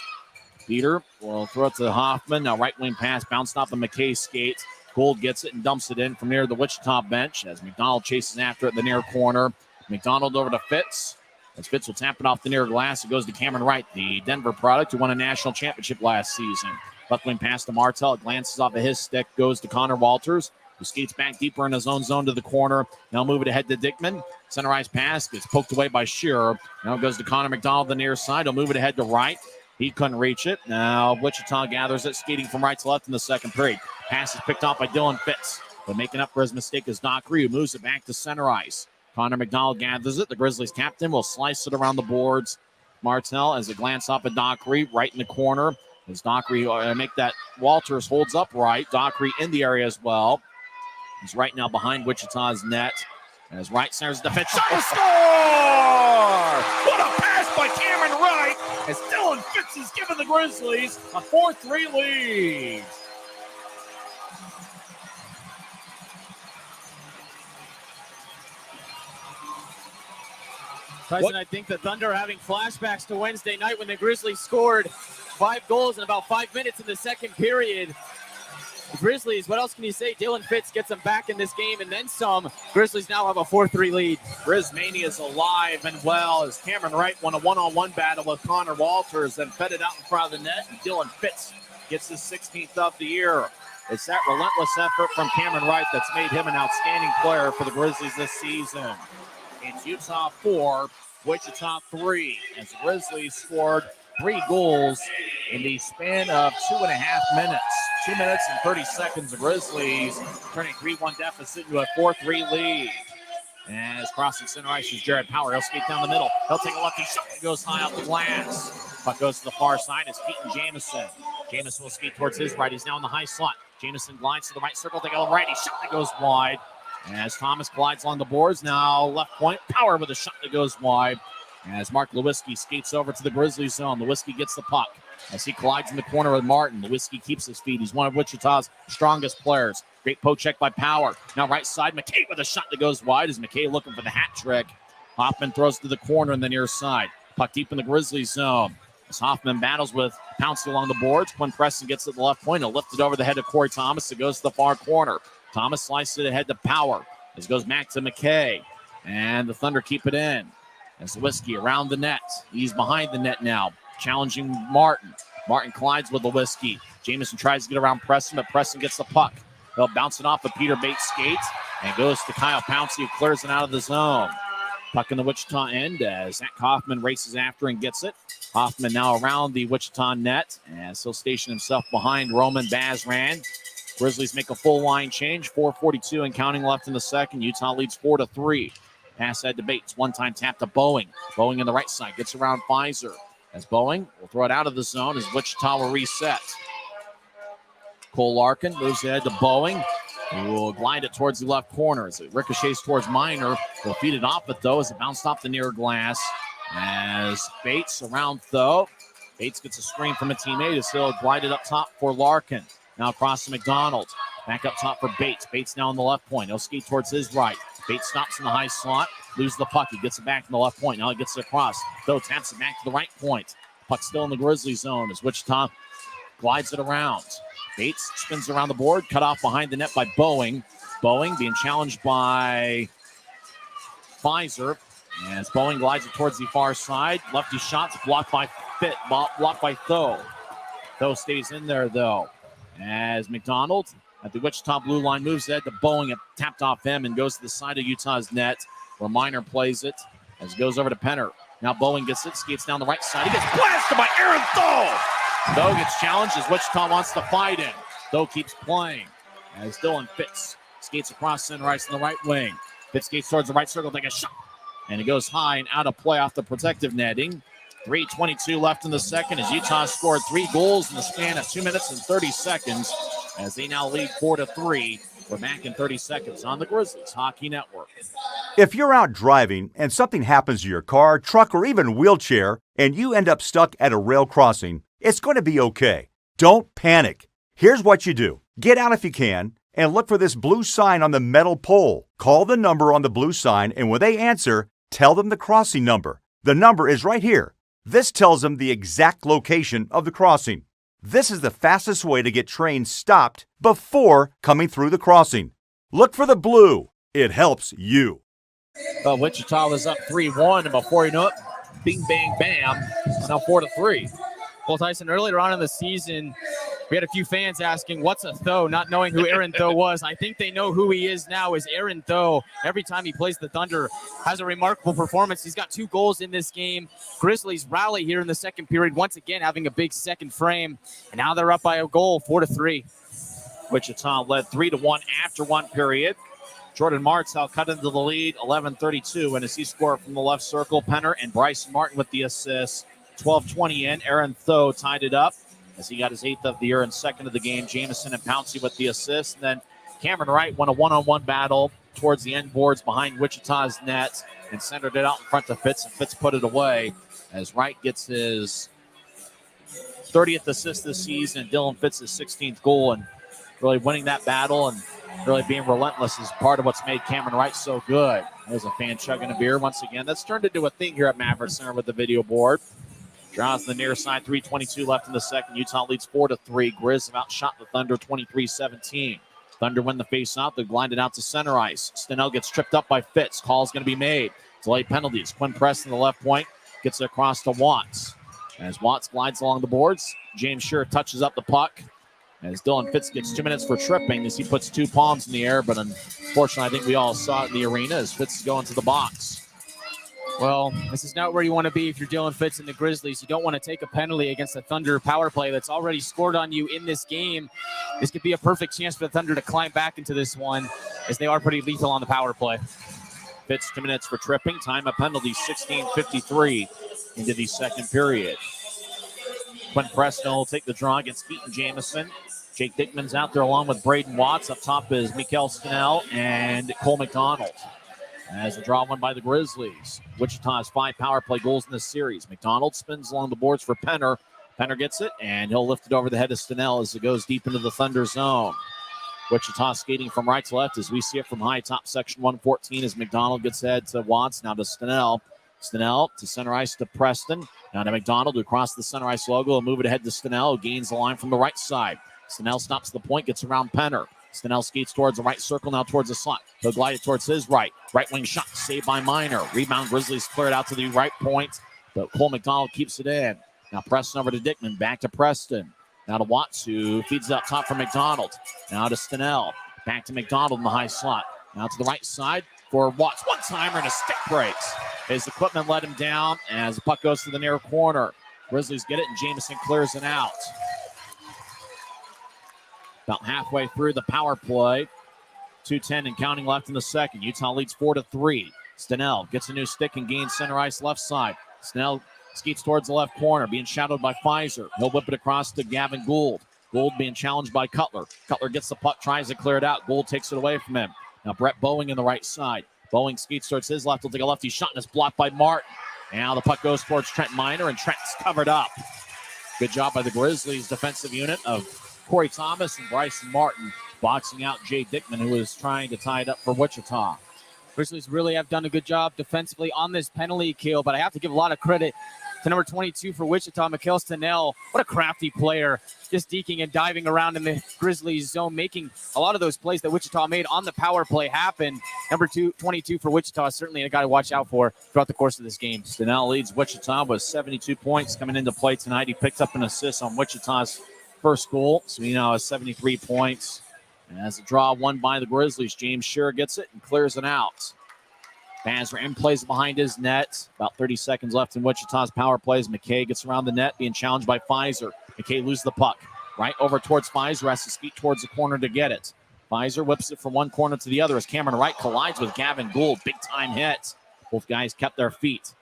Peter will throw it to Hoffman. Now right wing pass bounced off of McKay's skate. Gold gets it and dumps it in from near the Wichita bench as McDonald chases after it in the near corner. McDonald over to Fitz. As Fitz will tap it off the near glass, it goes to Cameron Wright, the Denver product who won a national championship last season. Left wing pass to Martell. It glances off of his stick, goes to Connor Walters, who skates back deeper in his own zone to the corner. Now move it ahead to Dickman. Center ice pass gets poked away by Shearer. Now it goes to Connor McDonald, the near side. He'll move it ahead to Wright. He couldn't reach it. Now Wichita gathers it, skating from right to left in the second period. Pass is picked off by Dylan Fitz. But making up for his mistake is Dockery, who moves it back to center ice. Connor McDonald gathers it. The Grizzlies captain will slice it around the boards. Martell as it glances off at Dockery, right in the corner. As Dockery make that, Walters holds up right. Dockery in the area as well. He's right now behind Wichita's net. As Wright centers the defense. Shot to score! What a pass by Cameron Wright as Dylan Fitz has given the Grizzlies a 4-3 lead. Tyson, I think the Thunder are having flashbacks to Wednesday night when the Grizzlies scored 5 goals in about 5 minutes in the second period. The Grizzlies, what else can you say? Dylan Fitz gets them back in this game and then some. Grizzlies now have a 4-3 lead. Grizzmania is alive and well as Cameron Wright won a one-on-one battle with Connor Walters and fed it out in front of the net. And Dylan Fitz gets his 16th of the year. It's that relentless effort from Cameron Wright that's made him an outstanding player for the Grizzlies this season. It's Utah 4, Wichita 3, as the Grizzlies scored 3 goals in the span of 2.5 minutes. 2 minutes and 30 seconds. The Grizzlies turning 3-1 deficit into a 4-3 lead. As crossing center ice is Jared Power. He'll skate down the middle. He'll take a lefty shot that goes high off the glass. Puck goes to the far side. It's Keaton Jamison. Jamison will skate towards his right. He's now in the high slot. Jamison glides to the right circle. They go righty. Shot that goes wide. As Thomas glides along the boards. Now left point. Power with a shot that goes wide. As Mark Lewinsky skates over to the Grizzlies zone. Lewinsky gets the puck. As he collides in the corner with Martin. Lewinsky keeps his feet. He's one of Wichita's strongest players. Great poke check by Power. Now right side, McKay with a shot that goes wide. As McKay looking for the hat trick. Hoffman throws to the corner in the near side. Puck deep in the Grizzlies zone. As Hoffman battles with Pouncey along the boards. Quinn Preston gets it to the left point. He'll lift it over the head of Cory Thomas. It goes to the far corner. Thomas slices it ahead to Power. This goes back to McKay. And the Thunder keep it in. As Lewinsky around the net. He's behind the net now. Challenging Martin. Martin collides with Lewinsky. Jamison tries to get around Preston, but Preston gets the puck. They'll bounce it off of Peter Bates' skates and goes to Kyle Pouncey, who clears it out of the zone. Puck in the Wichita end as Zach Hoffman races after and gets it. Hoffman now around the Wichita net as he'll station himself behind Roman Bazran. Grizzlies make a full line change. 4:42 and counting left in the second. Utah leads 4-3. Pass ahead to Bates. One-time tap to Boeing. Boeing on the right side gets around Fizer. As Boeing will throw it out of the zone as Wichita will reset. Cole Larkin moves ahead to Boeing. He will glide it towards the left corner as it ricochets towards Minor. They'll feed it off it, though, as it bounced off the near glass. As Bates around Tho. Bates gets a screen from a teammate as he'll glide it up top for Larkin. Now across to McDonald. Back up top for Bates. Bates now on the left point. He'll skate towards his right. Bates stops in the high slot. Loses the puck. He gets it back in the left point. Now he gets it across. Though taps it back to the right point. Puck still in the Grizzlies zone as Wichita glides it around. Bates spins around the board. Cut off behind the net by Boeing. Boeing being challenged by Fizer. As Boeing glides it towards the far side. Lefty shots blocked by Tho. Tho stays in there, though. As McDonald at the Wichita blue line moves ahead to Boeing. It tapped off him and goes to the side of Utah's net where Minor plays it as it goes over to Penner. Now Boeing gets it, skates down the right side. He gets blasted by Aaron Tho. Tho gets challenged as Wichita wants to fight him. Tho keeps playing as Dylan Fitz skates across center ice in the right wing. Fitz skates towards the right circle, take a shot. And it goes high and out of play off the protective netting. 3:22 left in the second as Utah scored 3 goals in the span of 2 minutes and 30 seconds as they now lead 4-3. We're back in 30 seconds on the Grizzlies Hockey Network. If you're out driving and something happens to your car, truck, or even wheelchair, and you end up stuck at a rail crossing, it's going to be okay. Don't panic. Here's what you do. Get out if you can and look for this blue sign on the metal pole. Call the number on the blue sign, and when they answer, tell them the crossing number. The number is right here. This tells them the exact location of the crossing. This is the fastest way to get trains stopped before coming through the crossing. Look for the blue. It helps you. Wichita was up 3-1, and before you know it, bing, bang, bam, it's now 4-3. Well, Tyson, earlier on in the season, we had a few fans asking, what's a Tho, not knowing who Aaron Tho was. I think they know who he is now as Aaron Tho. Every time he plays the Thunder, has a remarkable performance. He's got 2 goals in this game. Grizzlies rally here in the second period, once again having a big second frame. And now they're up by a goal, 4-3. Wichita led 3-1 after one period. Jordan Martell cut into the lead, 11:32, and as he scored from the left circle, Penner and Bryson Martin with the assists. 12:20 in, Aaron Tho tied it up as he got his 8th of the year and 2nd of the game. Jamison and Pouncey with the assist. And then Cameron Wright won a one-on-one battle towards the end boards behind Wichita's net and centered it out in front of Fitz, and Fitz put it away as Wright gets his 30th assist this season. Dylan Fitz's 16th goal, and really winning that battle and really being relentless is part of what's made Cameron Wright so good. There's a fan chugging a beer once again. That's turned into a thing here at Maverick Center with the video board. Draws the near side, 3:22 left in the second. Utah leads 4-3. Grizz have outshot the Thunder 23-17. Thunder win the face-off. They blind it out to center ice. Stenell gets tripped up by Fitz. Call's going to be made. Delayed penalties. Quinn Preston, the left point, gets it across to Watts. As Watts glides along the boards, James Shearer touches up the puck. As Dylan Fitz gets 2 minutes for tripping as he puts 2 palms in the air, but unfortunately, I think we all saw it in the arena as Fitz is going to the box. Well, this is not where you want to be if you're Dylan Fitz and the Grizzlies. You don't want to take a penalty against the Thunder power play that's already scored on you in this game. This could be a perfect chance for the Thunder to climb back into this one as they are pretty lethal on the power play. Fitz 2 minutes for tripping. Time of penalty, 16:53 into the second period. Quinn Preston will take the draw against Keaton Jamison. Jake Dickman's out there along with Braden Watts. Up top is Mikael Stenell and Cole McDonald. As the draw won by the Grizzlies. Wichita has 5 power play goals in this series. McDonald spins along the boards for Penner. Penner gets it, and he'll lift it over the head of Stenell as it goes deep into the Thunder zone. Wichita skating from right to left as we see it from high top section 114 as McDonald gets ahead to Watts. Now to Stenell. Stenell to center ice to Preston. Now to McDonald across the center ice logo. He'll move it ahead to Stenell, who gains the line from the right side. Stenell stops the point, gets around Penner. Stenell skates towards the right circle, now towards the slot. He'll glide it towards his right. Right wing shot, saved by Minor. Rebound, Grizzlies clear it out to the right point, but Cole McDonald keeps it in. Now Preston over to Dickman, back to Preston. Now to Watts, who feeds it up top for McDonald. Now to Stenell, back to McDonald in the high slot. Now to the right side for Watts. One-timer and a stick breaks. His equipment let him down as the puck goes to the near corner. Grizzlies get it, and Jamison clears it out. About halfway through the power play. 2:10 and counting left in the second. Utah leads 4-3. Stenell gets a new stick and gains center ice left side. Stenell skates towards the left corner, being shadowed by Fizer. He'll whip it across to Gavin Gould. Gould being challenged by Cutler. Cutler gets the puck, tries to clear it out. Gould takes it away from him. Now Brett Boeing in the right side. Boeing skates towards his left. He'll take a lefty shot, and it's blocked by Martin. Now the puck goes towards Trent Minor, and Trent's covered up. Good job by the Grizzlies defensive unit of Cory Thomas and Bryson Martin boxing out Jay Dickman, who was trying to tie it up for Wichita. Grizzlies really have done a good job defensively on this penalty kill, but I have to give a lot of credit to number 22 for Wichita, Mikhail Stenell. What a crafty player, just deking and diving around in the Grizzlies zone, making a lot of those plays that Wichita made on the power play happen. Number 22 for Wichita is certainly a guy to watch out for throughout the course of this game. Stenell leads Wichita with 72 points coming into play tonight. He picked up an assist on Wichita's first goal, so he now has 73 points. And as a draw won by the Grizzlies, James Shearer gets it and clears it out. Bazran plays behind his net. About 30 seconds left in Wichita's power plays. McKay gets around the net, being challenged by Fizer. McKay loses the puck. Right over towards Fizer, has his feet towards the corner to get it. Fizer whips it from one corner to the other as Cameron Wright collides with Gavin Gould. Big time hit. Both guys kept their feet.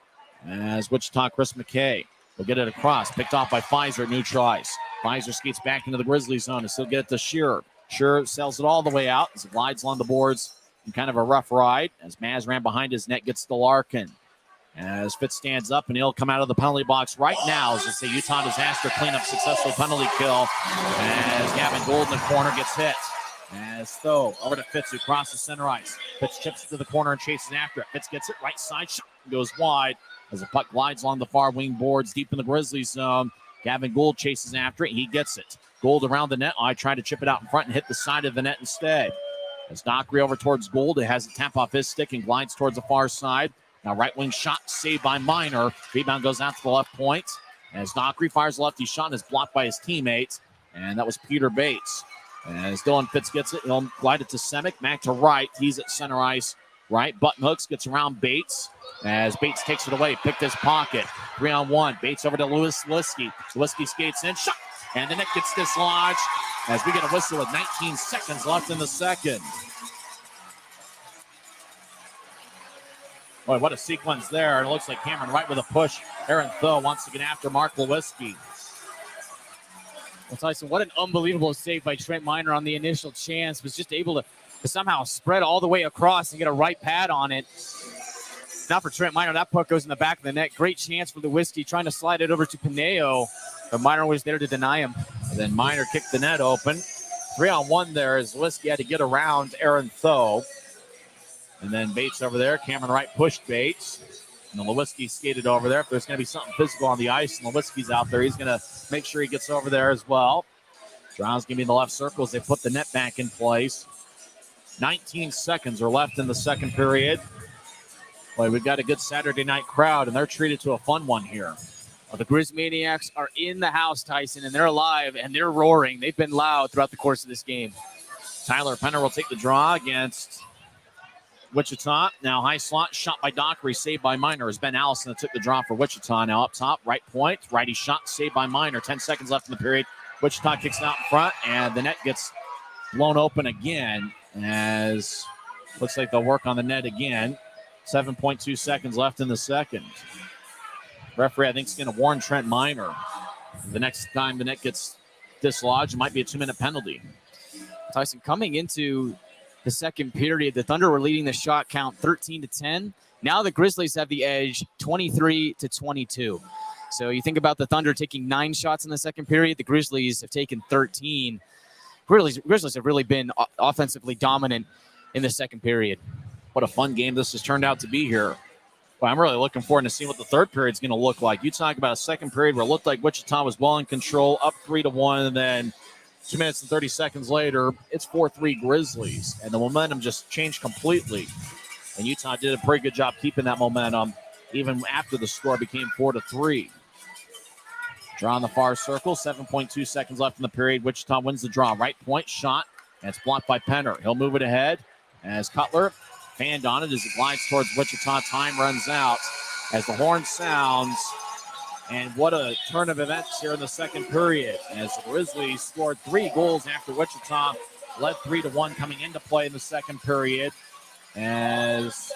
As Wichita, Chris McKay will get it across. Picked off by Fizer, neutral ice. Fizer skates back into the Grizzlies zone and still get it to Shearer. Shearer sells it all the way out as it glides along the boards. In kind of a rough ride as Maz ran behind his net, gets to Larkin. As Fitz stands up and he'll come out of the penalty box right now as it's a Utah disaster cleanup, successful penalty kill as Gavin Gould in the corner gets hit. As Tho over to Fitz who crosses center ice. Fitz chips it to the corner and chases after it. Fitz gets it right side, shot goes wide as the puck glides along the far wing boards deep in the Grizzlies zone. Gavin Gould chases after it. He gets it. Gould around the net. I tried to chip it out in front and hit the side of the net instead. As Dockery over towards Gould, it has a tap off his stick and glides towards the far side. Now right wing shot saved by Minor. Rebound goes out to the left point. As Dockery fires a lefty shot and is blocked by his teammate. And that was Peter Bates. As Dylan Fitz gets it, he'll glide it to Semick. Back to Wright. He's at center ice. Wright button hooks, gets around Bates. As Bates takes it away, picked his pocket. 3-on-1. Bates over to Lewis Liskey. Liskey skates in, shot. And the net gets dislodged as we get a whistle with 19 seconds left in the second. Boy, what a sequence there. And it looks like Cameron Wright with a push. Aaron Tho wants to get after Mark Lewinsky. Well, Tyson, what an unbelievable save by Trent Minor on the initial chance. Was just able to somehow spread all the way across and get a right pad on it. Not for Trent Minor. That puck goes in the back of the net. Great chance for Lewinsky trying to slide it over to Pineo. But Minor was there to deny him. And then Minor kicked the net open. 3-on-1 there as Lewinsky had to get around Aaron Tho. And then Bates over there. Cameron Wright pushed Bates. And then Lewinsky skated over there. If there's going to be something physical on the ice and Lewinsky's out there, he's going to make sure he gets over there as well. Brown's going to be in the left circle as they put the net back in place. 19 seconds are left in the second period. Boy, we've got a good Saturday night crowd, and they're treated to a fun one here. Well, the Grizz Maniacs are in the house, Tyson, and they're alive, and they're roaring. They've been loud throughout the course of this game. Tyler Penner will take the draw against Wichita. Now high slot, shot by Dockery, saved by Minor as Ben Allison took the draw for Wichita. Now up top, right point, righty shot, saved by Minor. 10 seconds left in the period. Wichita kicks it out in front, and the net gets blown open again as looks like they'll work on the net again. 7.2 seconds left in the second. Referee, I think, is going to warn Trent Minor. The next time the net gets dislodged, it might be a 2-minute penalty. Tyson, coming into the second period, the Thunder were leading the shot count 13-10. Now the Grizzlies have the edge 23-22. So you think about the Thunder taking 9 shots in the second period. The Grizzlies have taken 13. Grizzlies have really been offensively dominant in the second period. What a fun game this has turned out to be here. Well, I'm really looking forward to seeing what the third period is going to look like. You talk about a second period where it looked like Wichita was well in control, up 3-1, and then 2 minutes and 30 seconds later, it's 4-3 Grizzlies, and the momentum just changed completely. And Utah did a pretty good job keeping that momentum, even after the score became 4-3. Draw on the far circle, 7.2 seconds left in the period. Wichita wins the draw. Right point shot, and it's blocked by Penner. He'll move it ahead as Cutler fanned on it as it glides towards Wichita. Time runs out as the horn sounds. And what a turn of events here in the second period as the Grizzlies scored 3 goals after Wichita led 3-1 coming into play in the second period. As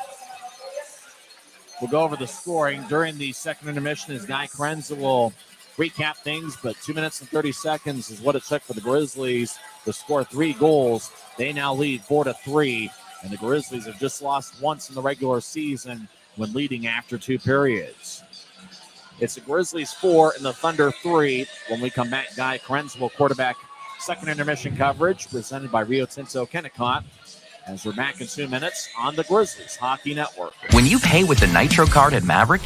we'll go over the scoring during the second intermission as Guy Chiarenza will recap things, but 2 minutes and 30 seconds is what it took for the Grizzlies to score 3 goals. They now lead 4-3. And the Grizzlies have just lost once in the regular season when leading after 2 periods. It's the Grizzlies 4 and the Thunder 3. When we come back, Guy Chiarenza will quarterback second intermission coverage presented by Rio Tinto Kennecott. As we're back in 2 minutes on the Grizzlies Hockey Network. When you pay with the Nitro card at Maverick,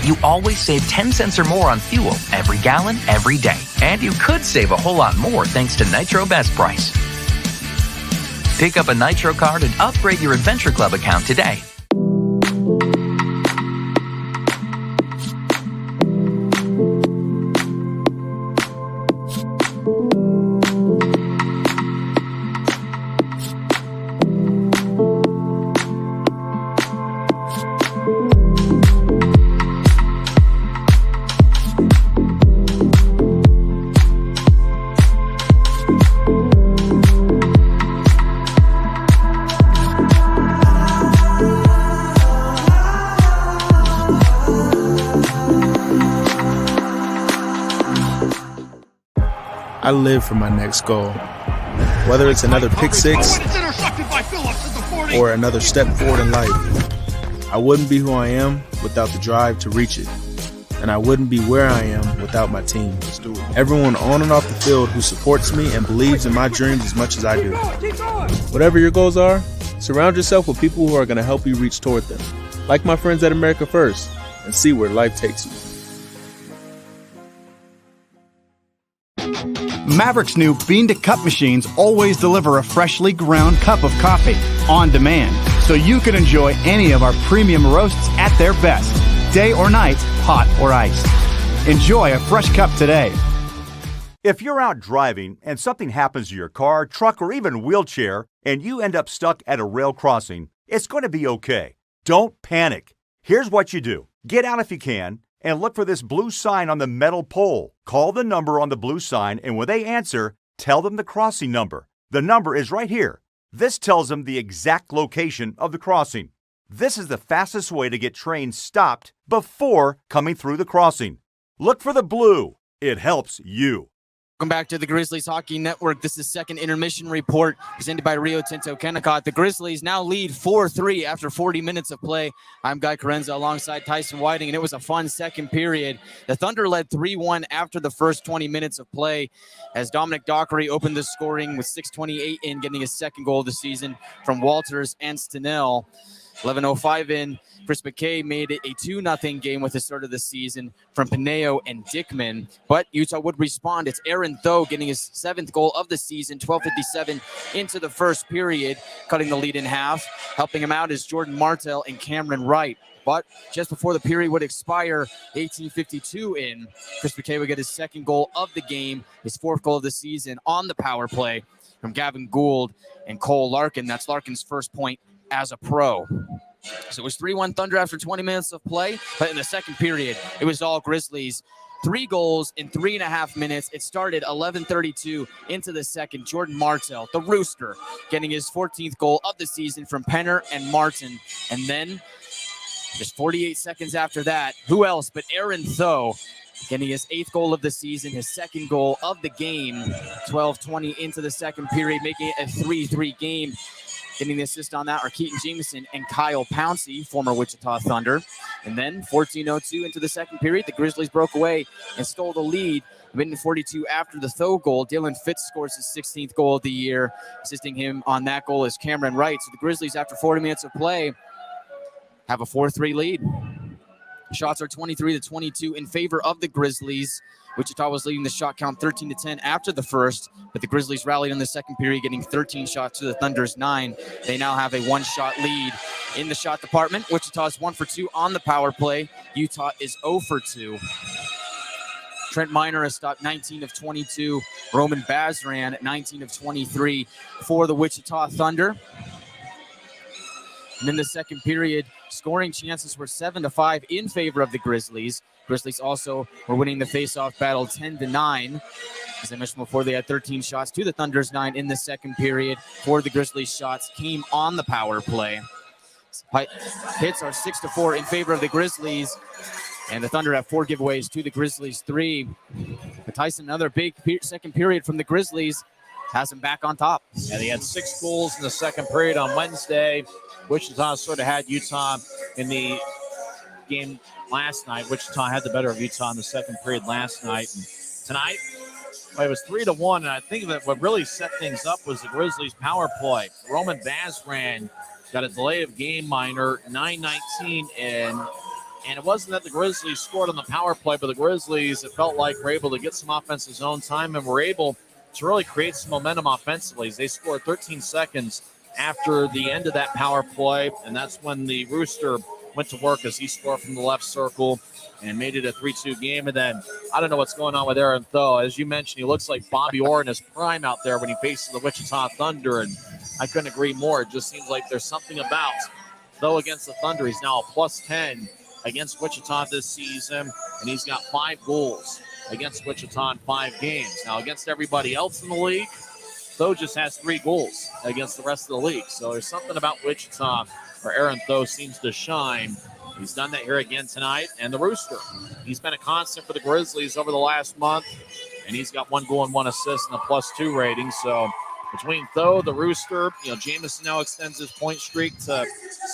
you always save 10 cents or more on fuel every gallon, every day. And you could save a whole lot more thanks to Nitro Best Price. Pick up a Nitro card and upgrade your Adventure Club account today. I live for my next goal. Whether it's another pick six or another step forward in life, I wouldn't be who I am without the drive to reach it. And I wouldn't be where I am without my team. Everyone on and off the field who supports me and believes in my dreams as much as I do. Whatever your goals are, surround yourself with people who are going to help you reach toward them. Like my friends at America First, and see where life takes you. Maverick's new bean-to-cup machines always deliver a freshly ground cup of coffee on demand, so you can enjoy any of our premium roasts at their best, day or night, hot or iced. Enjoy a fresh cup today. If you're out driving and something happens to your car, truck, or even wheelchair, and you end up stuck at a rail crossing, it's going to be okay. Don't panic. Here's what you do. Get out if you can, and look for this blue sign on the metal pole. Call the number on the blue sign, and when they answer, tell them the crossing number. The number is right here. This tells them the exact location of the crossing. This is the fastest way to get trains stopped before coming through the crossing. Look for the blue. It helps you. Welcome back to the Grizzlies Hockey Network. This is second intermission report presented by Rio Tinto Kennecott. The Grizzlies now lead 4-3 after 40 minutes of play. I'm Guy Chiarenza alongside Tyson Whiting, and it was a fun second period. The Thunder led 3-1 after the first 20 minutes of play as Dominic Dockery opened the scoring with 6:28 in, getting his second goal of the season from Walters and Stenell. 11:05 in, Chris McKay made it a 2-0 game with the start of the season from Pineo and Dickman. But Utah would respond. It's Aaron Tho getting his 7th goal of the season, 12:57 into the first period, cutting the lead in half. Helping him out is Jordan Martell and Cameron Wright. But just before the period would expire, 18:52 in, Chris McKay would get his 2nd goal of the game, his 4th goal of the season on the power play from Gavin Gould and Cole Larkin. That's Larkin's first point as a pro. So it was 3-1 Thunder after 20 minutes of play, but in the second period, it was all Grizzlies. 3 goals in 3.5 minutes. It started 11:32 into the second. Jordan Martell, the Rooster, getting his 14th goal of the season from Penner and Martin. And then just 48 seconds after that, who else but Aaron Tho, getting his 8th goal of the season, his 2nd goal of the game. 12:20 into the second period, making it a 3-3 game. Getting the assist on that are Keaton Jameson and Kyle Pouncey, former Wichita Thunder. And then 14:02 into the second period, the Grizzlies broke away and stole the lead. A minute 42 after the Tho goal, Dylan Fitz scores his 16th goal of the year. Assisting him on that goal is Cameron Wright. So the Grizzlies, after 40 minutes of play, have a 4-3 lead. Shots are 23-22 in favor of the Grizzlies. Wichita was leading the shot count 13-10 after the first, but the Grizzlies rallied in the second period, getting 13 shots to the Thunder's 9. They now have a 1-shot lead in the shot department. Wichita's 1 for 2 on the power play. Utah is 0 for 2. Trent Miner has stopped 19 of 22. Roman Bazran at 19 of 23 for the Wichita Thunder. And in the second period, scoring chances were 7-5 in favor of the Grizzlies. Grizzlies also were winning the face-off battle 10-9. As I mentioned before, they had 13 shots to the Thunder's 9 in the second period. 4 of the Grizzlies' shots came on the power play. Hits are 6-4 in favor of the Grizzlies. And the Thunder have 4 giveaways to the Grizzlies' 3. But Tyson, another big second period from the Grizzlies, has them back on top. And they had 6 goals in the second period on Wednesday. Wichita sort of had Utah in the game last night. Wichita had the better of Utah in the second period last night. And tonight, it was 3-1, and I think that what really set things up was the Grizzlies' power play. Roman Bazran got a delay of game minor, 9:19 in, and it wasn't that the Grizzlies scored on the power play, but the Grizzlies, it felt like, were able to get some offensive zone time and were able to really create some momentum offensively. They scored 13 seconds after the end of that power play, and that's when the Rooster went to work as he scored from the left circle and made it a 3-2 game. And then I don't know what's going on with Aaron Tho. As you mentioned, he looks like Bobby Orr in his prime out there when he faces the Wichita Thunder, and I couldn't agree more. It just seems like there's something about Tho against the Thunder. He's now a +10 against Wichita this season, and he's got 5 goals against Wichita in 5 games. Now, against everybody else in the league, Tho just has 3 goals against the rest of the league. So there's something about Wichita where Aaron Tho seems to shine. He's done that here again tonight. And the Rooster, he's been a constant for the Grizzlies over the last month, and he's got 1 goal and 1 assist and a +2 rating. So between Tho, the Rooster, Jamison now extends his point streak to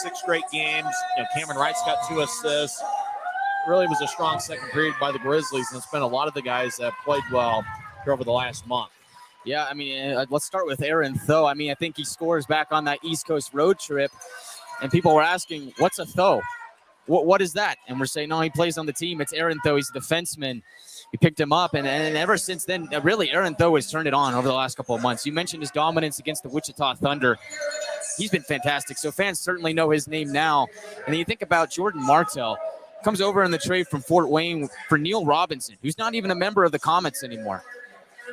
6 straight games. Cameron Wright's got 2 assists. Really was a strong second period by the Grizzlies, and it's been a lot of the guys that played well here over the last month. Yeah, I mean, let's start with Aaron Tho. I mean, I think he scores back on that East Coast road trip, and people were asking, what's a Tho? What is that? And we're saying, no, he plays on the team. It's Aaron Tho. He's a defenseman. We picked him up, and ever since then, really, Aaron Tho has turned it on over the last couple of months. You mentioned his dominance against the Wichita Thunder. He's been fantastic, so fans certainly know his name now. And then you think about Jordan Martell. Comes over in the trade from Fort Wayne for Neil Robinson, who's not even a member of the Comets anymore.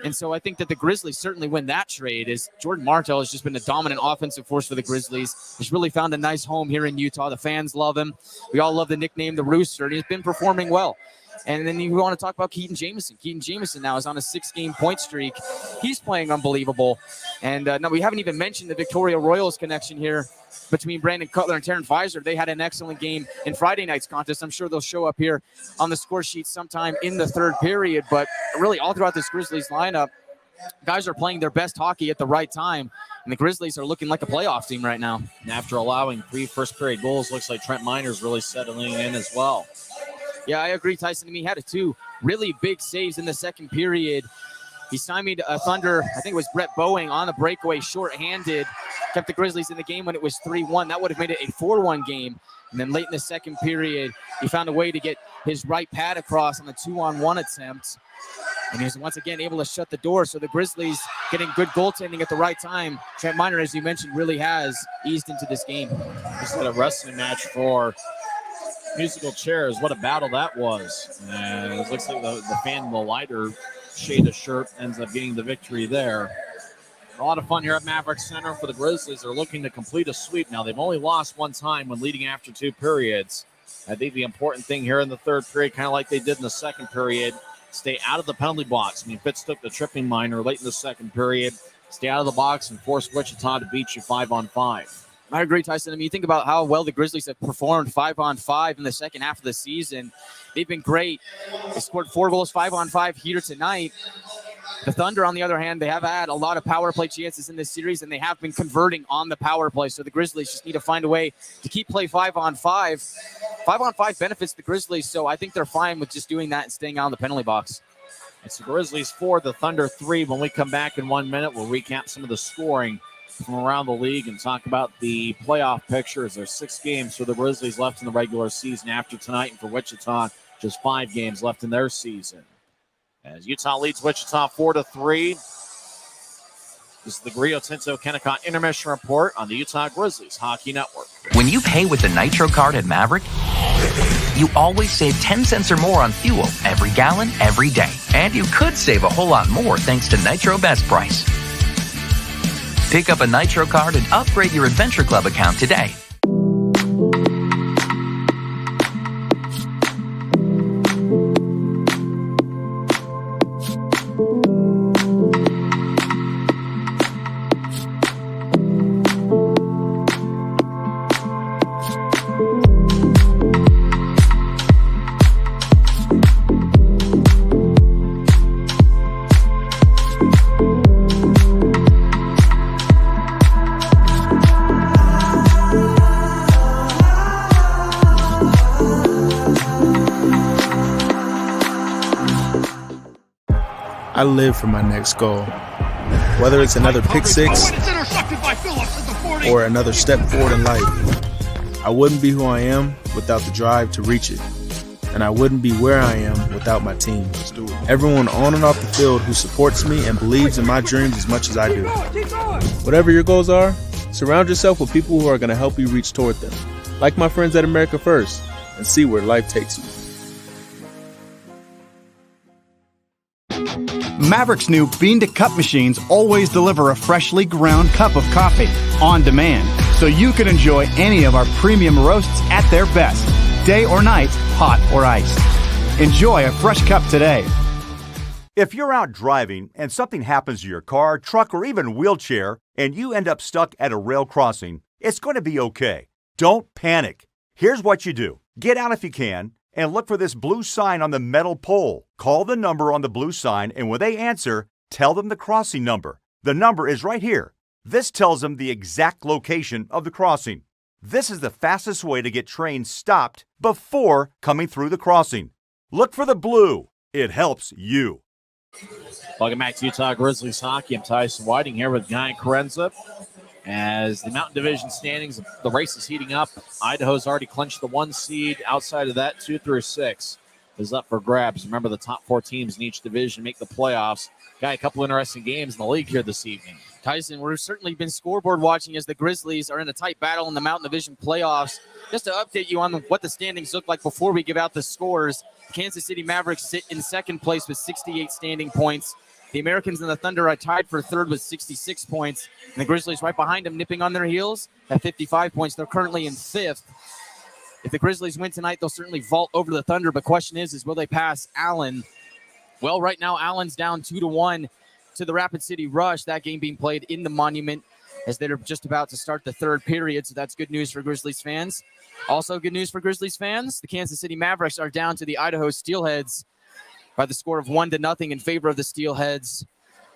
And so I think that the Grizzlies certainly win that trade, as Jordan Martell has just been a dominant offensive force for the Grizzlies. He's really found a nice home here in Utah. The fans love him. We all love the nickname, the Rooster, and he's been performing well. And then you want to talk about Keaton Jamison. Keaton Jamison now is on a 6-game point streak. He's playing unbelievable. And no, we haven't even mentioned the Victoria Royals connection here between Brandon Cutler and Tarun Fizer. They had an excellent game in Friday night's contest. I'm sure they'll show up here on the score sheet sometime in the third period. But really, all throughout this Grizzlies lineup, guys are playing their best hockey at the right time. And the Grizzlies are looking like a playoff team right now. And after allowing 3 first-period goals, looks like Trent Miner's really settling in as well. Yeah, I agree, Tyson. I mean, he had 2 really big saves in the second period. He stymied a Thunder, I think it was Brett Boeing, on the breakaway shorthanded, kept the Grizzlies in the game when it was 3-1. That would have made it a 4-1 game. And then late in the second period, he found a way to get his right pad across on the 2-on-1 attempt. And he was once again able to shut the door. So the Grizzlies getting good goaltending at the right time. Trent Miner, as you mentioned, really has eased into this game. Just had a wrestling match for musical chairs. What a battle that was. And it looks like the fan in the lighter shade of shirt ends up getting the victory there. A lot of fun here at Maverick Center for the Grizzlies. They're looking to complete a sweep now. They've only lost 1 time when leading after 2 periods. I think the important thing here in the third period, kind of like they did in the second period, stay out of the penalty box. I mean, Fitz took the tripping minor late in the second period. Stay out of the box and force Wichita to beat you 5-on-5. I agree, Tyson. I mean, you think about how well the Grizzlies have performed 5-on-5 in the second half of the season. They've been great. They scored 4 goals 5-on-5 here tonight. The Thunder, on the other hand, they have had a lot of power play chances in this series, and they have been converting on the power play. So the Grizzlies just need to find a way to keep play 5-on-5. 5-on-5 benefits the Grizzlies, so I think they're fine with just doing that and staying out of the penalty box. It's the Grizzlies 4, the Thunder 3. When we come back in 1 minute, we'll recap some of the scoring from around the league and talk about the playoff pictures. There's 6 games for the Grizzlies left in the regular season after tonight, and for Wichita, just 5 games left in their season. As Utah leads Wichita 4-3. This is the Rio Tinto Kennecott Intermission Report on the Utah Grizzlies Hockey Network. When you pay with the Nitro card at Maverick, you always save 10 cents or more on fuel every gallon, every day. And you could save a whole lot more thanks to Nitro Best Price. Pick up a Nitro card and upgrade your Adventure Club account today. I live for my next goal. Whether it's another pick six or another step forward in life, I wouldn't be who I am without the drive to reach it. And I wouldn't be where I am without my team. Everyone on and off the field who supports me and believes in my dreams as much as I do. Whatever your goals are, surround yourself with people who are going to help you reach toward them. Like my friends at America First, and see where life takes you. Maverick's new bean-to-cup machines always deliver a freshly ground cup of coffee on demand, so you can enjoy any of our premium roasts at their best, day or night, hot or iced. Enjoy a fresh cup today. If you're out driving and something happens to your car, truck, or even wheelchair, and you end up stuck at a rail crossing, it's going to be okay. Don't panic. Here's what you do. Get out if you can, and look for this blue sign on the metal pole. Call the number on the blue sign, and when they answer, tell them the crossing number. The number is right here. This tells them the exact location of the crossing. This is the fastest way to get trains stopped before coming through the crossing. Look for the blue. It helps you. Welcome back to Utah Grizzlies hockey. I'm Tyson Whiting here with Chiarenza. As the Mountain Division standings, the race is heating up. Idaho's already clinched the 1 seed. Outside of that, 2 through 6 is up for grabs. Remember, the top 4 teams in each division make the playoffs. Got a couple interesting games in the league here this evening. Tyson, we've certainly been scoreboard watching as the Grizzlies are in a tight battle in the Mountain Division playoffs. Just to update you on what the standings look like before we give out the scores, Kansas City Mavericks sit in second place with 68 standing points. The Americans and the Thunder are tied for third with 66 points. And the Grizzlies right behind them, nipping on their heels at 55 points. They're currently in fifth. If the Grizzlies win tonight, they'll certainly vault over the Thunder. But question is will they pass Allen? Well, right now, Allen's down 2-1 to the Rapid City Rush. That game being played in the Monument as they're just about to start the third period. So that's good news for Grizzlies fans. Also good news for Grizzlies fans. The Kansas City Mavericks are down to the Idaho Steelheads by the score of 1-0 in favor of the Steelheads.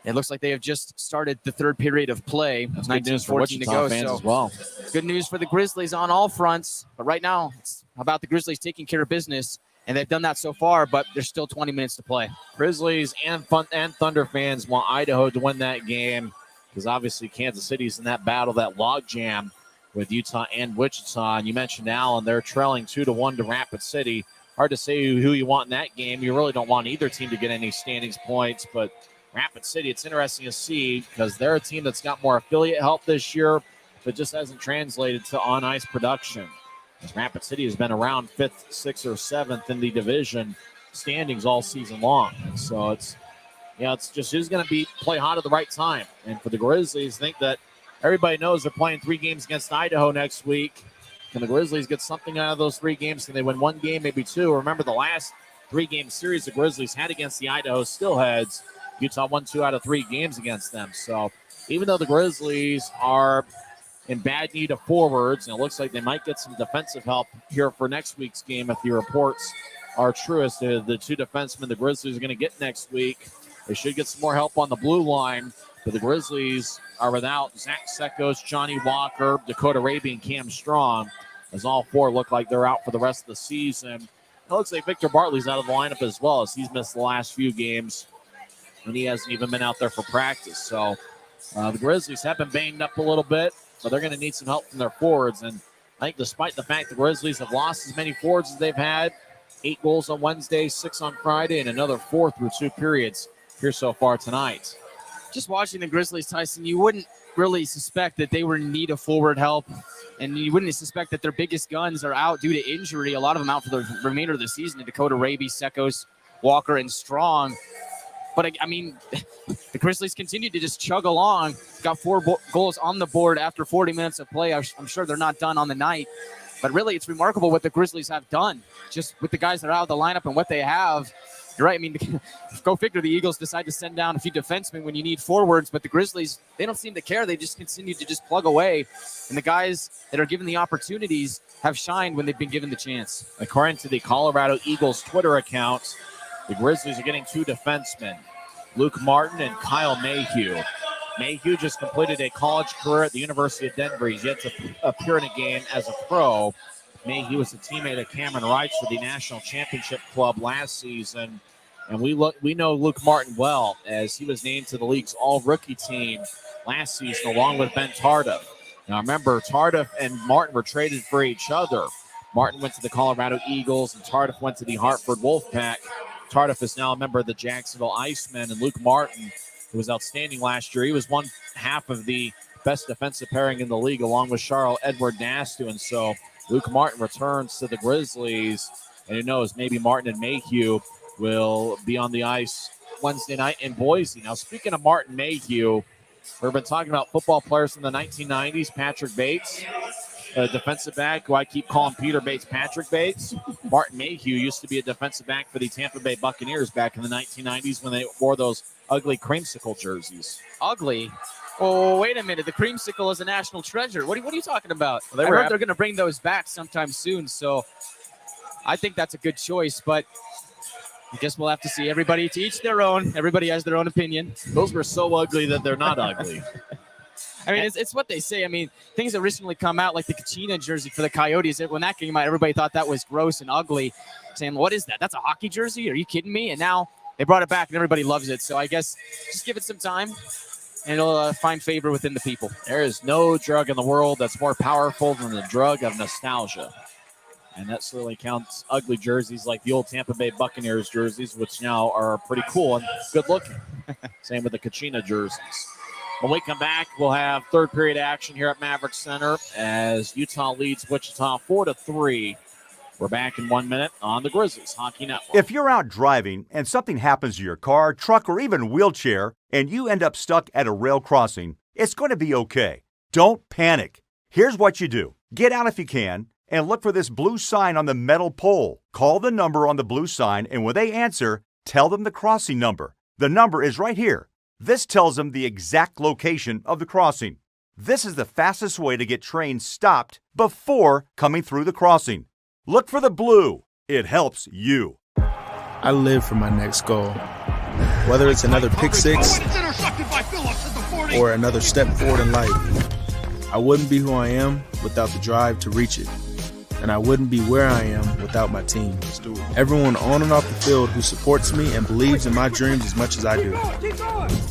It looks like they have just started the third period of play. 19-14 to go. So as well. Good news for the Grizzlies on all fronts. But right now, it's about the Grizzlies taking care of business. And they've done that so far, but there's still 20 minutes to play. Grizzlies and Thunder fans want Idaho to win that game because obviously Kansas City's in that battle, that log jam with Utah and Wichita. And you mentioned Allen, they're trailing 2-1 to Rapid City. Hard to say who you want in that game. You really don't want either team to get any standings points, but Rapid City, it's interesting to see because they're a team that's got more affiliate help this year, but just hasn't translated to on-ice production. As Rapid City has been around 5th, 6th, or 7th in the division standings all season long. So it's just who's going to play hot at the right time. And for the Grizzlies, I think that everybody knows they're playing 3 games against Idaho next week. Can the Grizzlies get something out of those 3 games? Can they win 1 game, maybe 2? Remember the last 3-game series the Grizzlies had against the Idaho Steelheads. Utah won 2 out of 3 games against them. So even though the Grizzlies are in bad need of forwards, and it looks like they might get some defensive help here for next week's game if the reports are true as to the 2 defensemen the Grizzlies are going to get next week. They should get some more help on the blue line, but the Grizzlies are without Zach Sekos, Johnny Walker, Dakota Raby, and Cam Strong, as all 4 look like they're out for the rest of the season. It looks like Victor Bartley's out of the lineup as well, as he's missed the last few games, and he hasn't even been out there for practice. So the Grizzlies have been banged up a little bit, but they're going to need some help from their forwards. And I think despite the fact the Grizzlies have lost as many forwards as they've had, 8 goals on Wednesday, 6 on Friday, and another 4 through 2 periods here so far tonight. Just watching the Grizzlies, Tyson, you wouldn't really suspect that they were in need of forward help, and you wouldn't suspect that their biggest guns are out due to injury. A lot of them out for the remainder of the season. Dakota Raby, Sekos, Walker, and Strong. But, I mean, the Grizzlies continue to just chug along. Got 4 goals on the board after 40 minutes of play. I'm sure they're not done on the night. But really, it's remarkable what the Grizzlies have done, just with the guys that are out of the lineup and what they have. You're right. I mean, go figure, the Eagles decide to send down a few defensemen when you need forwards, but the Grizzlies, they don't seem to care. They just continue to just plug away. And the guys that are given the opportunities have shined when they've been given the chance. According to the Colorado Eagles Twitter account, the Grizzlies are getting 2 defensemen, Luke Martin and Kyle Mayhew. Mayhew just completed a college career at the University of Denver. He's yet to appear in a game as a pro. Mayhew was a teammate of Cameron Wright for the National Championship Club last season. And we know Luke Martin well, as he was named to the league's all-rookie team last season, along with Ben Tardif. Now, remember, Tardif and Martin were traded for each other. Martin went to the Colorado Eagles, and Tardif went to the Hartford Wolfpack. Tardif is now a member of the Jacksonville Icemen, and Luke Martin, who was outstanding last year, he was one half of the best defensive pairing in the league, along with Charles Edward Nastu. And so Luke Martin returns to the Grizzlies, and who knows, maybe Martin and Mayhew will be on the ice Wednesday night in Boise. Now, speaking of Martin Mayhew, we've been talking about football players from the 1990s. Patrick Bates, a defensive back who I keep calling Peter Bates Patrick Bates. Martin Mayhew used to be a defensive back for the Tampa Bay Buccaneers back in the 1990s when they wore those ugly creamsicle jerseys. Ugly? Oh, wait a minute. The creamsicle is a national treasure. What are you talking about? Well, I heard they're going to bring those back sometime soon, so I think that's a good choice, but I guess we'll have to see. Everybody to each their own. Everybody has their own opinion. Those were so ugly that they're not ugly. I mean, it's what they say. I mean, things that recently come out, like the Kachina jersey for the Coyotes, when that came out, everybody thought that was gross and ugly, saying, what is that? That's a hockey jersey? Are you kidding me? And now they brought it back, and everybody loves it. So I guess just give it some time, and it'll find favor within the people. There is no drug in the world that's more powerful than the drug of nostalgia. And that certainly counts ugly jerseys like the old Tampa Bay Buccaneers jerseys, which now are pretty cool and good looking. Same with the Kachina jerseys. When we come back, we'll have third period action here at Maverick Center as Utah leads Wichita 4-3. We're back in 1 minute on the Grizzlies Hockey Network. If you're out driving and something happens to your car, truck, or even wheelchair, and you end up stuck at a rail crossing, it's going to be okay. Don't panic. Here's what you do. Get out if you can and look for this blue sign on the metal pole. Call the number on the blue sign, and when they answer, tell them the crossing number. The number is right here. This tells them the exact location of the crossing. This is the fastest way to get trains stopped before coming through the crossing. Look for the blue. It helps you. I live for my next goal. Whether it's another pick six or another step forward in life, I wouldn't be who I am without the drive to reach it. And I wouldn't be where I am without my team. Everyone on and off the field who supports me and believes in my dreams as much as I do.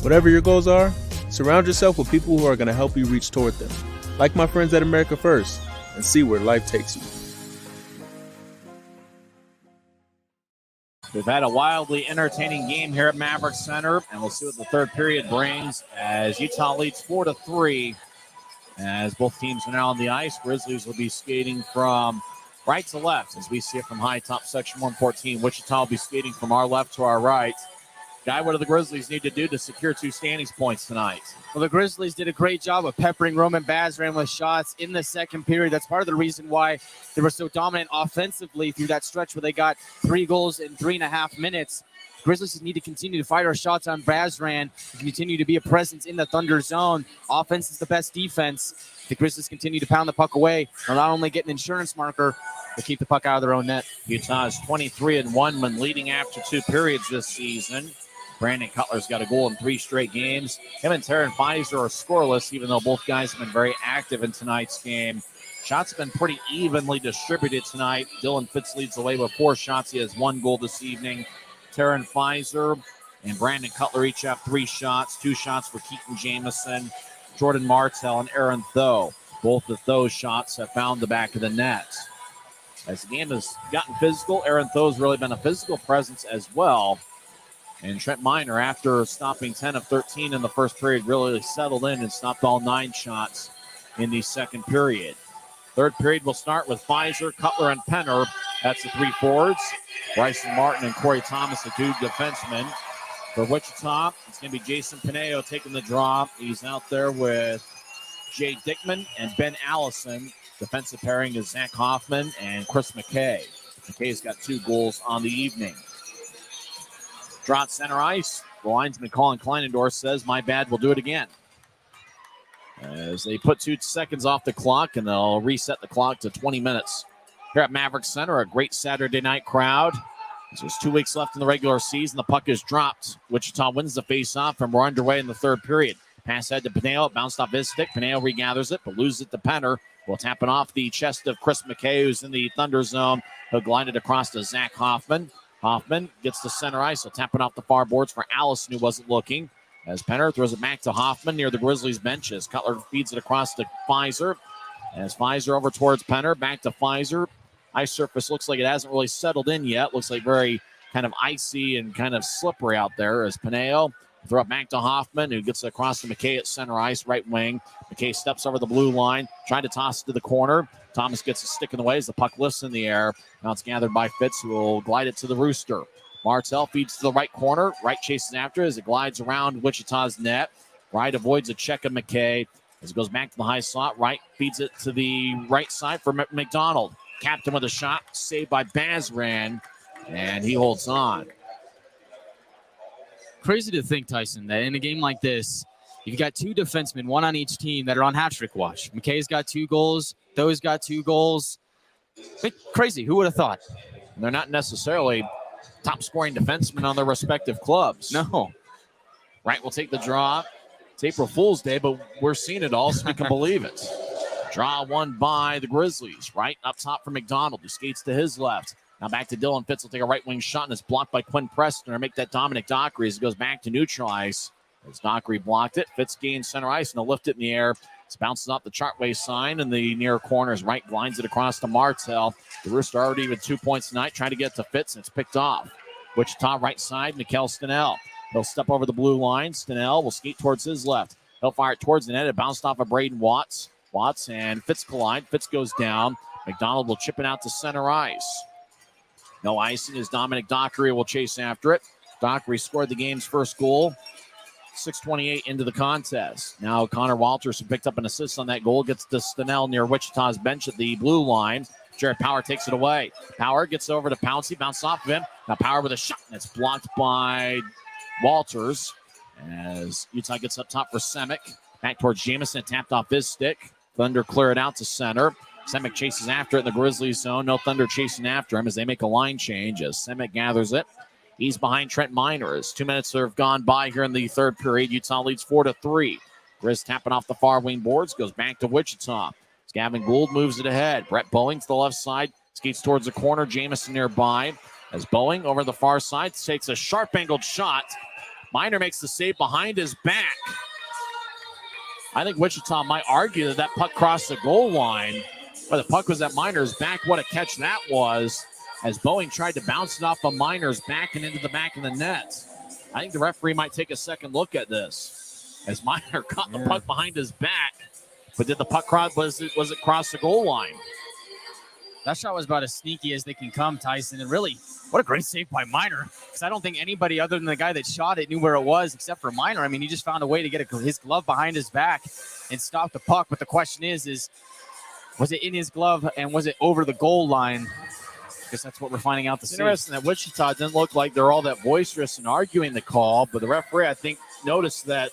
Whatever your goals are, surround yourself with people who are going to help you reach toward them. Like my friends at America First, and see where life takes you. We've had a wildly entertaining game here at Maverick Center, and we'll see what the third period brings as Utah leads 4-3. As both teams are now on the ice, Grizzlies will be skating from right to left as we see it from high top section 114. Wichita will be skating from our left to our right. Guy, what do the Grizzlies need to do to secure 2 standings points tonight? Well, the Grizzlies did a great job of peppering Roman Bazran with shots in the second period. That's part of the reason why they were so dominant offensively through that stretch where they got 3 goals in 3.5 minutes. Grizzlies need to continue to fire shots on Bazran and continue to be a presence in the Thunder zone. Offense is the best defense. The Grizzlies continue to pound the puck away. They'll not only get an insurance marker, but keep the puck out of their own net. Utah is 23-1 when leading after 2 periods this season. Brandon Cutler's got a goal in 3 straight games. Him and Tarun Fizer are scoreless, even though both guys have been very active in tonight's game. Shots have been pretty evenly distributed tonight. Dylan Fitz leads the way with 4 shots. He has 1 goal this evening. Tarun Fizer and Brandon Cutler each have 3 shots. 2 shots for Keaton Jamison, Jordan Martell, and Aaron Tho. Both of those shots have found the back of the net. As the game has gotten physical, Aaron Tho's really been a physical presence as well. And Trent Miner, after stopping 10 of 13 in the first period, really settled in and stopped all 9 shots in the second period. Third period will start with Fizer, Cutler, and Penner. That's the 3 forwards. Bryson Martin and Cory Thomas, the 2 defensemen. For Wichita, it's going to be Jason Pineo taking the draw. He's out there with Jay Dickman and Ben Allison. Defensive pairing is Zach Hoffman and Chris McKay. McKay's got 2 goals on the evening. Draw at center ice. The linesman Colin Kleinendorf says, my bad, we'll do it again. As they put 2 seconds off the clock, and they'll reset the clock to 20 minutes. Here at Maverick Center, a great Saturday night crowd. There's 2 weeks left in the regular season. The puck is dropped. Wichita wins the face-off, and we're underway in the third period. Pass ahead to Pineo. It bounced off his stick. Pineo regathers it, but loses it to Penner. Will tap it off the chest of Chris McKay, who's in the Thunder zone. He'll glide it across to Zach Hoffman. Hoffman gets to center ice. He'll tap it off the far boards for Allison, who wasn't looking. As Penner throws it back to Hoffman near the Grizzlies benches. Cutler feeds it across to Fizer. As Fizer over towards Penner, back to Fizer. Ice surface looks like it hasn't really settled in yet. Looks like very kind of icy and kind of slippery out there. As Pineo throw it back to Hoffman, who gets it across to McKay at center ice, right wing. McKay steps over the blue line, trying to toss it to the corner. Thomas gets a stick in the way as the puck lifts in the air. Now it's gathered by Fitz, who will glide it to the Rooster. Martell feeds to the right corner. Right chases after as it glides around Wichita's net. Right avoids a check of McKay as it goes back to the high slot. Right feeds it to the right side for McDonald. Captain with a shot, saved by Bazran, and he holds on. Crazy to think, Tyson, that in a game like this, you've got two defensemen, one on each team, that are on hat-trick watch. McKay's got 2 goals. Those got 2 goals. Crazy. Who would have thought? They're not necessarily top-scoring defensemen on their respective clubs. No. Right will take the draw. It's April Fool's Day, but we're seeing it all, so we can believe it. Draw won by the Grizzlies. Right up top for McDonald, who skates to his left. Now back to Dylan Fitz. Will take a right-wing shot, and it's blocked by Quinn Preston, or make that Dominic Dockery as it goes back to neutral ice. As Dockery blocked it, Fitz gains center ice, and he'll lift it in the air. It's bouncing off the Chartway sign in the near corners. Right blinds it across to Martell. The Rooster already with 2 points tonight, trying to get to Fitz, and it's picked off. Wichita right side, Mikkel Stenell. He'll step over the blue line. Stenell will skate towards his left. He'll fire it towards the net. It bounced off of Braden Watts. Watts and Fitz collide. Fitz goes down. McDonald will chip it out to center ice. No icing as Dominic Dockery will chase after it. Dockery scored the game's first goal. 6:28 into the contest. Now Connor Walters, who picked up an assist on that goal, gets to Stenell near Wichita's bench at the blue line. Jared Power takes it away. Power gets over to Pouncey, bounces off of him. Now Power with a shot, and it's blocked by Walters as Utah gets up top for Semick. Back towards Jamison, tapped off his stick. Thunder clear it out to center. Semick chases after it in the Grizzlies zone. No Thunder chasing after him as they make a line change as Semick gathers it. He's behind Trent Miner as 2 minutes have gone by here in the third period. Utah leads 4-3. Grizz tapping off the far wing boards, goes back to Wichita. As Gavin Gould moves it ahead. Brett Boeing to the left side, skates towards the corner. Jamison nearby. As Boeing over the far side takes a sharp angled shot. Miner makes the save behind his back. I think Wichita might argue that that puck crossed the goal line, but the puck was at Miner's back. What a catch that was, as Boeing tried to bounce it off of Miner's back and into the back of the net. I think the referee might take a second look at this, as Miner caught the puck behind his back, but did the puck cross, was it cross the goal line? That shot was about as sneaky as they can come, Tyson. And really, what a great save by Miner. Because I don't think anybody other than the guy that shot it knew where it was except for Miner. I mean, he just found a way to get his glove behind his back and stop the puck. But the question is was it in his glove and was it over the goal line? Because that's what we're finding out this season. Interesting that Wichita didn't look like they're all that boisterous in arguing the call, but the referee, I think, noticed that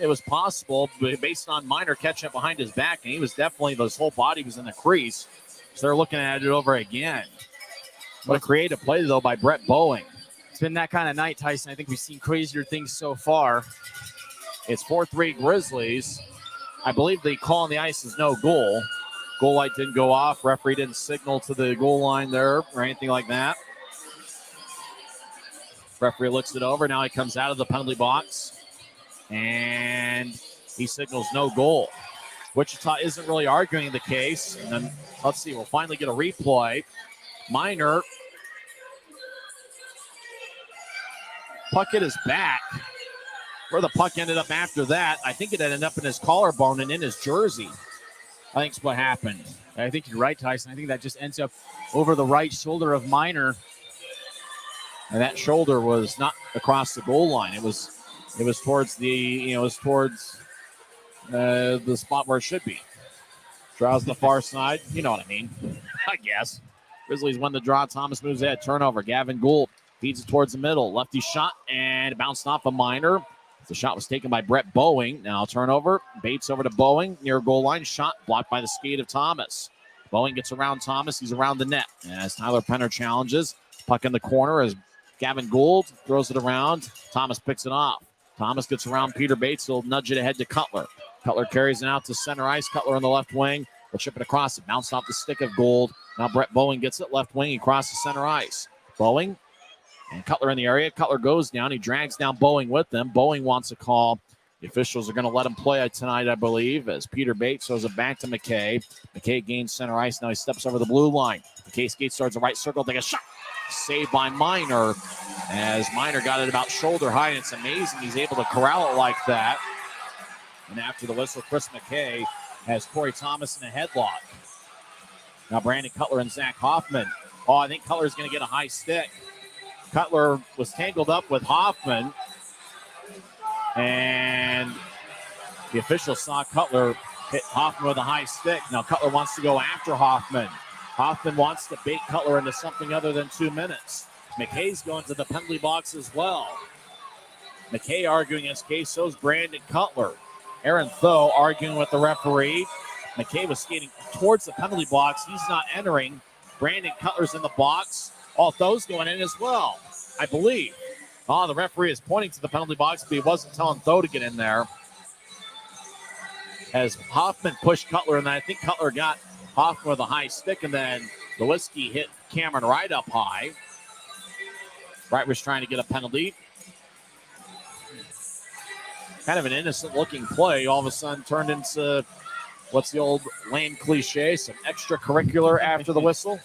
it was possible based on Miner catching it behind his back, and he was definitely, his whole body was in the crease. So they're looking at it over again. What a creative play, though, by Brett Boeing. It's been that kind of night, Tyson. I think we've seen crazier things so far. It's 4-3 Grizzlies. I believe the call on the ice is no goal. Goal light didn't go off. Referee didn't signal to the goal line there or anything like that. Referee looks it over. Now he comes out of the penalty box, and he signals no goal. Wichita isn't really arguing the case. And then, let's see, we'll finally get a replay. Miner, puck hit his back. Where the puck ended up after that, I think it ended up in his collarbone and in his jersey. I think is what happened. I think you're right, Tyson. I think that just ends up over the right shoulder of Miner. And that shoulder was not across the goal line. It was towards the, the spot where it should be. Draws the far side. You know what I mean, I guess. Grizzlies win the draw. Thomas moves ahead. Turnover. Gavin Gould feeds it towards the middle. Lefty shot, and it bounced off a Miner. The shot was taken by Brett Boeing. Now turnover. Bates over to Boeing near goal line. Shot blocked by the skate of Thomas. Boeing gets around Thomas. He's around the net. As Tyler Penner challenges. Puck in the corner as Gavin Gould throws it around. Thomas picks it off. Thomas gets around Peter Bates. He'll nudge it ahead to Cutler. Cutler carries it out to center ice. Cutler on the left wing. Will chip it across. It bounced off the stick of Gould. Now Brett Boeing gets it left wing. He crosses center ice. Boeing And Cutler in the area. Cutler goes down. He drags down Boeing with him. Boeing wants a call. The officials are going to let him play tonight, I believe, as Peter Bates throws it back to McKay. McKay gains center ice. Now he steps over the blue line. McKay skates towards the right circle. Take a shot. Saved by Minor, as Minor got it about shoulder high. And it's amazing he's able to corral it like that. And after the whistle, Chris McKay has Cory Thomas in a headlock. Now Brandon Cutler and Zach Hoffman. Oh, I think Cutler's going to get a high stick. Cutler was tangled up with Hoffman. And the official saw Cutler hit Hoffman with a high stick. Now Cutler wants to go after Hoffman. Hoffman wants to bait Cutler into something other than 2 minutes. McKay's going to the penalty box as well. McKay arguing his case, so's Brandon Cutler. Aaron Tho arguing with the referee. McKay was skating towards the penalty box. He's not entering. Brandon Cutler's in the box. All Tho's going in as well, I believe. Oh, the referee is pointing to the penalty box, but he wasn't telling Tho to get in there. As Hoffman pushed Cutler, and I think Cutler got Hoffman with a high stick, and then Lewinsky hit Cameron Wright up high. Wright was trying to get a penalty. Kind of an innocent-looking play. All of a sudden turned into, what's the old lame cliche, some extracurricular after the whistle.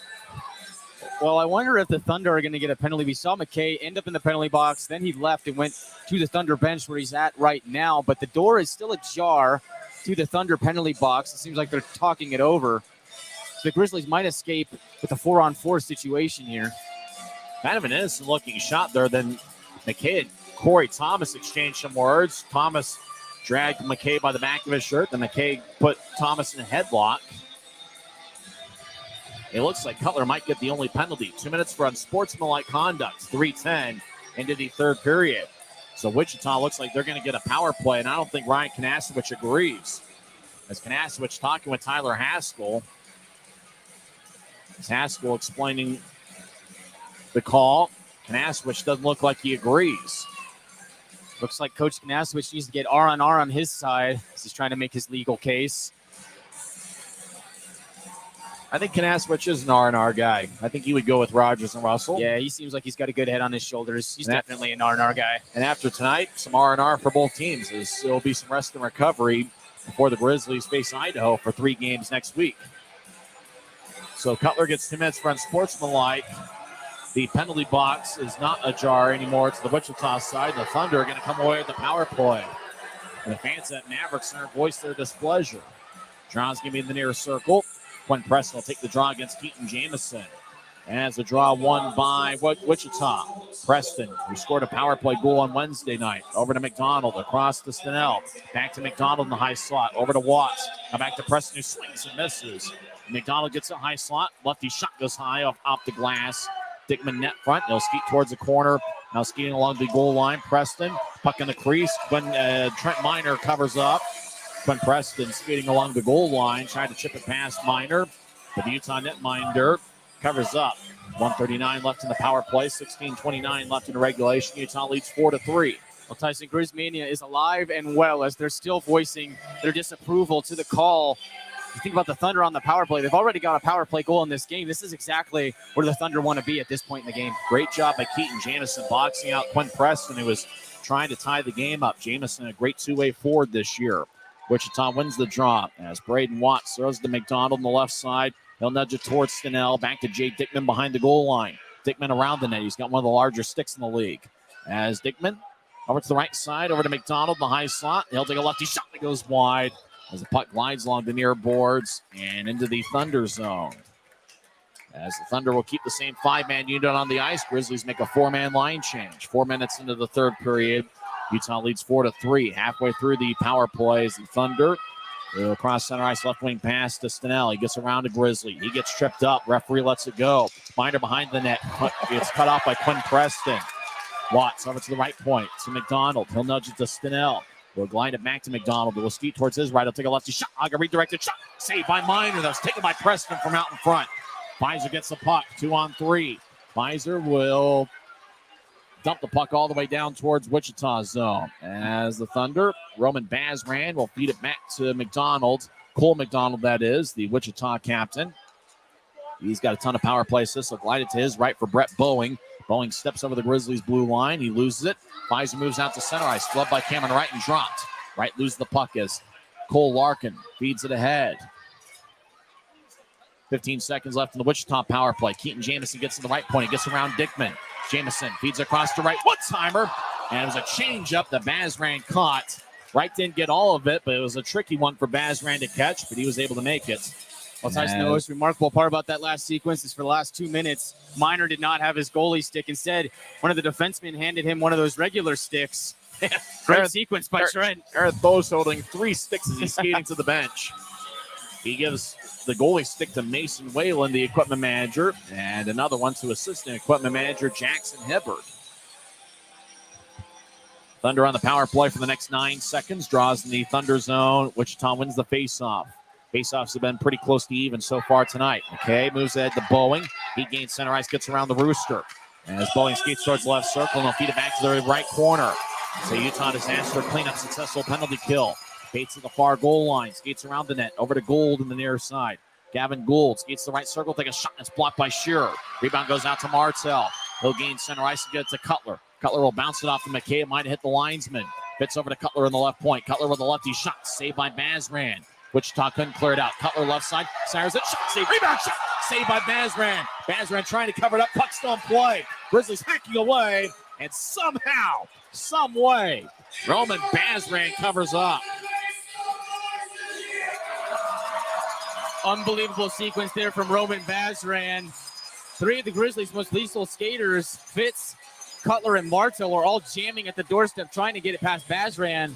Well, I wonder if the Thunder are going to get a penalty. We saw McKay end up in the penalty box. Then he left and went to the Thunder bench where he's at right now. But the door is still ajar to the Thunder penalty box. It seems like they're talking it over. The Grizzlies might escape with a 4-on-4 situation here. Kind of an innocent-looking shot there. Then McKay and Cory Thomas exchanged some words. Thomas dragged McKay by the back of his shirt. Then McKay put Thomas in a headlock. It looks like Cutler might get the only penalty. 2 minutes for unsportsmanlike conduct. 3:10 into the third period. So Wichita looks like they're going to get a power play, and I don't think Ryan Kanasowicz agrees. As Kanasowicz talking with Tyler Haskell. Haskell explaining the call. Kanasowicz doesn't look like he agrees. Looks like Coach Kanasowicz needs to get R&R on his side as he's trying to make his legal case. I think Kanasowicz is an R&R guy. I think he would go with Rogers and Russell. Yeah, he seems like he's got a good head on his shoulders. He's definitely an R&R guy. And after tonight, some R&R for both teams. There will be some rest and recovery before the Grizzlies face Idaho for 3 games next week. So Cutler gets 2 minutes for unsportsmanlike. The penalty box is not ajar anymore. It's the Wichita side. The Thunder are going to come away with the power play. And the fans at Maverick Center voice their displeasure. Draw's going to be in the near circle. Quinn Preston will take the draw against Keaton Jamison. As the draw won by Wichita. Preston, who scored a power play goal on Wednesday night. Over to McDonald, across to Stenell. Back to McDonald in the high slot. Over to Watts. Now back to Preston, who swings and misses. McDonald gets a high slot. Lefty shot goes high off the glass. Dickman net front. He'll skeet towards the corner. Now skating along the goal line. Preston, puck in the crease. When Trent Minor covers up. Quinn Preston skating along the goal line, trying to chip it past Minor. But the Utah netminder covers up. 1:39 left in the power play, 16:29 left in the regulation. Utah leads 4-3. Well, Tyson, Grizzmania is alive and well as they're still voicing their disapproval to the call. You think about the Thunder on the power play. They've already got a power play goal in this game. This is exactly where the Thunder want to be at this point in the game. Great job by Keaton Jamison boxing out Quinn Preston, who was trying to tie the game up. Jamison, a great two-way forward this year. Wichita wins the draw as Braden Watts throws to McDonald on the left side. He'll nudge it towards Stenell. Back to Jay Dickman behind the goal line. Dickman around the net. He's got one of the larger sticks in the league. As Dickman over to the right side, over to McDonald, the high slot. He'll take a lefty shot that goes wide as the puck glides along the near boards and into the Thunder zone. As the Thunder will keep the same 5-man unit on the ice, Grizzlies make a 4-man line change. 4 minutes into the third period. Utah leads 4-3. Halfway through the power plays, the Thunder across center ice, left wing pass to Stenell. He gets around to Grizzly. He gets tripped up. Referee lets it go. Minor behind the net. It's cut off by Quinn Preston. Watts over to the right point to McDonald. He'll nudge it to Stenell. We'll glide it back to McDonald. We'll skeet towards his right. He'll take a lefty shot. I'll get redirected shot. Saved by Minor. That was taken by Preston from out in front. Fizer gets the puck. 2-on-3. Fizer will dump the puck all the way down towards Wichita's zone. As the Thunder, Roman Bazran will feed it back to McDonald. Cole McDonald, that is, the Wichita captain. He's got a ton of power play assists. He'll glide it to his right for Brett Boeing. Boeing steps over the Grizzlies' blue line. He loses it. Fizer moves out to center ice. Gloved by Cameron Wright and dropped. Wright loses the puck as Cole Larkin feeds it ahead. 15 seconds left in the Wichita power play. Keaton Jamison gets to the right point. He gets around Dickman. Jamison feeds across to Wright. One-timer. And it was a change-up that Bazran caught. Wright didn't get all of it, but it was a tricky one for Bazran to catch, but he was able to make it. Well, Tyson, the most remarkable part about that last sequence is for the last 2 minutes, Minor did not have his goalie stick. Instead, one of the defensemen handed him one of those regular sticks. Great sequence by Trent. Gareth Bowes holding 3 sticks as he's skating to the bench. He gives the goalie stick to Mason Whalen, the equipment manager, and another one to assistant equipment manager Jackson Hibbert. Thunder on the power play for the next 9 seconds. Draws in the Thunder zone. Wichita wins the faceoff. Faceoffs have been pretty close to even so far tonight. McKay moves ahead to Boeing. He gains center ice, gets around the Rooster. As Boeing skates towards the left circle, and they'll feed it back to the right corner. So Utah disaster cleanup, successful penalty kill. Bates at the far goal line, skates around the net, over to Gould in the near side. Gavin Gould skates the right circle, take a shot, and it's blocked by Shearer. Rebound goes out to Martell. He'll gain center ice and get it to Cutler. Cutler will bounce it off to McKay. It might have hit the linesman. Fits over to Cutler in the left point. Cutler with the lefty shot, saved by Bazran. Wichita couldn't clear it out. Cutler left side, Cyrus it, shot, save, rebound, shot, saved by Bazran. Bazran trying to cover it up, puck still in play. Grizzlies hacking away, and somehow, some way, Roman Bazran covers up. Unbelievable sequence there from Roman Bazran. 3 of the Grizzlies' most lethal skaters, Fitz, Cutler, and Martel, are all jamming at the doorstep trying to get it past Bazran.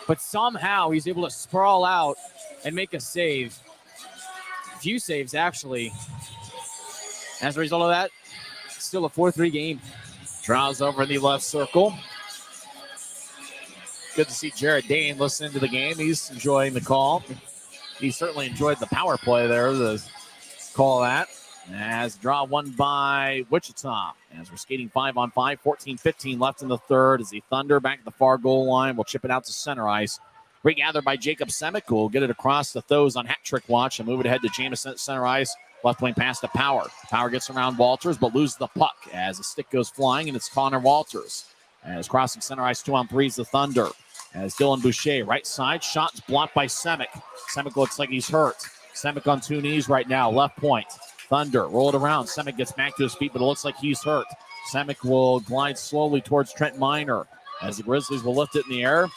But somehow he's able to sprawl out and make a save. A few saves, actually. As a result of that, still a 4-3 game. Draws over in the left circle. Good to see Jared Dane listening to the game. He's enjoying the call. He certainly enjoyed the power play there, the call that. As draw won by Wichita. As we're skating 5-on-5, 14-15 left in the third. As the Thunder back at the far goal line will chip it out to center ice. Regathered by Jacob Semick, who will get it across the Thos on hat trick watch and move it ahead to Jamison at center ice. Left wing pass to Power. Power gets around Walters, but loses the puck as the stick goes flying, and it's Connor Walters. As crossing center ice 2-on-3 is the Thunder. As Dylan Boucher, right side, shot is blocked by Semick. Semick looks like he's hurt. Semick on 2 knees right now, left point. Thunder, roll it around. Semick gets back to his feet, but it looks like he's hurt. Semick will glide slowly towards Trent Minor as the Grizzlies will lift it in the air.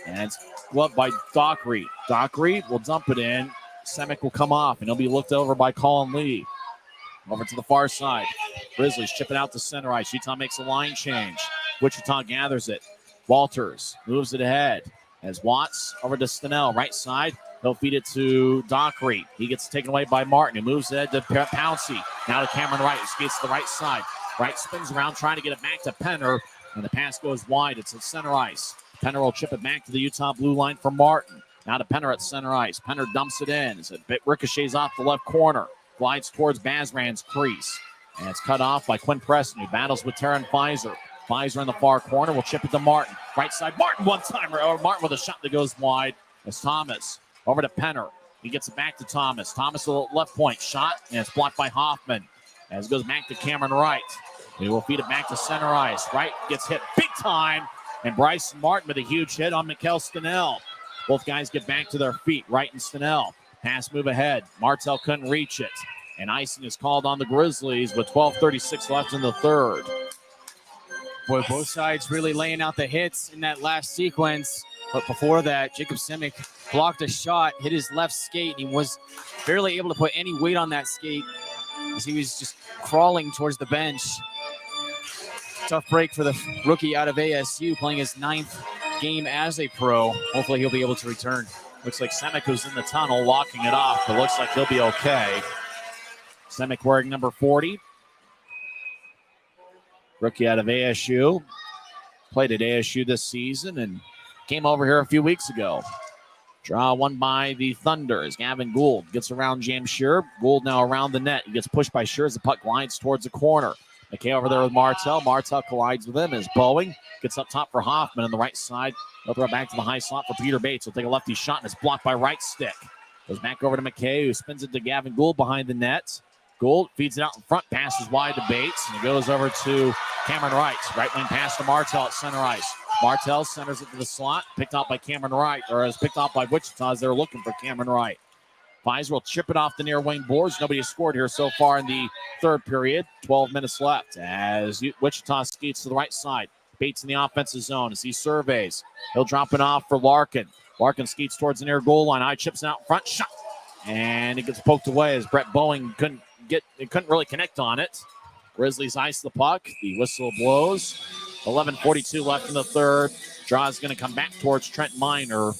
And it's gloved by Dockery. Dockery will dump it in. Semick will come off, and he'll be looked over by Colin Lee. Over to the far side. Grizzlies chip it out to center ice. Utah makes a line change. Wichita gathers it. Walters moves it ahead as Watts over to Stenell, right side. He'll feed it to Dockery. He gets taken away by Martin. He moves ahead to Pouncey. Now to Cameron Wright, who skates to the right side. Wright spins around trying to get it back to Penner, and the pass goes wide. It's at center ice. Penner will chip it back to the Utah blue line for Martin. Now to Penner at center ice. Penner dumps it in. As it ricochets off the left corner. Glides towards Bazran's crease. And it's cut off by Quinn Preston, who battles with Tarun Fizer. Fizer in the far corner will chip it to Martin. Right side, Martin one-timer. Or Martin with a shot that goes wide. As Thomas over to Penner. He gets it back to Thomas. Thomas with a left point shot, and it's blocked by Hoffman. As it goes back to Cameron Wright. He will feed it back to center ice. Wright gets hit big time. And Bryson Martin with a huge hit on Mikkel Stenell. Both guys get back to their feet, Wright and Stenell. Pass move ahead. Martell couldn't reach it. And icing is called on the Grizzlies with 12:36 left in the third. Boy, both sides really laying out the hits in that last sequence. But before that, Jacob Semick blocked a shot, hit his left skate. He was barely able to put any weight on that skate as he was just crawling towards the bench. Tough break for the rookie out of ASU, playing his 9th game as a pro. Hopefully he'll be able to return. Looks like Semick, who's in the tunnel, walking it off, but looks like he'll be okay. Semick wearing number 40. Rookie out of ASU. Played at ASU this season and came over here a few weeks ago. Draw won by the Thunder as Gavin Gould gets around James Shearer. Gould now around the net. He gets pushed by Shearer as the puck glides towards the corner. McKay over there with Martell. Martell collides with him as Boeing gets up top for Hoffman on the right side. They'll throw it back to the high slot for Peter Bates. He'll take a lefty shot and it's blocked by right stick. Goes back over to McKay, who spins it to Gavin Gould behind the net. Gould feeds it out in front, passes wide to Bates, and it goes over to Cameron Wright. Right wing pass to Martell at center ice. Martell centers it to the slot, picked off by Cameron Wright, or is picked off by Wichita as they're looking for Cameron Wright. Fizer will chip it off the near wing boards. Nobody has scored here so far in the third period. 12 minutes left as Wichita skates to the right side. Bates in the offensive zone as he surveys. He'll drop it off for Larkin. Larkin skates towards the near goal line. Eye chips it out in front. Shot. And it gets poked away as Brett Boeing couldn't really connect on it. Grizzlies ice the puck. The whistle blows. 11:42 left in the third. Draw is going to come back towards Trent Miner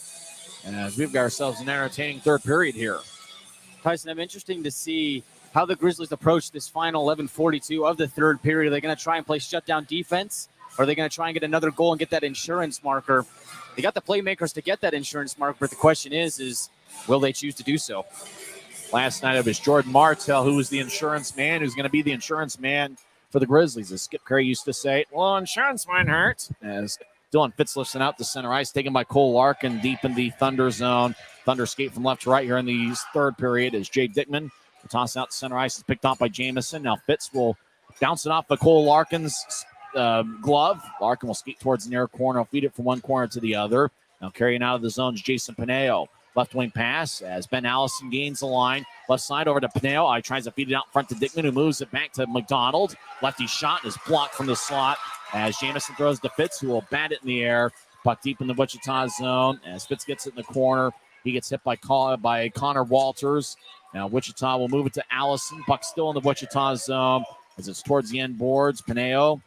as we've got ourselves an entertaining third period here. Tyson, I'm interested to see how the Grizzlies approach this final 11:42 of the third period. Are they going to try and play shutdown defense? Or are they going to try and get another goal and get that insurance marker? They got the playmakers to get that insurance marker, but the question is will they choose to do so? Last night it was Jordan Martell who was the insurance man, who's going to be the insurance man for the Grizzlies. As Skip Curry used to say, well, insurance might hurt. As Dylan Fitz lifts it out to center ice, taken by Cole Larkin deep in the Thunder zone. Thunder skate from left to right here in the third period as Jay Dickman will toss out to center ice. It's picked off by Jamison. Now Fitz will bounce it off of Cole Larkin's glove. Larkin will skate towards the near corner. He'll feed it from one corner to the other. Now carrying out of the zone is Jason Pineo. Left wing pass as Ben Allison gains the line. Left side over to Pineo. Tries to feed it out in front to Dickman, who moves it back to McDonald. Lefty shot is blocked from the slot as Jamison throws to Fitz, who will bat it in the air. Puck deep in the Wichita zone as Fitz gets it in the corner. He gets hit by Connor Walters. Now Wichita will move it to Allison. Puck still in the Wichita zone as it's towards the end boards. Pineo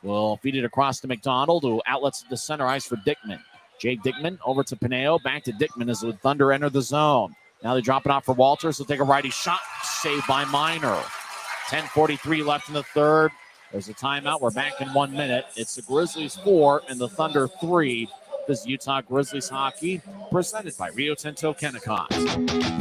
will feed it across to McDonald, who outlets the center ice for Dickman. Jake Dickman over to Pineo, back to Dickman as the Thunder enter the zone. Now they drop it off for Walters. He'll take a righty shot, saved by Miner. 10:43 left in the third. There's a timeout. We're back in 1 minute. It's the Grizzlies 4 and the Thunder 3. This is Utah Grizzlies hockey, presented by Rio Tinto Kennecott.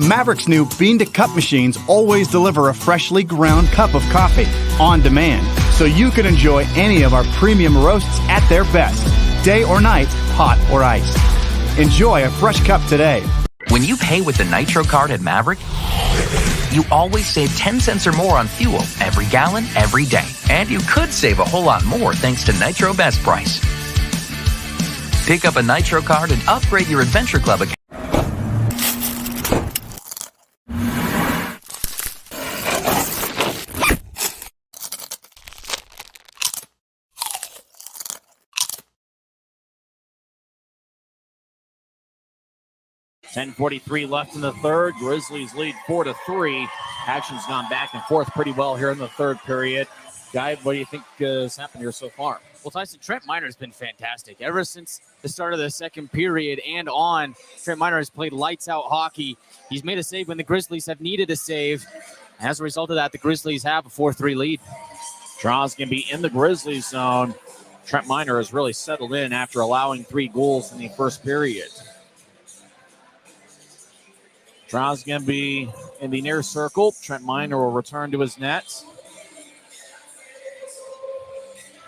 Maverick's new bean-to-cup machines always deliver a freshly ground cup of coffee on demand, so you can enjoy any of our premium roasts at their best, day or night, hot or iced. Enjoy a fresh cup today. When you pay with the Nitro card at Maverick, you always save 10 cents or more on fuel every gallon, every day. And you could save a whole lot more thanks to Nitro Best Price. Pick up a Nitro card and upgrade your Adventure Club account. .43 left in the third. Grizzlies lead 4-3. Action's gone back and forth pretty well here in the third period. Guy, what do you think has happened here so far? Well, Tyson, Trent Miner has been fantastic. Ever since the start of the second period and on, Trent Miner has played lights-out hockey. He's made a save when the Grizzlies have needed a save. As a result of that, the Grizzlies have a 4-3 lead. Draw's going to be in the Grizzlies zone. Trent Miner has really settled in after allowing 3 goals in the first period. Draw's going to be in the near circle. Trent Miner will return to his net.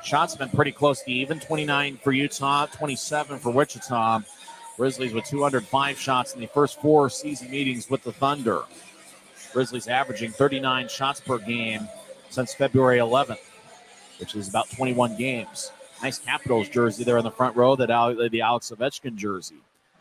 Shots have been pretty close to even. 29 for Utah, 27 for Wichita. Grizzlies with 205 shots in the first 4 season meetings with the Thunder. Grizzlies averaging 39 shots per game since February 11th, which is about 21 games. Nice Capitals jersey there in the front row, the Alex Ovechkin jersey.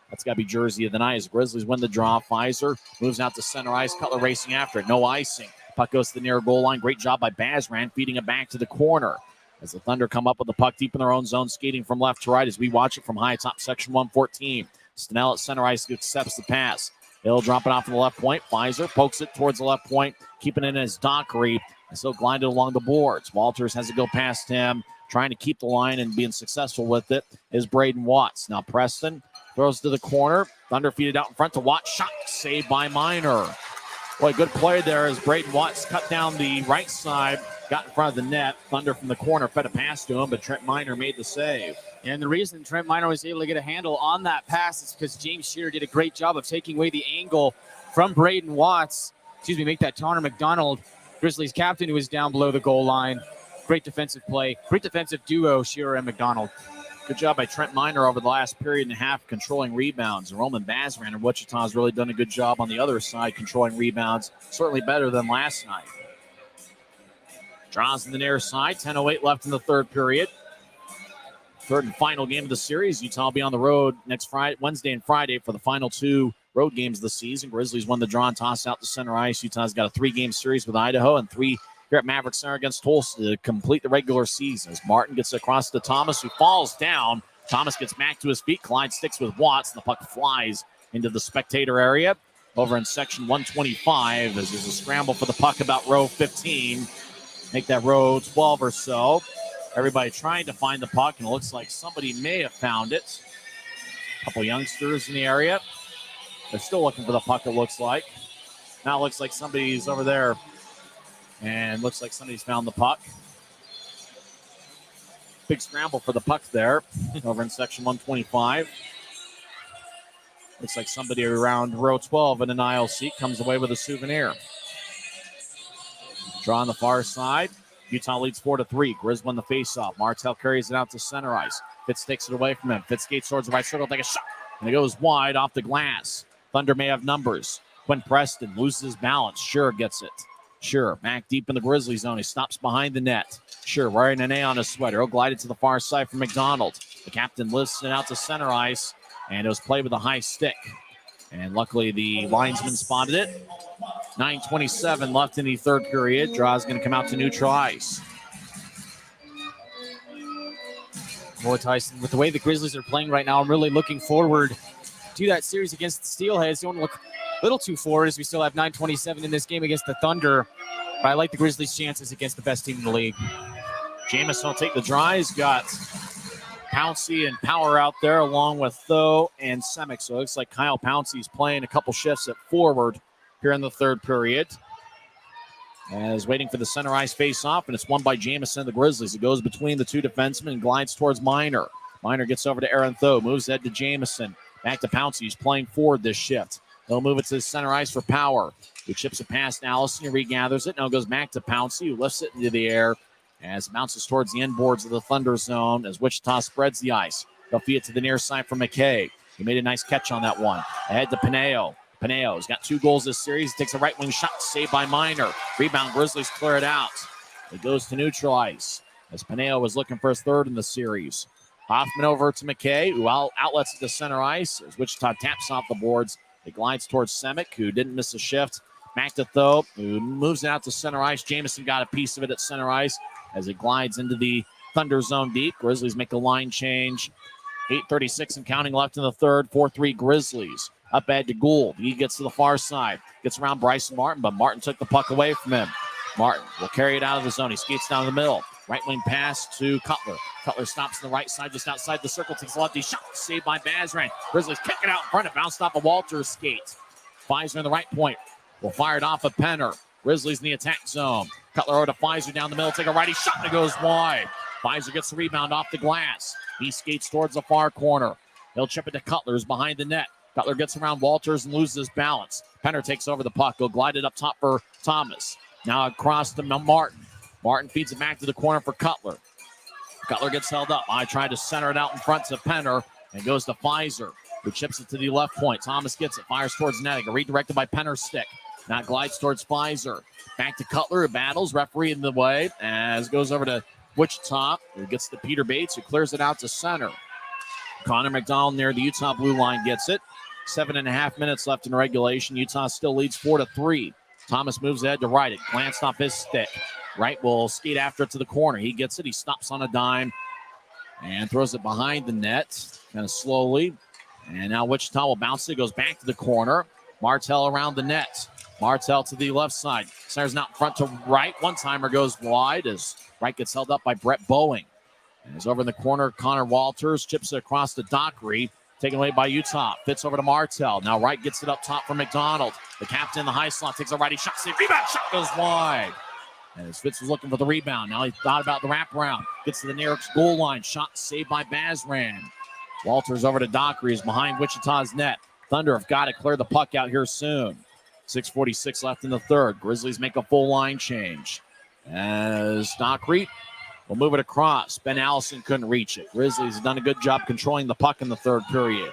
That's got to be jersey of the night as Grizzlies win the draw. Fizer moves out to center ice. Cutler racing after it. No icing. Puck goes to the near goal line. Great job by Bazran feeding it back to the corner. As the Thunder come up with the puck deep in their own zone, skating from left to right as we watch it from high top section 114. Stenell at center ice accepts the pass. He'll drop it off to the left point. Fizer pokes it towards the left point, keeping it in his Dockery, and still glided along the boards. Walters has to go past him, trying to keep the line and being successful with it is Braden Watts. Now Preston throws to the corner. Thunder feed it out in front to Watts. Shot saved by Miner. Boy, good play there as Braden Watts cut down the right side, got in front of the net. Thunder from the corner fed a pass to him, but Trent Miner made the save. And the reason Trent Miner was able to get a handle on that pass is because James Shearer did a great job of taking away the angle from Braden Watts. Make that Connor McDonald, Grizzlies captain, who was down below the goal line. Great defensive play. Great defensive duo, Shearer and McDonald. Good job by Trent Miner over the last period and a half controlling rebounds. Roman Bazran in Wichita has really done a good job on the other side controlling rebounds. Certainly better than last night. Draws in the near side. 10:08 left in the third period. Third and final game of the series. Utah will be on the road next Wednesday and Friday for the final two road games of the season. Grizzlies won the draw and toss out to center ice. Utah's got a 3-game series with Idaho and 3 here at Maverick Center against Tulsa to complete the regular season. As Martin gets across to Thomas, who falls down. Thomas gets back to his feet. Clyde sticks with Watts, and the puck flies into the spectator area over in section 125 as there's a scramble for the puck about row 15. Make that row 12 or so. Everybody trying to find the puck, and it looks like somebody may have found it. A couple youngsters in the area. They're still looking for the puck, it looks like. Now it looks like somebody's over there, and looks like somebody's found the puck. Big scramble for the puck there over in section 125. Looks like somebody around row 12 in an aisle seat comes away with a souvenir. Draw on the far side. Utah leads 4-3. Grizz won the faceoff. Martell carries it out to center ice. Fitz takes it away from him. Fitz skates towards the right circle, take a shot, and it goes wide off the glass. Thunder may have numbers. Quinn Preston loses his balance. Sure gets it. Sure, back deep in the Grizzly zone. He stops behind the net. Sure, wearing an A on his sweater. He'll glide it to the far side for McDonald. The captain lifts it out to center ice, and it was played with a high stick. And luckily, the linesman spotted it. 9:27 left in the third period. Draw's going to come out to neutral ice. Boy, Tyson, with the way the Grizzlies are playing right now, I'm really looking forward to that series against the Steelheads. Don't look a little too forward as we still have 9:27 in this game against the Thunder. But I like the Grizzlies' chances against the best team in the league. Jamison will take the draw. He's got Pouncey and Power out there along with Tho and Semick. So it looks like Kyle Pouncey's playing a couple shifts at forward here in the third period. As waiting for the center ice face-off, and it's won by Jamison and the Grizzlies. It goes between the two defensemen and glides towards Minor. Minor gets over to Aaron Tho, moves ahead to Jamison. Back to Pouncey, who's playing forward this shift. They'll move it to the center ice for Power, who chips it past Allison, who regathers it. Now it goes back to Pouncey, who lifts it into the air as it bounces towards the end boards of the Thunder zone as Wichita spreads the ice. They'll feed it to the near side for McKay. He made a nice catch on that one. Ahead to Pineo. Pineo's got 2 goals this series. He takes a right wing shot, saved by Minor. Rebound, Grizzlies clear it out. It goes to neutral ice as Pineo was looking for his third in the series. Hoffman over to McKay, who outlets it to center ice as Wichita taps off the boards. It glides towards Semick, who didn't miss a shift. Back to Tho, who moves it out to center ice. Jamison got a piece of it at center ice as it glides into the Thunder zone deep. Grizzlies make a line change. 8:36 and counting left in the third. 4-3 Grizzlies. Up ahead to Gould. He gets to the far side. Gets around Bryson Martin, but Martin took the puck away from him. Martin will carry it out of the zone. He skates down the middle. Right wing pass to Cutler. Cutler stops on the right side, just outside the circle. Takes a lefty shot. Saved by Bazran. Grizzlies kick it out in front. It bounced off of Walter's skate. Fizer in the right point. Will fire it off of Penner. Grizzlies in the attack zone. Cutler over to Fizer down the middle. Take a righty shot and it goes wide. Fizer gets the rebound off the glass. He skates towards the far corner. He'll chip it to Cutler's behind the net. Cutler gets around Walters and loses his balance. Penner takes over the puck. He'll glide it up top for Thomas. Now across to Martin. Martin feeds it back to the corner for Cutler. Cutler gets held up. I tried to center it out in front to Penner and goes to Fizer, who chips it to the left point. Thomas gets it, fires towards netting. Redirected by Penner's stick. Now glides towards Fizer. Back to Cutler, who battles. Referee in the way as goes over to Wichita, who gets to Peter Bates, who clears it out to center. Connor McDonald near the Utah blue line gets it. 7.5 minutes left in regulation. Utah still leads 4-3. Thomas moves ahead to right. It glanced off his stick. Wright will skate after it to the corner. He gets it. He stops on a dime and throws it behind the net kind of slowly. And now Wichita will bounce it. Goes back to the corner. Martell around the net. Martell to the left side. Centers not in front to right. One-timer goes wide as Wright gets held up by Brett Boeing. And he's over in the corner. Connor Walters chips it across to Dockery. Taken away by Utah. Fits over to Martell. Now Wright gets it up top for McDonald. The captain in the high slot takes a righty shot. Rebound shot goes wide. And as Fitz was looking for the rebound. Now he thought about the wraparound. Gets to the nearest goal line. Shot saved by Bazran. Walters over to Dockery. Is behind Wichita's net. Thunder have got to clear the puck out here soon. 6:46 left in the third. Grizzlies make a full line change. As Dockery will move it across. Ben Allison couldn't reach it. Grizzlies have done a good job controlling the puck in the third period.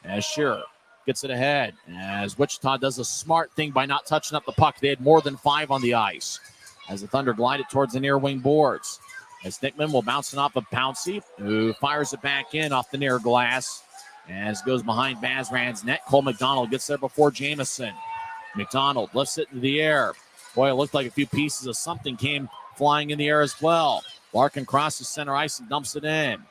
As Shearer gets it ahead. As Wichita does a smart thing by not touching up the puck. They had more than 5 on the ice. as the Thunder glide it towards the near wing boards. As Nickman will bounce it off of Pouncey, who fires it back in off the near glass. As goes behind Bazran's net. Cole McDonald gets there before Jamison. McDonald lifts it into the air. Boy, it looked like a few pieces of something came flying in the air as well. Larkin crosses center ice and dumps it in.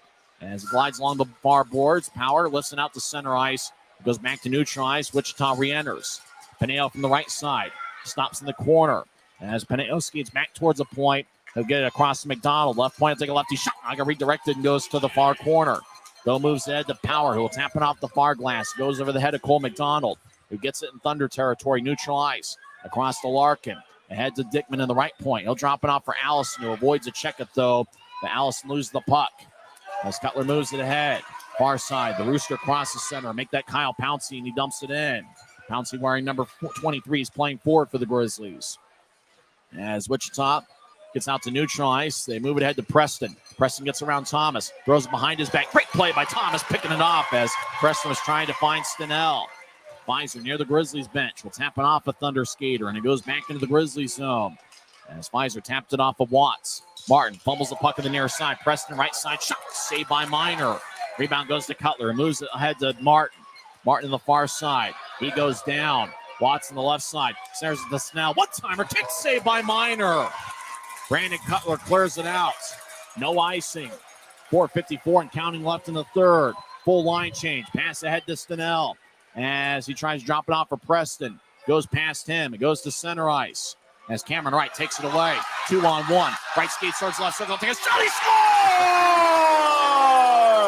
As it glides along the bar boards, Power lifts it out to center ice. Goes back to neutral ice. Wichita re-enters. Pineo from the right side. Stops in the corner. As Pineo skates back towards the point, he'll get it across to McDonald. Left point, take a lefty shot. I got redirected and goes to the far corner. Bill moves ahead to Power, who will tap it off the far glass. Goes over the head of Cole McDonald, who gets it in Thunder territory, neutral ice. Across to Larkin. Ahead to Dickman in the right point. He'll drop it off for Allison, who avoids a check it, though. But Allison loses the puck. As Cutler moves it ahead. Far side, the Rooster crosses center. Make that Kyle Pouncey, and he dumps it in. Pouncey wearing number 23 is playing forward for the Grizzlies. As Wichita gets out to neutral ice, they move it ahead to Preston. Preston gets around Thomas. Throws it behind his back. Great play by Thomas, picking it off as Preston was trying to find Stenell. Fizer near the Grizzlies bench. Will tap it off a Thunder skater, and it goes back into the Grizzlies zone. As Fizer tapped it off of Watts. Martin fumbles the puck on the near side. Preston right side shot. Saved by Minor. Rebound goes to Cutler and moves it ahead to Martin. Martin on the far side. He goes down. Watts on the left side. Centers it to Snell. One-timer. Kick save by Minor. Brandon Cutler clears it out. No icing. 4:54 and counting left in the third. Full line change. Pass ahead to Stenell. As he tries to drop it off for Preston. Goes past him. It goes to center ice. As Cameron Wright takes it away. 2-on-1. Right skate starts left circle. Take a shot. He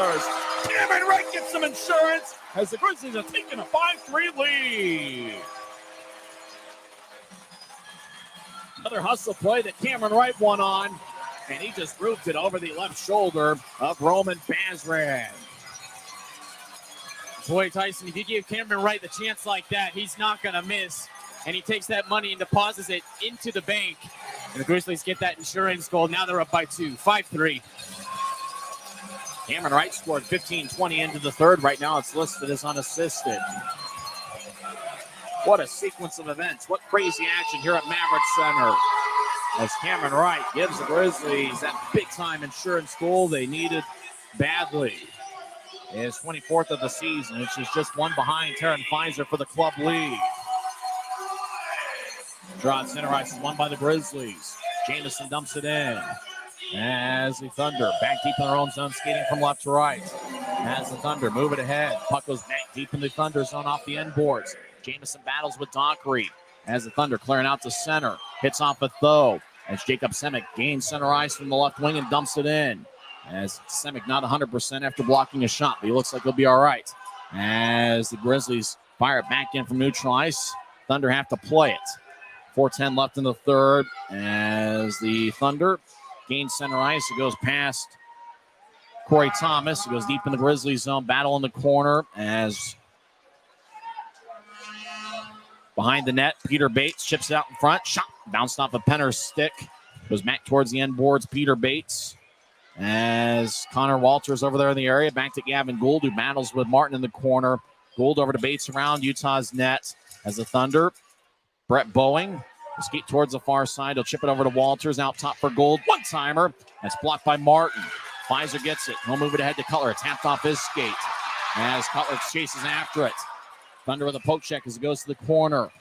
scores! Cameron Wright gets some insurance as the Grizzlies are taking a 5-3 lead. Another hustle play that Cameron Wright won on. And he just roofed it over the left shoulder of Roman Bazran. Boy, Tyson, if you give Cameron Wright the chance like that, he's not going to miss. And he takes that money and deposits it into the bank. And the Grizzlies get that insurance goal. Now they're up by 2, 5-3. Cameron Wright scored 15-20 into the third. Right now it's listed as unassisted. What a sequence of events. What crazy action here at Maverick Center. As Cameron Wright gives the Grizzlies that big-time insurance goal they needed badly. His 24th of the season, which is just one behind Tarun Fizer for the club lead. Draw at center ice is won by the Grizzlies. Jamison dumps it in. As the Thunder back deep in their own zone, skating from left to right. As the Thunder move it ahead. Puck goes back deep in the Thunder zone off the end boards. Jamison battles with Dockery. As the Thunder clearing out to center. Hits off a Tho. As Jacob Semick gains center ice from the left wing and dumps it in. As Semick not 100% after blocking a shot, but he looks like he'll be all right. As the Grizzlies fire it back in from neutral ice, Thunder have to play it. 4:10 left in the third. As the Thunder gains center ice, it goes past Cory Thomas. It goes deep in the Grizzlies zone, battle in the corner. As behind the net, Peter Bates chips it out in front. Shot bounced off of Penner's stick. Goes back towards the end boards. Peter Bates. As Connor Walters over there in the area. Back to Gavin Gould, who battles with Martin in the corner. Gould over to Bates around Utah's net. As the Thunder, Brett Boeing will skate towards the far side. He'll chip it over to Walters. Out top for Gould. One-timer. That's blocked by Martin. Fizer gets it. He'll move it ahead to Cutler. Tapped off his skate. As Cutler chases after it. Thunder with a poke check as it goes to the corner.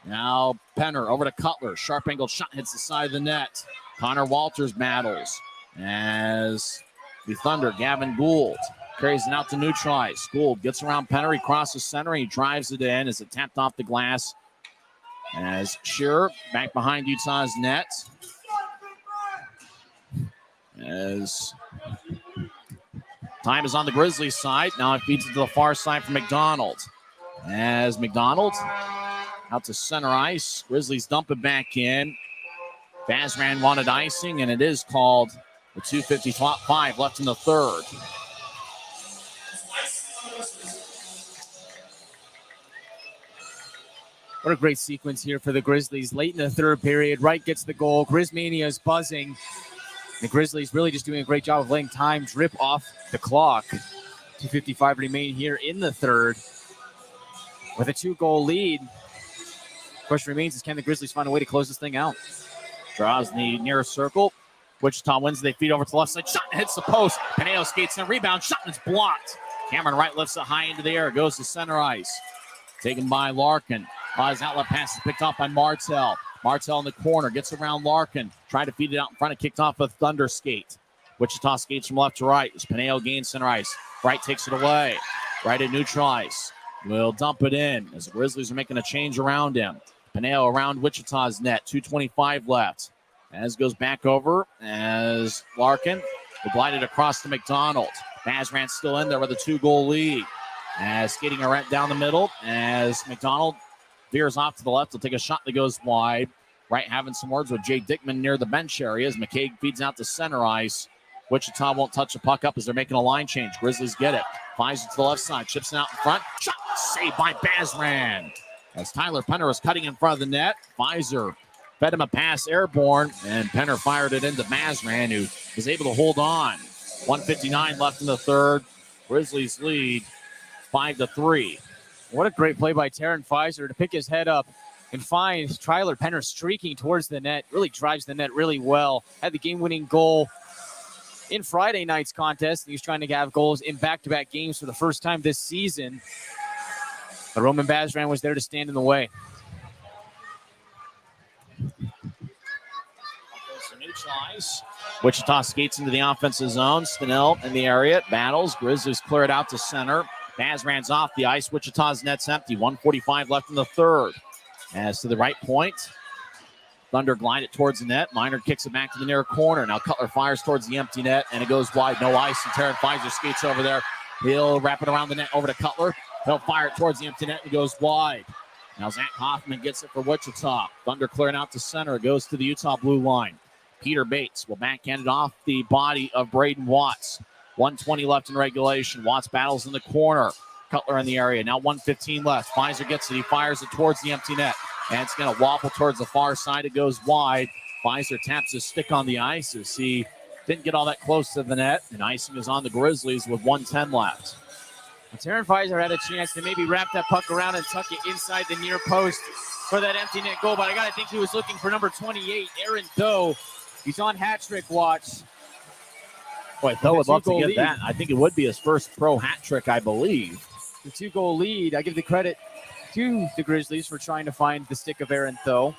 Now Penner over to Cutler. Sharp angled shot hits the side of the net. Connor Walters battles. As the Thunder, Gavin Gould carries it out to neutral ice. Gould gets around Penner. He crosses center. He drives it in as it tapped off the glass. As Shearer back behind Utah's net. As time is on the Grizzlies side. Now it feeds it to the far side for McDonald. As McDonald out to center ice. Grizzlies dump it back in. Bazran wanted icing, and it is called. With 2:55 left in the third. What a great sequence here for the Grizzlies. Late in the third period, Wright gets the goal. Grizzmania is buzzing. The Grizzlies really just doing a great job of letting time drip off the clock. 2:55 remain here in the third. With a 2-goal lead, the question remains is, can the Grizzlies find a way to close this thing out? Draws in the near circle. Wichita wins. They feed over to the left side. Shotton hits the post. Pineo skates in. Rebound. Shotton's blocked. Cameron Wright lifts it high into the air. Goes to center ice. Taken by Larkin. His outlet pass is picked off by Martell. Martell in the corner. Gets around Larkin. Trying to feed it out in front. It kicked off with Thunder skate. Wichita skates from left to right. As Pineo gains center ice. Wright takes it away. Right at neutral ice. Will dump it in as the Grizzlies are making a change around him. Pineo around Wichita's net. 2:25 left. As goes back over as Larkin will glide it across to McDonald. Bazran's still in there with a 2-goal lead. As skating around down the middle as McDonald veers off to the left. He'll take a shot that goes wide. Wright having some words with Jay Dickman near the bench area as McCaig feeds out to center ice. Wichita won't touch the puck up as they're making a line change. Grizzlies get it. Fizer to the left side. Chips it out in front. Shot saved by Bazran. As Tyler Penner was cutting in front of the net. Fizer fed him a pass airborne. And Penner fired it into Bazran, who was able to hold on. 1:59 left in the third. Grizzlies lead 5-3. What a great play by Tarun Fizer to pick his head up and find Tyler Penner streaking towards the net. Really drives the net really well. Had the game-winning goal in Friday night's contest. He's trying to have goals in back-to-back games for the first time this season. But Roman Bazran was there to stand in the way. Wichita skates into the offensive zone. Stenell in the area. Battles. Grizzlies clear it out to center. Bazran's off the ice. Wichita's net's empty. 1:45 left in the third. As to the right point. Thunder glide it towards the net. Minor kicks it back to the near corner. Now Cutler fires towards the empty net, and it goes wide. No ice, and Tarun Fizer skates over there. He'll wrap it around the net over to Cutler. He'll fire it towards the empty net, and it goes wide. Now Zach Hoffman gets it for Wichita. Thunder clearing out to center. It goes to the Utah blue line. Peter Bates will backhand it off the body of Braden Watts. 1:20 left in regulation. Watts battles in the corner. Cutler in the area. Now 1:15 left. Fizer gets it. He fires it towards the empty net. And it's going to wobble towards the far side. It goes wide. Fizer taps his stick on the ice as he didn't get all that close to the net. And icing is on the Grizzlies with 1:10 left. Tarun Fizer had a chance to maybe wrap that puck around and tuck it inside the near post for that empty net goal. But I got to think he was looking for number 28, Aaron Doe. He's on hat trick watch. Boy, Doe would love to get that. I think it would be his first pro hat trick, I believe. The 2-goal lead. I give the credit to the Grizzlies for trying to find the stick of Aaron Doe.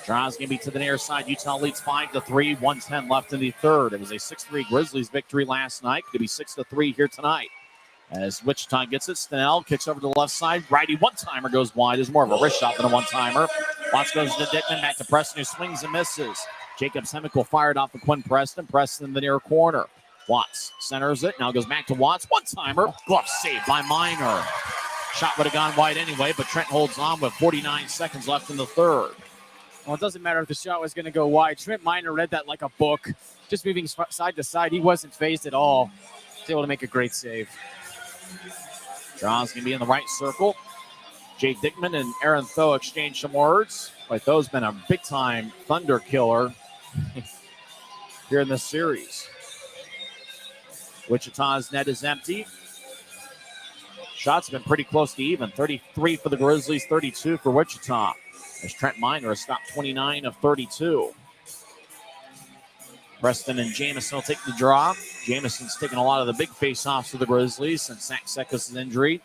Draw's going to be to the near side. Utah leads 5-3. 1:10 left in the third. It was a 6-3 Grizzlies victory last night. Could be 6-3 here tonight. As Wichita gets it, Stenell kicks over to the left side. Righty one-timer goes wide. There's more of a wrist shot than a one-timer. Watts goes to Dickman, back to Preston, who swings and misses. Jacob Semical fired off of Quinn Preston. Preston in the near corner. Watts centers it. Now goes back to Watts. One-timer. Glove saved by Minor. Shot would have gone wide anyway, but Trent holds on with 49 seconds left in the third. Well, it doesn't matter if the shot was going to go wide. Trent Minor read that like a book. Just moving side to side. He wasn't phased at all. He's able to make a great save. Draw's going to be in the right circle. Jay Dickman and Aaron Tho exchange some words. But Tho's been a big-time Thunder killer here in this series. Wichita's net is empty. Shots have been pretty close to even. 33 for the Grizzlies, 32 for Wichita. As Trent Minor has stopped 29 of 32. Preston and Jamison will take the draw. Jamison's taken a lot of the big face-offs for the Grizzlies since Zach Sekos' injury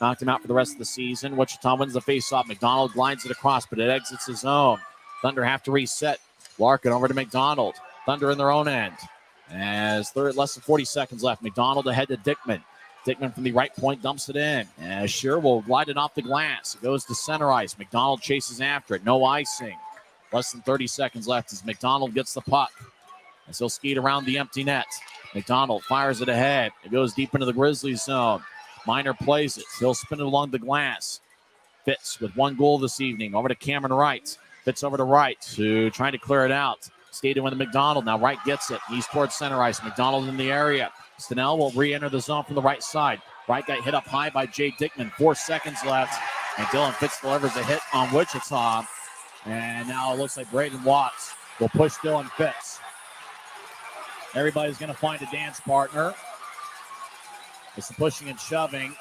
knocked him out for the rest of the season. Wichita wins the face-off. McDonald glides it across, but it exits his zone. Thunder have to reset. Larkin over to McDonald. Thunder in their own end. As less than 40 seconds left. McDonald ahead to Dickman. Dickman from the right point dumps it in. As Shear will glide it off the glass. It goes to center ice. McDonald chases after it. No icing. Less than 30 seconds left as McDonald gets the puck. As he'll skate around the empty net. McDonald fires it ahead. It goes deep into the Grizzlies zone. Minor plays it. He'll spin it along the glass. Fitz with 1 goal this evening. Over to Cameron Wright. Fitz over to Wright, who trying to clear it out. Stayed in with McDonald. Now Wright gets it. He's towards center ice. McDonald in the area. Stenell will re-enter the zone from the right side. Wright got hit up high by Jay Dickman. 4 seconds left. And Dylan Fitz delivers a hit on Wichita. And now it looks like Braden Watts will push Dylan Fitz. Everybody's going to find a dance partner. It's the pushing and shoving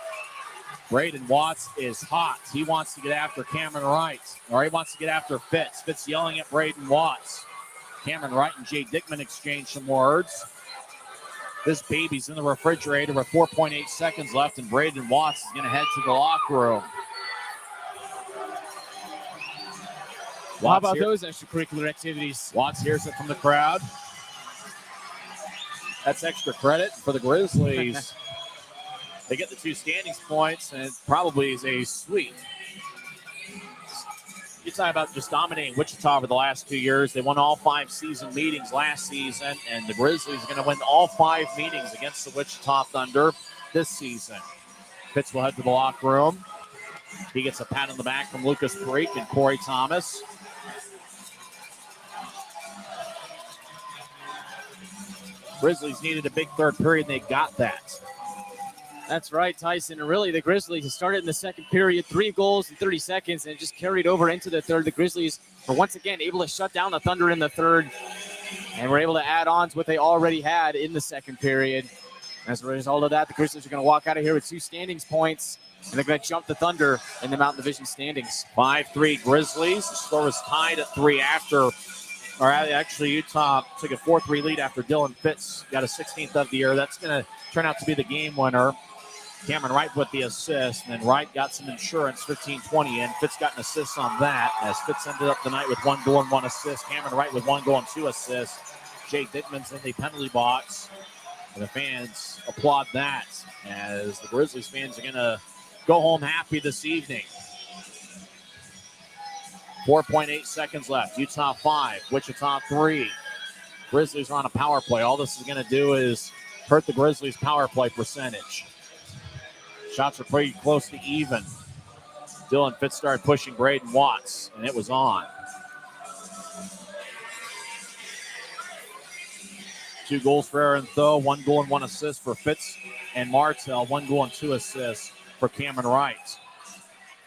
Braden Watts is hot. He wants to get after Cameron Wright, or he wants to get after Fitz. Fitz yelling at Braden Watts. Cameron Wright and Jay Dickman exchange some words. This baby's in the refrigerator with 4.8 seconds left, and Braden Watts is going to head to the locker room. How about those extracurricular activities? Watts hears it from the crowd. That's extra credit for the Grizzlies. They get the 2 standings points, and it probably is a sweep. You talk about just dominating Wichita over the last 2 years. They won all 5 season meetings last season, and the Grizzlies are going to win all 5 meetings against the Wichita Thunder this season. Fitz will head to the locker room. He gets a pat on the back from Lucas Creek and Cory Thomas. Grizzlies needed a big third period, and they got that. That's right, Tyson. And really, the Grizzlies started in the second period, 3 goals in 30 seconds, and it just carried over into the third. The Grizzlies were once again able to shut down the Thunder in the third, and were able to add on to what they already had in the second period. As a result of that, the Grizzlies are going to walk out of here with 2 standings points, and they're going to jump the Thunder in the Mountain Division standings. 5-3 Grizzlies. The score was tied at 3 after, or actually Utah took a 4-3 lead after Dylan Fitz got a 16th of the year. That's going to turn out to be the game winner. Cameron Wright with the assist, and then Wright got some insurance, 15-20, and Fitz got an assist on that, as Fitz ended up the night with 1 goal and 1 assist. Cameron Wright with 1 goal and 2 assists. Jake Dickman's in the penalty box, and the fans applaud that, as the Grizzlies fans are going to go home happy this evening. 4.8 seconds left. Utah 5, Wichita 3. Grizzlies are on a power play. All this is going to do is hurt the Grizzlies' power play percentage. Shots are pretty close to even. Dylan Fitz started pushing Braden Watts, and it was on. 2 goals for Aaron Tho, 1 goal and 1 assist for Fitz and Martell, 1 goal and 2 assists for Cameron Wright.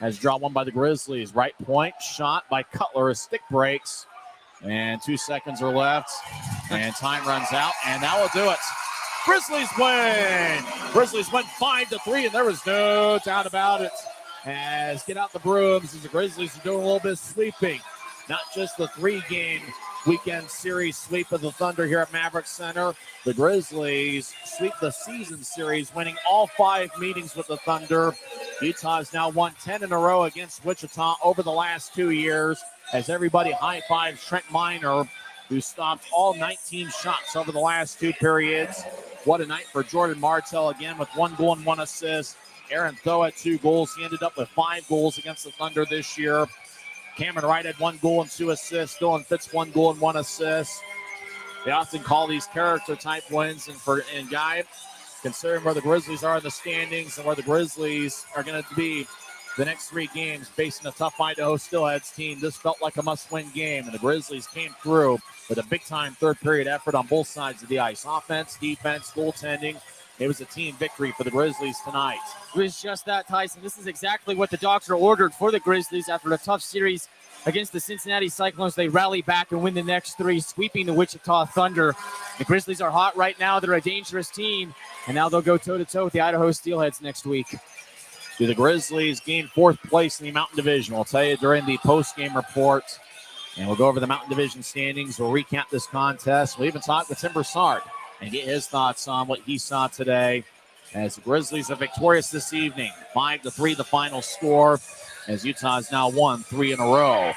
As draw one by the Grizzlies. Right point, shot by Cutler, his stick breaks, and 2 seconds are left, and time runs out, and that will do it. Grizzlies win. Grizzlies win 5-3, and there was no doubt about it. As get out the brooms, as the Grizzlies are doing a little bit of sweeping. Not just the 3-game weekend series sweep of the Thunder here at Maverick Center. The Grizzlies sweep the season series, winning all 5 meetings with the Thunder. Utah has now won 10 in a row against Wichita over the last 2 years, as everybody high-fives Trent Miner, who stopped all 19 shots over the last 2 periods. What a night for Jordan Martell, again with 1 goal and 1 assist. Aaron Tho had 2 goals. He ended up with 5 goals against the Thunder this year. Cameron Wright had 1 goal and 2 assists. Dylan Fitz 1 goal and 1 assist. They often call these character-type wins, and Guy, considering where the Grizzlies are in the standings and where the Grizzlies are going to be the next 3 games, facing a tough Idaho Steelheads team, this felt like a must-win game, and the Grizzlies came through with a big-time third-period effort on both sides of the ice. Offense, defense, goaltending. It was a team victory for the Grizzlies tonight. It was just that, Tyson. This is exactly what the Doctor ordered for the Grizzlies after a tough series against the Cincinnati Cyclones. They rally back and win the next 3, sweeping the Wichita Thunder. The Grizzlies are hot right now. They're a dangerous team, and now they'll go toe-to-toe with the Idaho Steelheads next week. Do the Grizzlies gain 4th place in the Mountain Division? We'll tell you during the post-game report, and we'll go over the Mountain Division standings. We'll recap this contest. We'll even talk with Tim Broussard and get his thoughts on what he saw today, as the Grizzlies are victorious this evening. 5-3 the final score, as Utah has now won 3 in a row.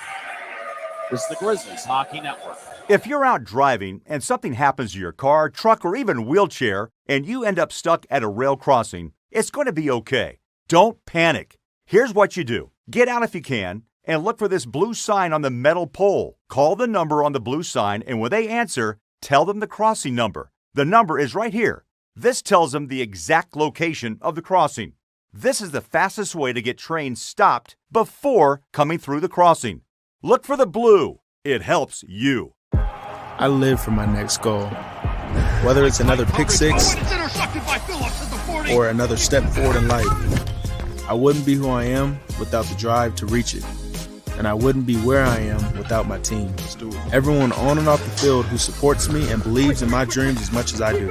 This is the Grizzlies Hockey Network. If you're out driving and something happens to your car, truck, or even wheelchair, and you end up stuck at a rail crossing, it's going to be okay. Don't panic. Here's what you do. Get out if you can, and look for this blue sign on the metal pole. Call the number on the blue sign, and when they answer, tell them the crossing number. The number is right here. This tells them the exact location of the crossing. This is the fastest way to get trains stopped before coming through the crossing. Look for the blue. It helps you. I live for my next goal. Whether it's another pick 6 or another step forward in life, I wouldn't be who I am without the drive to reach it. And I wouldn't be where I am without my team. Everyone on and off the field who supports me and believes in my dreams as much as I do.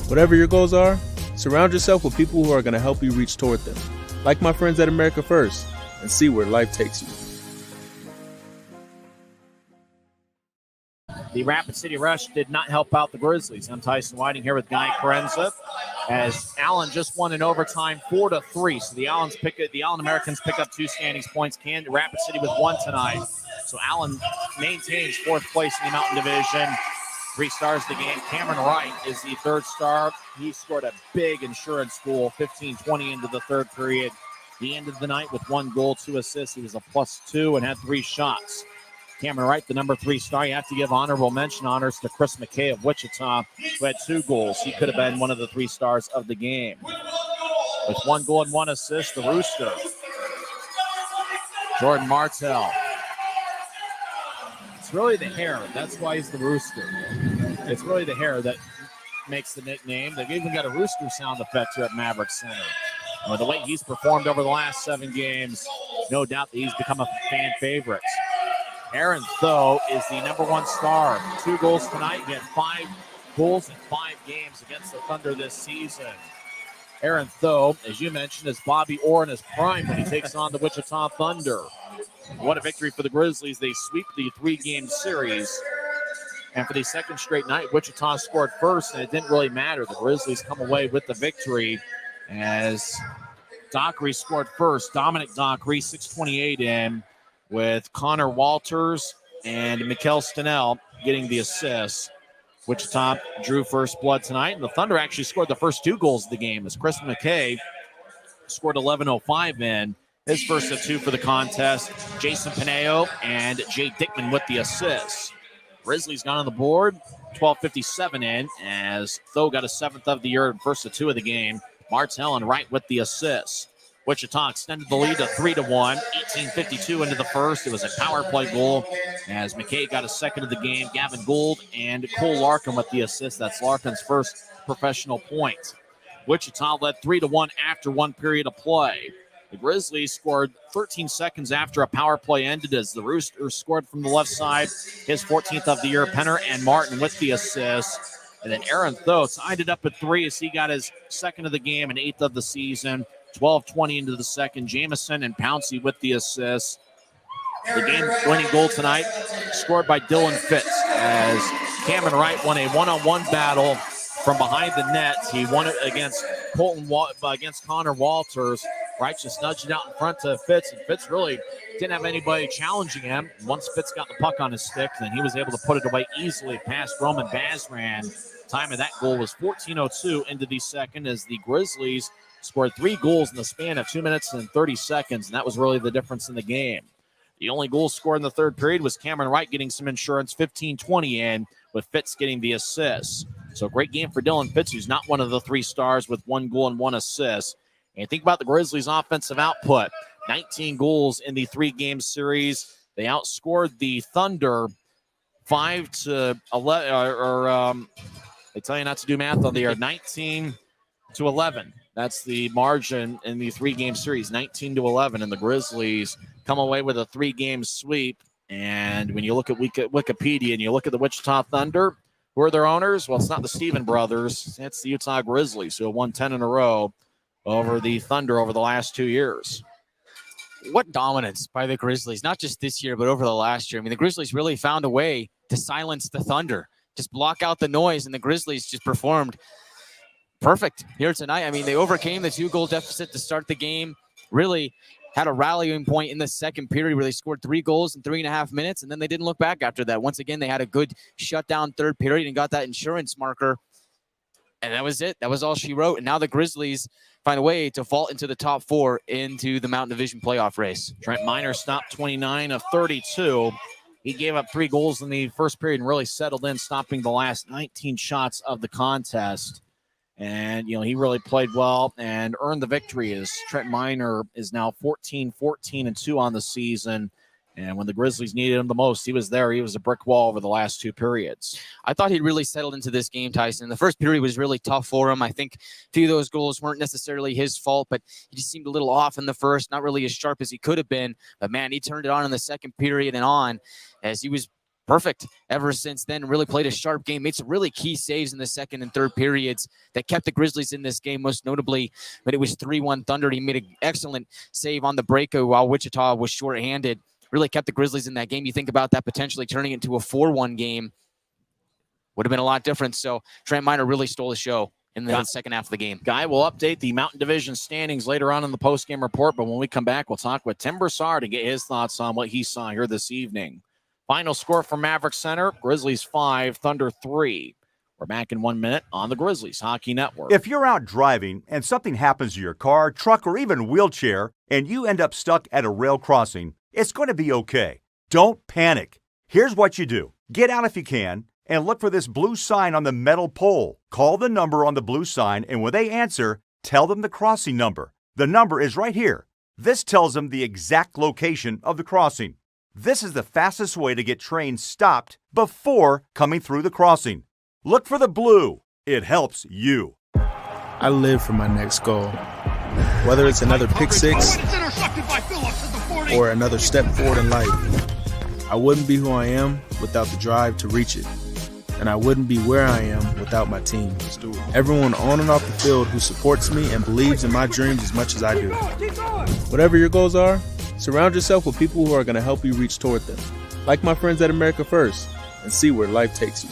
Whatever your goals are, surround yourself with people who are going to help you reach toward them. like my friends at America First, and see where life takes you. The Rapid City Rush did not help out the Grizzlies. I'm Tyson Whiting here with Guy Chiarenza, as Allen just won in overtime 4-3. So the Allen Americans pick up 2 standings points. Rapid City with 1 tonight. So Allen maintains 4th place in the Mountain Division. 3 stars of the game. Cameron Wright is the 3rd star. He scored a big insurance goal, 15-20 into the 3rd period. He ended the night with 1 goal, 2 assists. He was a +2 and had 3 shots. Cameron Wright, the number 3 star. You have to give honorable mention honors to Chris McKay of Wichita, who had 2 goals. He could have been one of the 3 stars of the game. With 1 goal and 1 assist, the Rooster. Jordan Martell. It's really the hair. That's why he's the Rooster. It's really the hair that makes the nickname. They've even got a Rooster sound effect here at Maverick Center. And with the way he's performed over the last 7 games, no doubt that he's become a fan favorite. Aaron Tho is the number 1 star. 2 goals tonight. He had 5 goals in 5 games against the Thunder this season. Aaron Tho, as you mentioned, is Bobby Orr in his prime when he takes on the Wichita Thunder. What a victory for the Grizzlies. They sweep the 3-game series. And for the 2nd straight night, Wichita scored first, and it didn't really matter. The Grizzlies come away with the victory as Dockery scored first. Dominic Dockery, 6:28 in, with Connor Walters and Mikkel Stenell getting the assists. Wichita drew first blood tonight, and the Thunder actually scored the first 2 goals of the game as Chris McKay scored 11:05 in, his first of 2 for the contest. Jason Pineo and Jay Dickman with the assists. Grizzlies got on the board, 12:57 in, as Tho got a 7th of the year and first of 2 of the game. Martell and Wright with the assists. Wichita extended the lead to 3-1, 18:52 into the first. It was a power play goal as McKay got a 2nd of the game. Gavin Gould and Cole Larkin with the assist. That's Larkin's first professional point. Wichita led 3-1 after 1 period of play. The Grizzlies scored 13 seconds after a power play ended as the Roosters scored from the left side. His 14th of the year, Penner and Martin with the assist. And then Aaron Tho tied it up at 3 as he got his 2nd of the game and 8th of the season. 12:20 into the second. Jamison and Pouncey with the assists. The game-winning goal tonight scored by Dylan Fitz as Cameron Wright won a one-on-one battle from behind the net. He won it against against Connor Walters. Wright just nudged it out in front to Fitz, and Fitz really didn't have anybody challenging him. Once Fitz got the puck on his stick, then he was able to put it away easily past Roman Bazran. Time of that goal was 14:02 into the second as the Grizzlies scored 3 goals in the span of 2 minutes and 30 seconds, and that was really the difference in the game. The only goal scored in the 3rd period was Cameron Wright getting some insurance, 15:20 in, with Fitz getting the assists. So great game for Dylan Fitz, who's not one of the 3 stars, with 1 goal and 1 assist. And think about the Grizzlies' offensive output. 19 goals in the 3-game series. They outscored the Thunder 5-11, they tell you not to do math on the air, 19-11. That's the margin in the 3-game series, 19-11. And the Grizzlies come away with a 3-game sweep. And when you look at Wikipedia and you look at the Wichita Thunder, who are their owners? Well, it's not the Stephen brothers. It's the Utah Grizzlies, who have won 10 in a row over the Thunder over the last 2 years. What dominance by the Grizzlies, not just this year, but over the last year. I mean, the Grizzlies really found a way to silence the Thunder, just block out the noise, and the Grizzlies just performed perfect here tonight. I mean, they overcame the 2-goal deficit to start the game, really had a rallying point in the 2nd period where they scored 3 goals in 3.5 minutes, and then they didn't look back after that. Once again, they had a good shutdown 3rd period and got that insurance marker, and that was it. That was all she wrote, and now the Grizzlies find a way to fall into the top 4 into the Mountain Division playoff race. Trent Miner stopped 29 of 32. He gave up 3 goals in the first period and really settled in, stopping the last 19 shots of the contest. And, he really played well and earned the victory as Trent Miner is now 14-14-2 on the season. And when the Grizzlies needed him the most, he was there. He was a brick wall over the last 2 periods. I thought he really settled into this game, Tyson. The first period was really tough for him. I think a few of those goals weren't necessarily his fault, but he just seemed a little off in the first, not really as sharp as he could have been. But, man, he turned it on in the 2nd period and on as he was perfect ever since then. Really played a sharp game, made some really key saves in the second and third periods that kept the Grizzlies in this game, most notably when it was 3-1 Thunder. He made an excellent save on the breakout while Wichita was shorthanded. Really kept the Grizzlies in that game. You think about that potentially turning into a 4-1 game. Would have been a lot different. So Trent Miner really stole the show in the second half of the game. Guy will update the Mountain Division standings later on in the postgame report, but when we come back, we'll talk with Tim Broussard to get his thoughts on what he saw here this evening. Final score from Maverick Center, Grizzlies 5, Thunder 3. We're back in 1 minute on the Grizzlies Hockey Network. If you're out driving and something happens to your car, truck, or even wheelchair, and you end up stuck at a rail crossing, it's going to be okay. Don't panic. Here's what you do. Get out if you can, and look for this blue sign on the metal pole. Call the number on the blue sign, and when they answer, tell them the crossing number. The number is right here. This tells them the exact location of the crossing. This is the fastest way to get trains stopped before coming through the crossing. Look for the blue. It helps you. I live for my next goal. Whether it's another pick six or another step forward in life, I wouldn't be who I am without the drive to reach it. And I wouldn't be where I am without my team. Everyone on and off the field who supports me and believes in my dreams as much as I do. Whatever your goals are, surround yourself with people who are going to help you reach toward them. Like my friends at America First, and see where life takes you.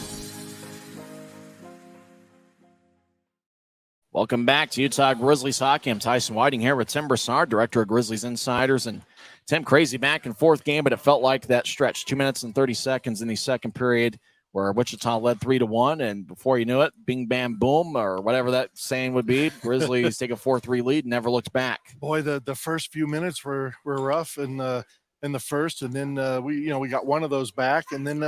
Welcome back to Utah Grizzlies Hockey. I'm Tyson Whiting here with Tim Broussard, director of Grizzlies Insiders. And Tim, crazy back and forth game, but it felt like that stretch, 2 minutes and 30 seconds in the second period, where Wichita led 3-1, and before you knew it, bing, bam, boom, or whatever that saying would be, Grizzlies take a 4-3 lead and never looked back. Boy, the first few minutes were rough in the first, and then we got one of those back, and then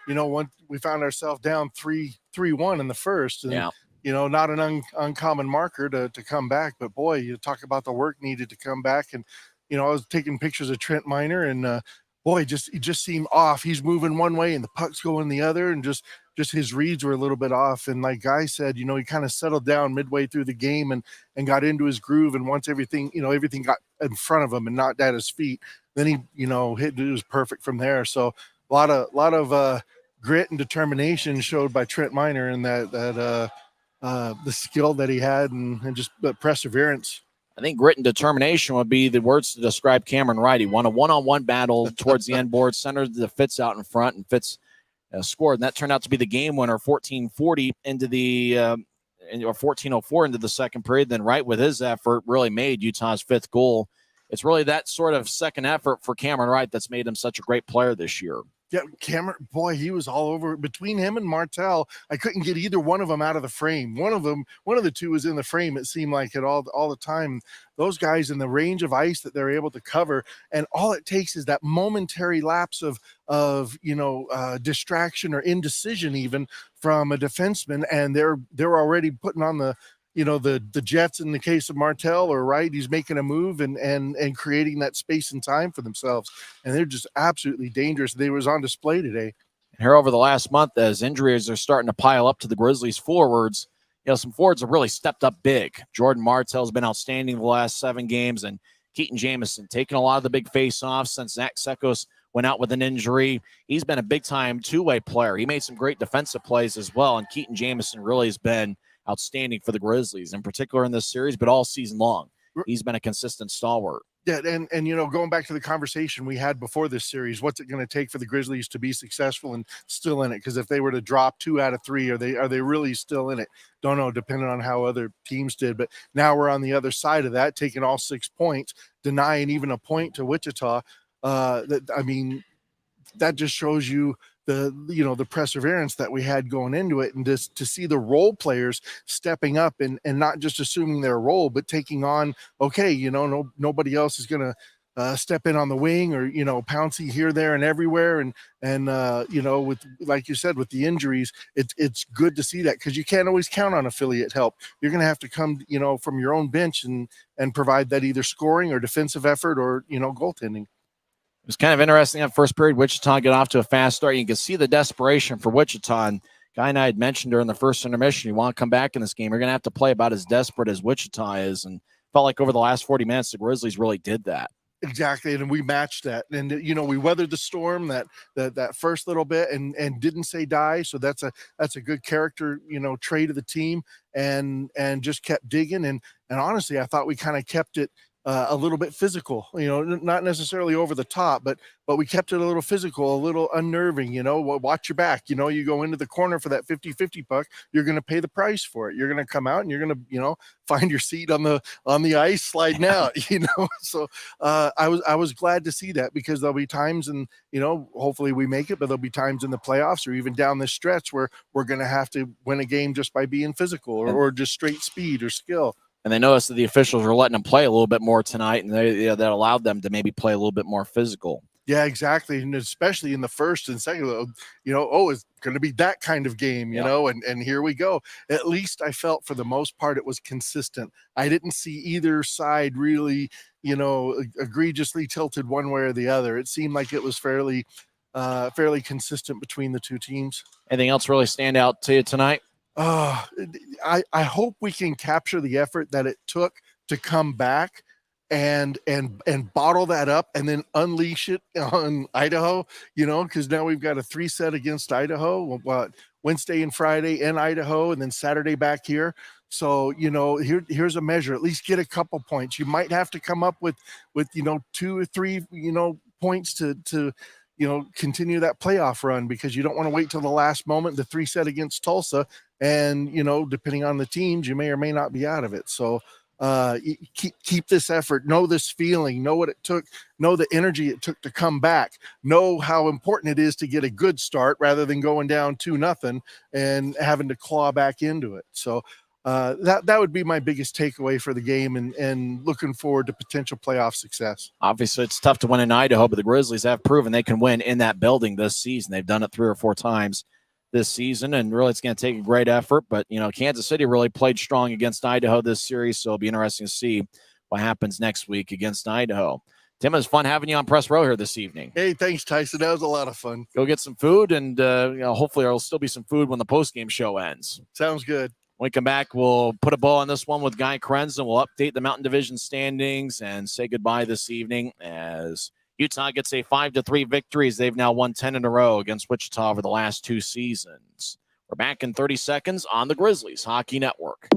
when we found ourselves down 3-1 in the first, and not an uncommon marker to come back, but boy, you talk about the work needed to come back, and I was taking pictures of Trent Miner, and boy, he just seemed off. He's moving one way and the puck's going the other, and just his reads were a little bit off. And like Guy said, he kind of settled down midway through the game and got into his groove. And once everything got in front of him and not at his feet, then he, it was perfect from there. So a lot of grit and determination showed by Trent Miner, and that the skill that he had and just the perseverance. I think grit and determination would be the words to describe Cameron Wright. He won a one-on-one battle towards the end board, centered the Fitz out in front, and Fitz scored. And that turned out to be the game winner, 14:40 into the or 14:04 into the second period. Then Wright, with his effort, really made Utah's fifth goal. It's really that sort of second effort for Cameron Wright that's made him such a great player this year. Yeah, Cameron, boy, he was all over. Between him and Martell, I couldn't get either one of them out of the frame. One of the two was in the frame, it seemed like it all the time. Those guys in the range of ice that they're able to cover, and all it takes is that momentary lapse of distraction or indecision even from a defenseman, and they're already putting on the Jets in the case of Martell, or Wright. He's making a move and creating that space and time for themselves. And they're just absolutely dangerous. They was on display today. Here over the last month, as injuries are starting to pile up to the Grizzlies forwards, some forwards have really stepped up big. Jordan Martell's been outstanding the last 7 games, and Keaton Jamison taking a lot of the big face-offs since Zach Sekos went out with an injury. He's been a big-time two-way player. He made some great defensive plays as well, and Keaton Jamison really has been outstanding for the Grizzlies, in particular in this series, but all season long. He's been a consistent stalwart. Yeah, and going back to the conversation we had before this series, what's it going to take for the Grizzlies to be successful and still in it? Because if they were to drop 2 out of 3, are they really still in it? Don't know, depending on how other teams did. But now we're on the other side of that, taking all 6 points, denying even a point to Wichita. That just shows you the perseverance that we had going into it, and just to see the role players stepping up and not just assuming their role, but taking on, nobody else is going to step in on the wing, or, Pouncey here, there, and everywhere. And with, like you said, with the injuries, it's good to see that, because you can't always count on affiliate help. You're going to have to come, from your own bench and provide that either scoring or defensive effort or, goaltending. It was kind of interesting that first period. Wichita got off to a fast start. You can see the desperation for Wichita. And Guy and I had mentioned during the first intermission, you want to come back in this game, you're going to have to play about as desperate as Wichita is. And felt like over the last 40 minutes, the Grizzlies really did that. Exactly, and we matched that, and we weathered the storm that first little bit, and didn't say die. So that's a good character trait of the team, and just kept digging, and honestly, I thought we kind of kept it a little bit physical, not necessarily over the top, but we kept it a little physical, a little unnerving. Watch your back. You go into the corner for that 50-50 puck, you're going to pay the price for it. You're going to come out and you're going to find your seat on the ice sliding out. So I was glad to see that, because there'll be times, and hopefully we make it, but there'll be times in the playoffs or even down this stretch where we're going to have to win a game just by being physical or just straight speed or skill. And they noticed that the officials were letting them play a little bit more tonight, and that allowed them to maybe play a little bit more physical. Yeah, exactly. And especially in the first and second, it's going to be that kind of game, and here we go. At least I felt for the most part it was consistent. I didn't see either side really, egregiously tilted one way or the other. It seemed like it was fairly consistent between the two teams. Anything else really stand out to you tonight? I hope we can capture the effort that it took to come back and bottle that up and then unleash it on Idaho, because now we've got a 3-set against Idaho, Wednesday and Friday in Idaho, and then Saturday back here. So, here's a measure, at least get a couple points. You might have to come up with 2 or 3, points to continue that playoff run, because you don't want to wait till the last moment, the 3-set against Tulsa. And, depending on the teams, you may or may not be out of it. So keep this effort, know this feeling, know what it took, know the energy it took to come back, know how important it is to get a good start rather than going down 2-0 and having to claw back into it. So that would be my biggest takeaway for the game, and looking forward to potential playoff success. Obviously, it's tough to win in Idaho, but the Grizzlies have proven they can win in that building this season. They've done it 3 or 4 times this season, and really it's going to take a great effort. But, Kansas City really played strong against Idaho this series, so it'll be interesting to see what happens next week against Idaho. Tim, it was fun having you on Press Row here this evening. Hey, thanks, Tyson. That was a lot of fun. Go get some food, and hopefully there'll still be some food when the postgame show ends. Sounds good. When we come back, we'll put a bow on this one with Guy Chiarenza, and we'll update the Mountain Division standings and say goodbye this evening as Utah gets a 5-3 victory, as they've now won 10 in a row against Wichita over the last 2 seasons. We're back in 30 seconds on the Grizzlies Hockey Network.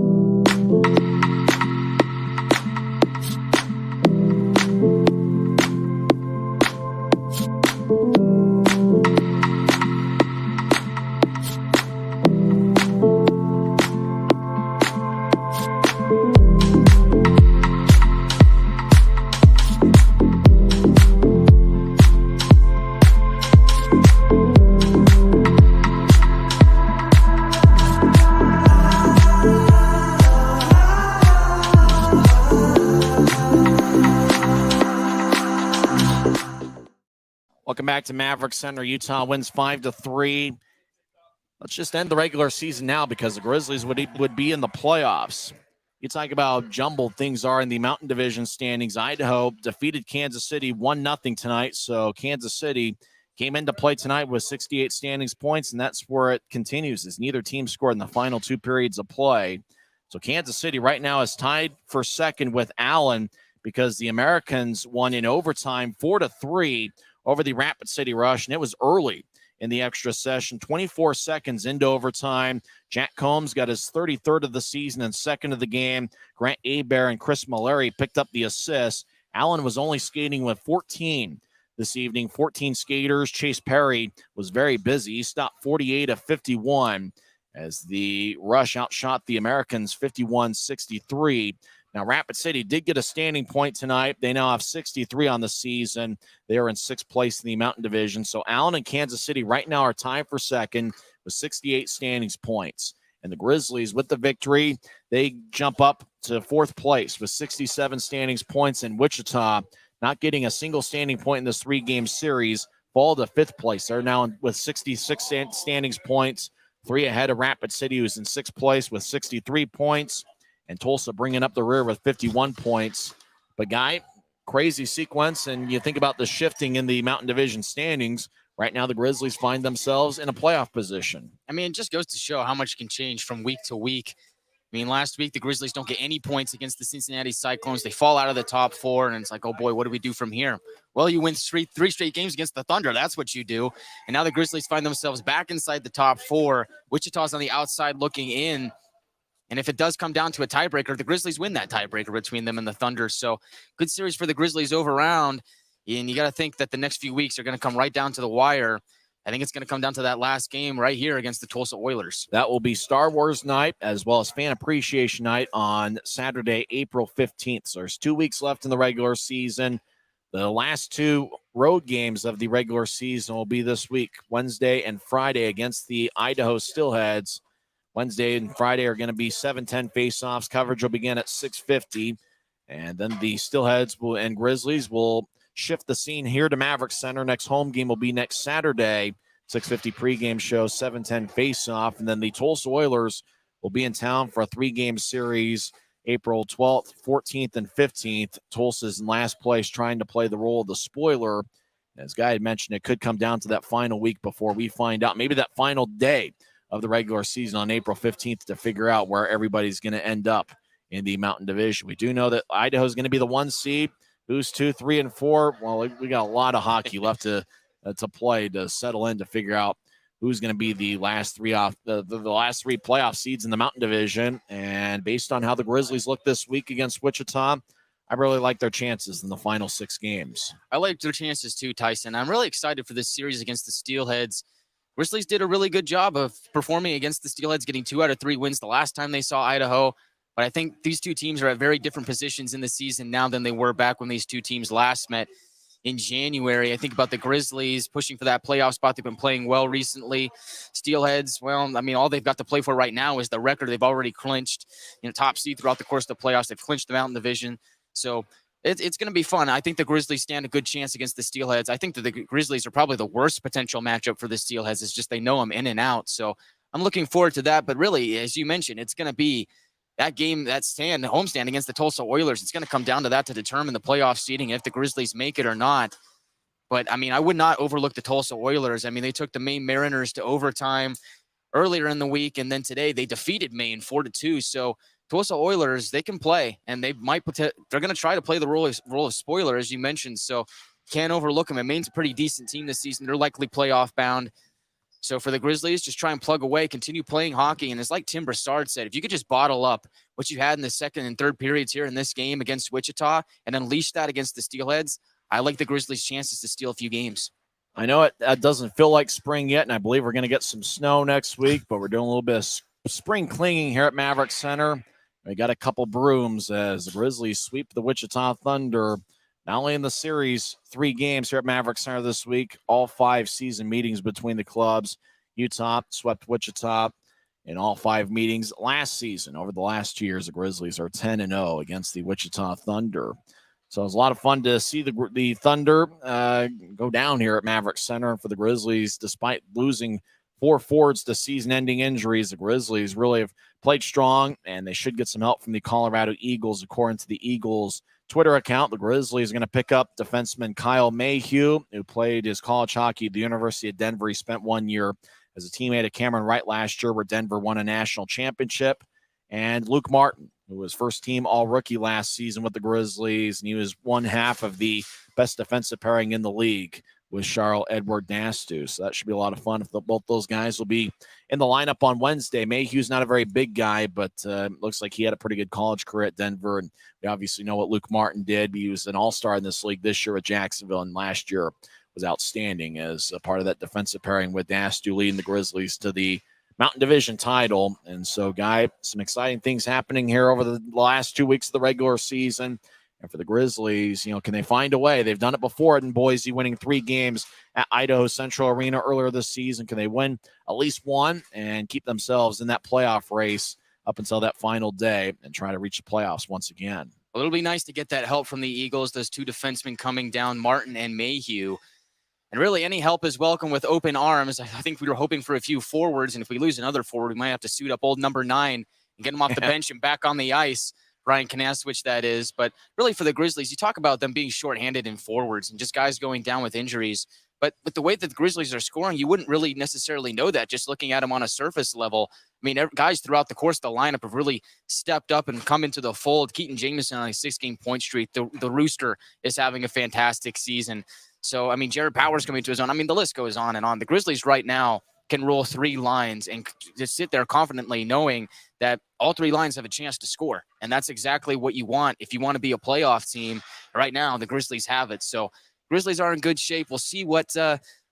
Welcome back to Maverick Center. Utah wins 5-3. Let's just end the regular season now, because the Grizzlies would be in the playoffs. You talk about how jumbled things are in the Mountain Division standings. Idaho defeated Kansas City 1-0 tonight. So Kansas City came into play tonight with 68 standings points, and that's where it continues, as neither team scored in the final 2 periods of play. So Kansas City right now is tied for second with Allen, because the Americans won in overtime 4-3 over the Rapid City Rush, and it was early in the extra session, 24 seconds into overtime. Jack Combs got his 33rd of the season and 2nd of the game. Grant Hebert and Chris Mallory picked up the assists. Allen was only skating with 14 this evening, 14 skaters. Chase Perry was very busy. He stopped 48 of 51 as the Rush outshot the Americans 51-63. Now, Rapid City did get a standing point tonight. They now have 63 on the season. They are in 6th place in the Mountain Division. So Allen and Kansas City right now are tied for second with 68 standings points. And the Grizzlies, with the victory, they jump up to 4th place with 67 standings points. And Wichita, not getting a single standing point in this 3-game series, fall to 5th place. They're now with 66 standings points, 3 ahead of Rapid City, who's in 6th place with 63 points. And Tulsa bringing up the rear with 51 points. But, Guy, crazy sequence, and you think about the shifting in the Mountain Division standings. Right now, the Grizzlies find themselves in a playoff position. I mean, it just goes to show how much can change from week to week. I mean, last week, the Grizzlies don't get any points against the Cincinnati Cyclones. They fall out of the top 4, and it's like, oh, boy, what do we do from here? Well, you win three straight games against the Thunder. That's what you do. And now the Grizzlies find themselves back inside the top 4. Wichita's on the outside looking in. And if it does come down to a tiebreaker, the Grizzlies win that tiebreaker between them and the Thunder. So good series for the Grizzlies over round. And you got to think that the next few weeks are going to come right down to the wire. I think it's going to come down to that last game right here against the Tulsa Oilers. That will be Star Wars night as well as Fan Appreciation Night on Saturday, April 15th. So there's 2 weeks left in the regular season. The last 2 road games of the regular season will be this week, Wednesday and Friday against the Idaho Steelheads. Wednesday and Friday are going to be 7:10 face-offs. Coverage will begin at 6:50. And then the Steelheads and Grizzlies will shift the scene here to Maverick Center. Next home game will be next Saturday, 6:50 pregame show, 7:10 face-off. And then the Tulsa Oilers will be in town for a 3-game series, April 12th, 14th, and 15th. Tulsa's in last place, trying to play the role of the spoiler. As Guy had mentioned, it could come down to that final week before we find out, maybe that final day of the regular season on April 15th to figure out where everybody's going to end up in the Mountain Division. We do know that Idaho is going to be the 1 seed. Who's 2, 3, and 4? Well, we got a lot of hockey left to play to settle in to figure out who's going to be the last 3 last 3 playoff seeds in the Mountain Division. And based on how the Grizzlies look this week against Wichita, I really like their chances in the final 6 games. I like their chances too, Tyson. I'm really excited for this series against the Steelheads. Grizzlies did a really good job of performing against the Steelheads, getting 2 out of 3 wins the last time they saw Idaho. But I think these 2 teams are at very different positions in the season now than they were back when these 2 teams last met in January. I think about the Grizzlies pushing for that playoff spot. They've been playing well recently. Steelheads, well, I mean, all they've got to play for right now is the record. They've already clinched, top seed throughout the course of the playoffs. They've clinched the Mountain Division. So it's going to be fun. I think the Grizzlies stand a good chance against the Steelheads. I think that the Grizzlies are probably the worst potential matchup for the Steelheads. It's just they know them in and out. So I'm looking forward to that. But really, as you mentioned, it's going to be that game, that homestand against the Tulsa Oilers. It's going to come down to that to determine the playoff seeding, if the Grizzlies make it or not. But, I mean, I would not overlook the Tulsa Oilers. I mean, they took the Maine Mariners to overtime earlier in the week, and then today they defeated Maine 4-2. So Tulsa Oilers, they can play, and they're going to try to play the role of spoiler, as you mentioned. So can't overlook them. And Maine's a pretty decent team this season. They're likely playoff bound. So for the Grizzlies, just try and plug away, continue playing hockey. And it's like Tim Broussard said, if you could just bottle up what you had in the second and third periods here in this game against Wichita and unleash that against the Steelheads, I like the Grizzlies' chances to steal a few games. I know it doesn't feel like spring yet, and I believe we're going to get some snow next week, but we're doing a little bit of spring cleaning here at Maverick Center. We got a couple brooms as the Grizzlies sweep the Wichita Thunder, not only in the series, 3 games here at Maverick Center this week, all 5 season meetings between the clubs. Utah swept Wichita in all 5 meetings last season. Over the last 2 years, the Grizzlies are 10-0 against the Wichita Thunder. So it was a lot of fun to see the Thunder go down here at Maverick Center. And for the Grizzlies, despite losing 4 forwards to season-ending injuries, the Grizzlies really have played strong, and they should get some help from the Colorado Eagles. According to the Eagles Twitter account, the Grizzlies are going to pick up defenseman Kyle Mayhew, who played his college hockey at the University of Denver. He spent 1 year as a teammate of Cameron Wright last year, where Denver won a national championship. And Luke Martin, who was first-team all-rookie last season with the Grizzlies, and he was one half of the best defensive pairing in the league with Charles-Edouard Nastus. So that should be a lot of fun if both those guys will be in the lineup on Wednesday. Mayhew's not a very big guy, but looks like he had a pretty good college career at Denver, and we obviously know what Luke Martin did. He was an all-star in this league this year with Jacksonville, and last year was outstanding as a part of that defensive pairing with Nastus leading the Grizzlies to the Mountain Division title. And so, Guy, some exciting things happening here over the last 2 weeks of the regular season. And for the Grizzlies, can they find a way? They've done it before in Boise, winning 3 games at Idaho Central Arena earlier this season. Can they win at least one and keep themselves in that playoff race up until that final day and try to reach the playoffs once again? Well, it'll be nice to get that help from the Eagles, those 2 defensemen coming down, Martin and Mayhew. And really, any help is welcome with open arms. I think we were hoping for a few forwards, and if we lose another forward, we might have to suit up old number 9 and get him off the bench and back on the ice. Ryan Kanaswich, that is. But really for the Grizzlies, you talk about them being shorthanded in forwards and just guys going down with injuries. But with the way that the Grizzlies are scoring, you wouldn't really necessarily know that just looking at them on a surface level. I mean, guys throughout the course of the lineup have really stepped up and come into the fold. Keaton Jameson on a 6-game point streak. The Rooster is having a fantastic season. So, I mean, Jared Powers coming to his own. I mean, the list goes on and on. The Grizzlies right now can roll 3 lines and just sit there confidently knowing that all 3 lines have a chance to score. And that's exactly what you want if you want to be a playoff team. Right now, the Grizzlies have it. So Grizzlies are in good shape. We'll see what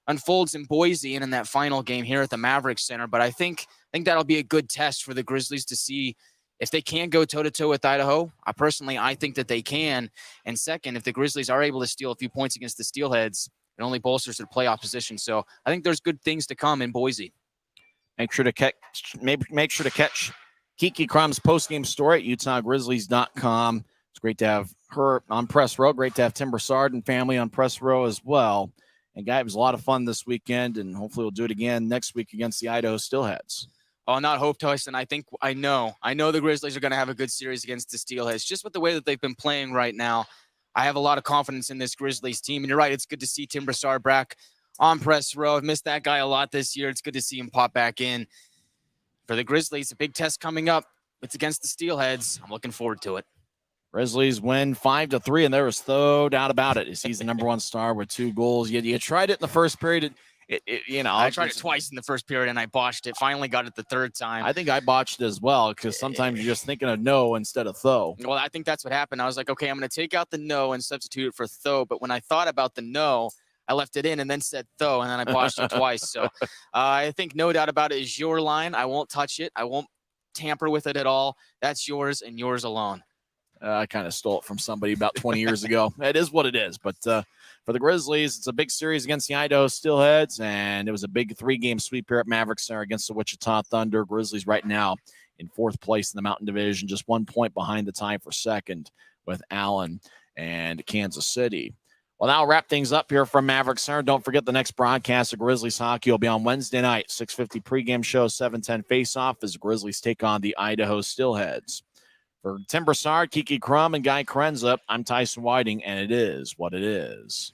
unfolds in Boise and in that final game here at the Mavericks Center. But I think that'll be a good test for the Grizzlies to see if they can go toe-to-toe with Idaho. I think that they can. And second, if the Grizzlies are able to steal a few points against the Steelheads, it only bolsters their playoff position. So I think there's good things to come in Boise. Make sure to catch Kiki Crum's postgame story at UtahGrizzlies.com. It's great to have her on press row. Great to have Tim Broussard and family on press row as well. And guy, it was a lot of fun this weekend, and hopefully we'll do it again next week against the Idaho Steelheads. Oh, not hope, Tyson. I know the Grizzlies are going to have a good series against the Steelheads. Just with the way that they've been playing right now, I have a lot of confidence in this Grizzlies team. And you're right, it's good to see Tim Broussard back on press row. I've missed that guy a lot this year. It's good to see him pop back in. For the Grizzlies, a big test coming up. It's against the Steelheads. I'm looking forward to it. Grizzlies win 5-3, and there was no doubt about it. He's the number 1 star with 2 goals. You tried it in the first period. I tried it twice in the first period, and I botched it. Finally got it the third time. I think I botched it as well because sometimes you're just thinking of no instead of tho. Well, I think that's what happened. I was like, okay, I'm going to take out the no and substitute it for tho. But when I thought about the no, I left it in and then said tho, and then I botched it twice. So I think no doubt about it is your line. I won't touch it. I won't tamper with it at all. That's yours and yours alone. I kind of stole it from somebody about 20 years ago. It is what it is. But for the Grizzlies, it's a big series against the Idaho Steelheads, and it was a big 3-game sweep here at Mavericks Center against the Wichita Thunder. Grizzlies right now in 4th place in the Mountain Division, just 1 point behind the tie for second with Allen and Kansas City. Well, now I'll wrap things up here from Mavericks Center. Don't forget the next broadcast of Grizzlies hockey will be on Wednesday night, 6:50 pregame show, 7:10 face-off as the Grizzlies take on the Idaho Steelheads. For Tim Broussard, Kiki Crum, and Guy Chiarenza, I'm Tyson Whiting, and it is what it is.